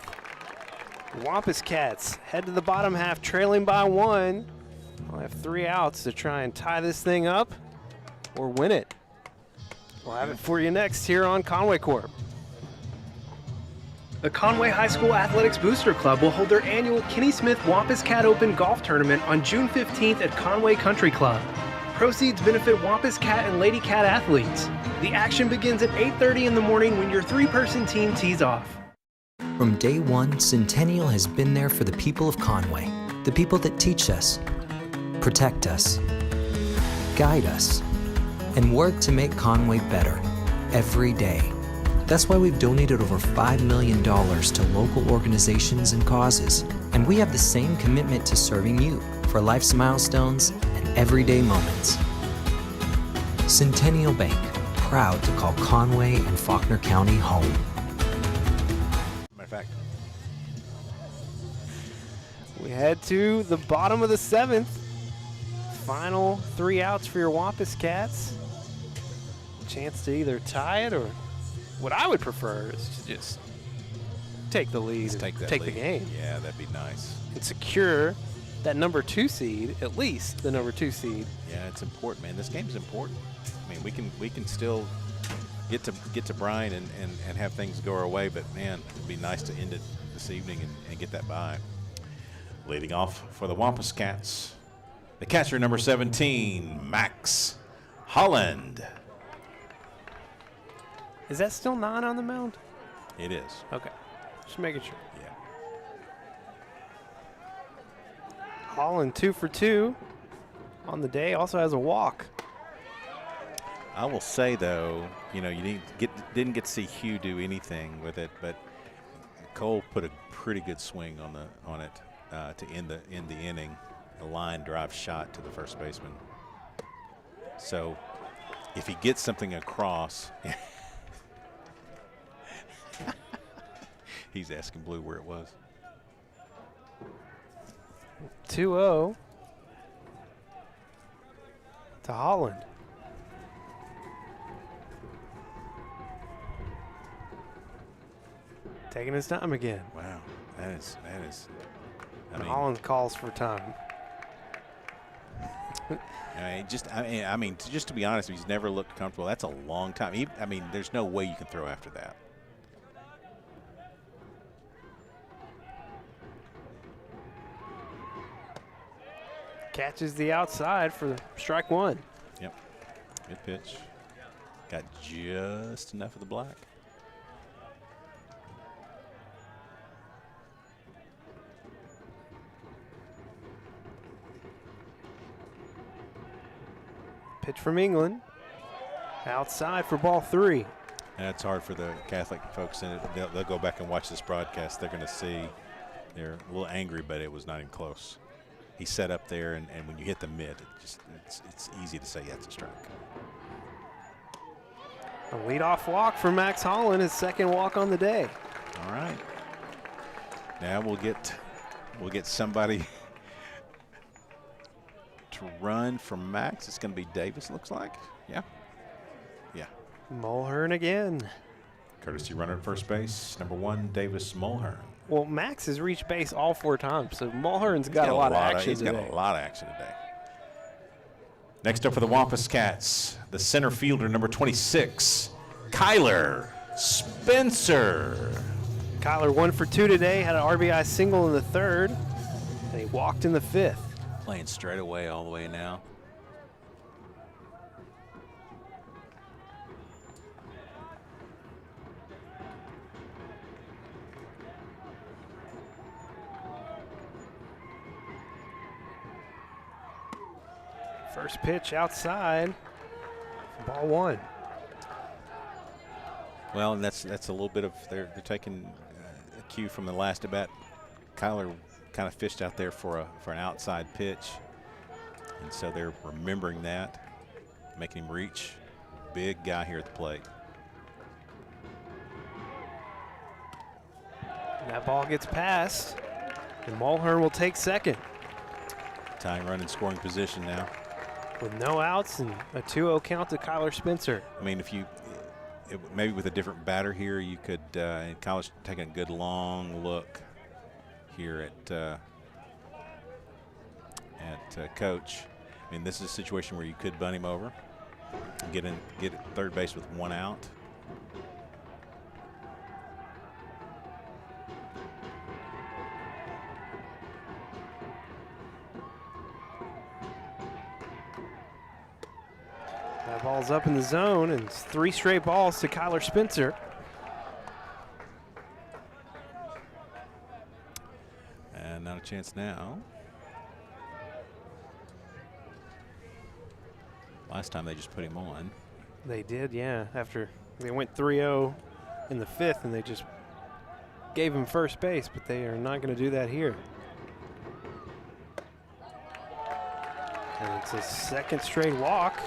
Wampus Cats head to the bottom half, trailing by 1. We'll have 3 outs to try and tie this thing up or win it. We'll have it for you next here on Conway Corp. The Conway High School Athletics Booster Club will hold their annual Kenny Smith Wampus Cat Open Golf Tournament on June 15th at Conway Country Club. Proceeds benefit Wampus Cat and Lady Cat athletes. The action begins at 8:30 in the morning when your 3-person team tees off. From day one, Centennial has been there for the people of Conway, the people that teach us, protect us, guide us, and work to make Conway better every day. That's why we've donated over $5 million to local organizations and causes. And we have the same commitment to serving you for life's milestones and everyday moments. Centennial Bank, proud to call Conway and Faulkner County home. Matter of fact, We head to the bottom of the 7th. Final 3 outs for your Wampus Cats. Chance to either tie it, or what I would prefer is to just take the lead, let's take that the lead. game, Yeah, that'd be nice. and secure that number 2 seed, at least the number 2 seed. Yeah, it's important, man. This game's important. I mean, we can still get to Bryan and have things go our way, but man, it'd be nice to end it this evening and get that bye. Leading off for the Wampus Cats, the catcher number 17, Max Holland. Is that still 9 on the mound? It is. Okay, just making sure. Yeah. Holland 2 for 2 on the day. Also has a walk. I will say though, you know, you didn't get to see Hugh do anything with it, but Cole put a pretty good swing on it to end the inning. A line drive shot to the first baseman. So if he gets something across, he's asking Blue where it was. 2-0 to Holland. Taking his time again. Wow, that is. I mean, Holland calls for time. I mean, just to be honest, he's never looked comfortable. That's a long time. I mean, there's no way you can throw after that. Catches the outside for strike 1. Yep, good pitch. Got just enough of the black. Pitch from England. Outside for ball 3. And it's hard for the Catholic folks in it. They'll go back and watch this broadcast. They're going to see they're a little angry, but it was not even close. He set up there, and when you hit the mid, it's easy to say that's a strike. A leadoff walk for Max Holland, his second walk on the day. All right. Now we'll get somebody to run from Max. It's going to be Davis, looks like. Yeah. Yeah. Mulhern again. Courtesy runner at first base, number 1, Davis Mulhern. Well, Max has reached base all 4 times, so Mulhern's got a lot of action He's got today. a lot of action today. Next up for the Wampus Cats, the center fielder, number 26, Kyler Spencer. Kyler 1 for 2 today, had an RBI single in the 3rd, and he walked in the 5th. Playing straight away all the way now. First pitch outside, ball 1. Well, and that's a little bit of they're taking a cue from the last at bat. Kyler kind of fished out there for an outside pitch, and so they're remembering that, making him reach. Big guy here at the plate. That ball gets passed, and Mulhern will take second. Tying run in scoring position now. With no outs and a 2-0 count to Kyler Spencer. I mean, if you maybe with a different batter here, you could. And Kyler's taking a good long look here at Coach. I mean, this is a situation where you could bunt him over, and get at third base with 1 out. That ball's up in the zone, and it's 3 straight balls to Kyler Spencer. And not a chance now. Last time they just put him on. They did, yeah. After they went 3-0 in the 5th, and they just gave him first base, but they are not going to do that here. And it's a second straight walk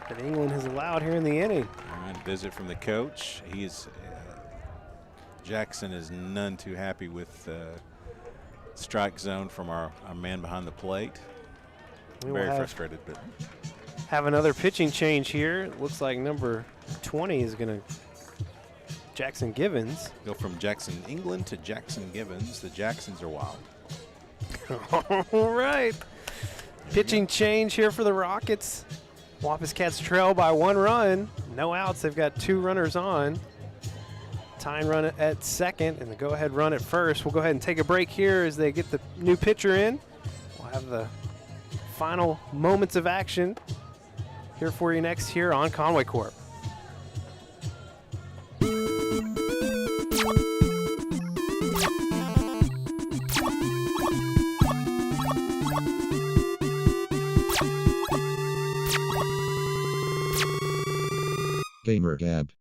that England has allowed here in the inning. All right, visit from the coach. Jackson is none too happy with strike zone from our man behind the plate. Very frustrated, but have another pitching change here. It looks like number 20 is going to Jackson Givens. Go from Jackson England to Jackson Givens. The Jacksons are wild. All right. Pitching change here for the Rockets. Wampus Cats trail by 1 run. No outs. They've got 2 runners on. Tying run at second and the go-ahead run at first. We'll go ahead and take a break here as they get the new pitcher in. We'll have the final moments of action here for you next here on Conway Corp. Gamer Gab.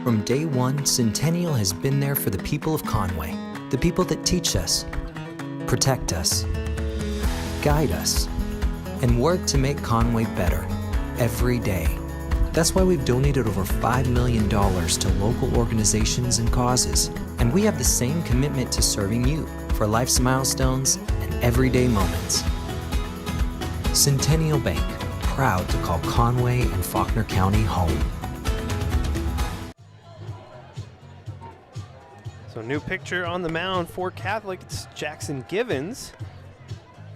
From day one, Centennial has been there for the people of Conway, the people that teach us, protect us, guide us, and work to make Conway better every day. That's why we've donated over $5 million to local organizations and causes, and we have the same commitment to serving you for life's milestones and everyday moments. Centennial Bank, proud to call Conway and Faulkner County home. So new picture on the mound for Catholic. It's Jackson Givens.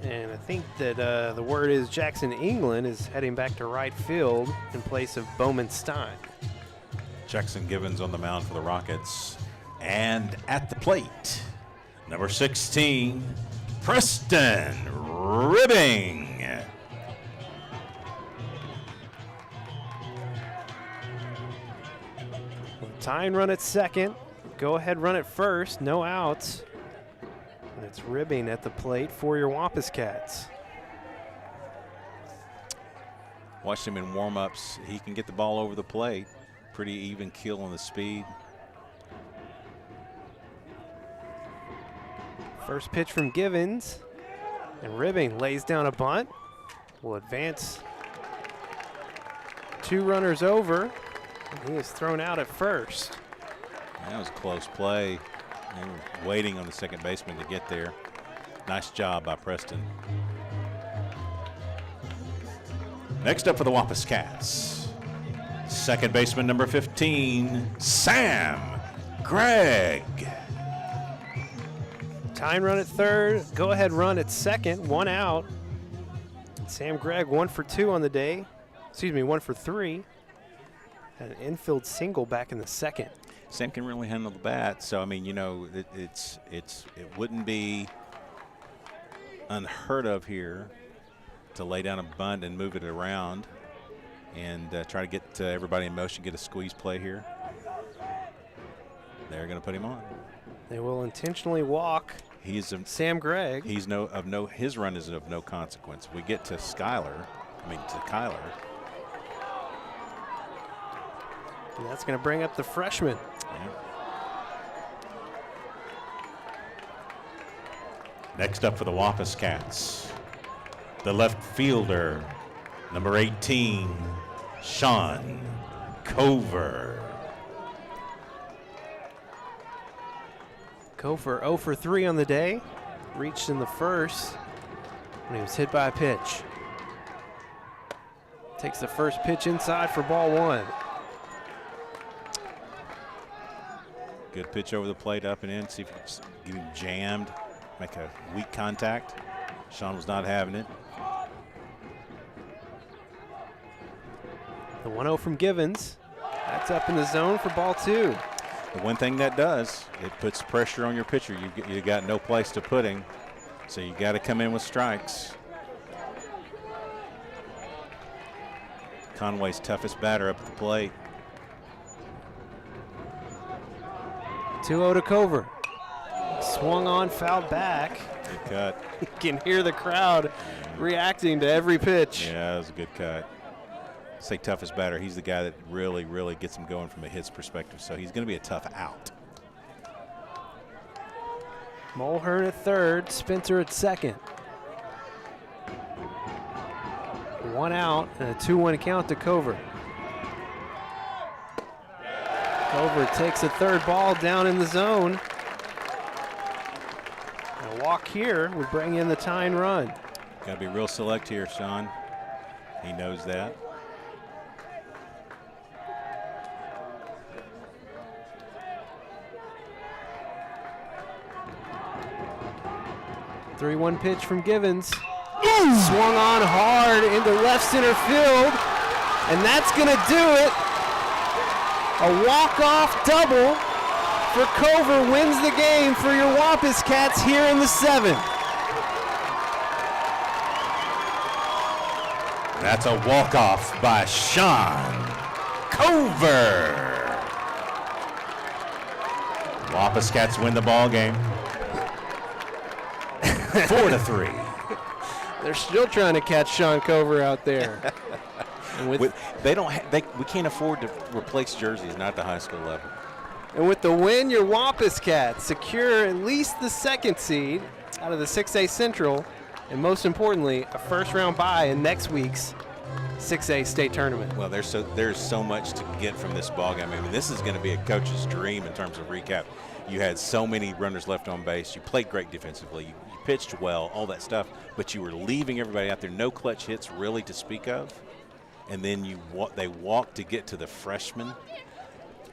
And I think that the word is Jackson England is heading back to right field in place of Bowman Stein. Jackson Givens on the mound for the Rockets. And at the plate, number 16, Preston Ribbing. Tying run at second. Go ahead run at first. No outs. And it's Ribbing at the plate for your Wampus Cats. Watched him in warm-ups. He can get the ball over the plate. Pretty even keel on the speed. First pitch from Givens. And Ribbing lays down a bunt. Will advance 2 runners over. And he is thrown out at first. That was a close play. They were waiting on the second baseman to get there. Nice job by Preston. Next up for the Wampus Cats, second baseman number 15, Sam Gregg. Tying run at third. Go ahead run at second. 1 out. Sam Gregg 1 for 2 on the day. Excuse me, 1 for 3. Had an infield single back in the second. Sam can really handle the bat, so I mean, you know, it wouldn't be unheard of here to lay down a bunt and move it around and try to get everybody in motion, get a squeeze play here. They're going to put him on. They will intentionally walk Sam Gregg. His run is of no consequence. We get to Kyler. And that's going to bring up the freshman. Yeah. Next up for the Wampus Cats, the left fielder, number 18, Sean Cover. Cover 0 for 3 on the day. Reached in the first when he was hit by a pitch. Takes the first pitch inside for ball 1. Good pitch over the plate, up and in. See if you can get him jammed, make a weak contact. Sean was not having it. The 1-0 from Givens. That's up in the zone for ball 2. The one thing that does, it puts pressure on your pitcher. You got no place to put him, so you got to come in with strikes. Conway's toughest batter up at the plate. 2-0 to Cover. Swung on, fouled back. Good cut. You can hear the crowd reacting to every pitch. Yeah, that was a good cut. Say toughest batter. He's the guy that really, really gets him going from a hits perspective. So he's going to be a tough out. Mulhern at third, Spencer at second. 1 out and a 2-1 count to Cover. Cover takes a third ball down in the zone. A walk here would bring in the tying run. Got to be real select here, Sean. He knows that. The 3-1 pitch from Givens. Swung on hard into left center field, and that's going to do it. A walk-off double for Cover wins the game for your Wampus Cats here in the 7th. That's a walk-off by Sean Cover. Wampus Cats win the ball game. 4-3. They're still trying to catch Sean Cover out there. And with We can't afford to replace jerseys, not at the high school level. And with the win, your Wampus Cats secure at least the 2nd seed out of the 6A Central, and most importantly, a first-round bye in next week's 6A state tournament. Well, there's so much to get from this ballgame. I mean, this is going to be a coach's dream in terms of recap. You had so many runners left on base. You played great defensively. You pitched well, all that stuff, but you were leaving everybody out there. No clutch hits really to speak of. And then they walk to get to the freshman,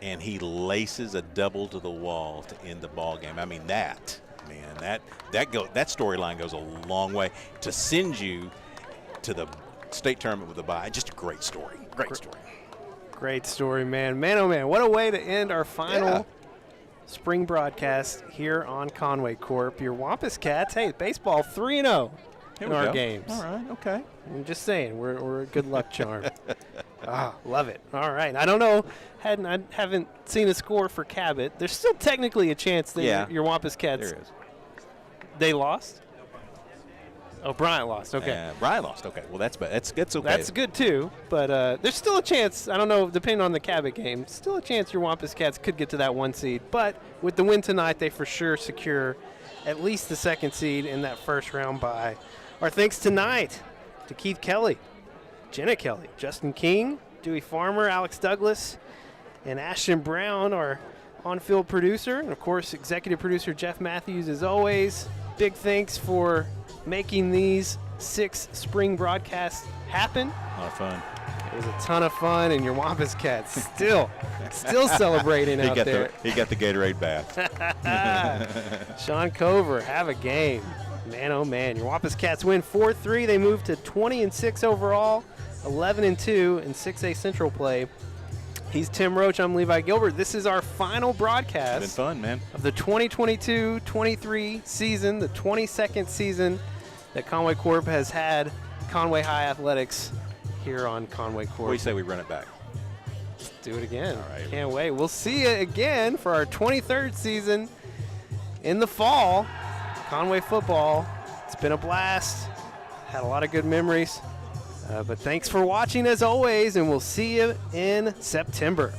and he laces a double to the wall to end the ball game. I mean, that storyline goes a long way to send you to the state tournament with a bye. Just a great story. Great story. Great story, man. Man, oh, man, what a way to end our final spring broadcast here on Conway Corp. Your Wampus Cats, hey, baseball 3-0 in our games. All right, okay. I'm just saying, we're a good luck charm. Love it. All right. I don't know. I haven't seen a score for Cabot. There's still technically a chance that your Wampus Cats. There is. They lost? Oh, Bryant lost. Okay. Bryant lost. Okay. Well, that's okay. That's good too. But there's still a chance. I don't know. Depending on the Cabot game, still a chance your Wampus Cats could get to that 1 seed. But with the win tonight, they for sure secure at least the 2nd seed in that first round bye. Our thanks tonight to Keith Kelly, Jenna Kelly, Justin King, Dewey Farmer, Alex Douglas, and Ashton Brown, our on-field producer. And, of course, executive producer Jeff Matthews, as always. Big thanks for making these 6 spring broadcasts happen. A lot of fun. It was a ton of fun, and your Wampus Cats still celebrating out there. He got the Gatorade bath. Sean Cover, have a game. Man, oh, man. Your Wampus Cats win 4-3. They move to 20-6 overall, 11-2 in 6A Central play. He's Tim Roach. I'm Levi Gilbert. This is our final broadcast. It's been fun, man. Of the 2022-23 season, the 22nd season that Conway Corp has had Conway High Athletics here on Conway Corp. What do you say we run it back? Let's do it again. All right. Can't wait. We'll see you again for our 23rd season in the fall. Conway football. It's been a blast. Had a lot of good memories. But thanks for watching as always, and we'll see you in September.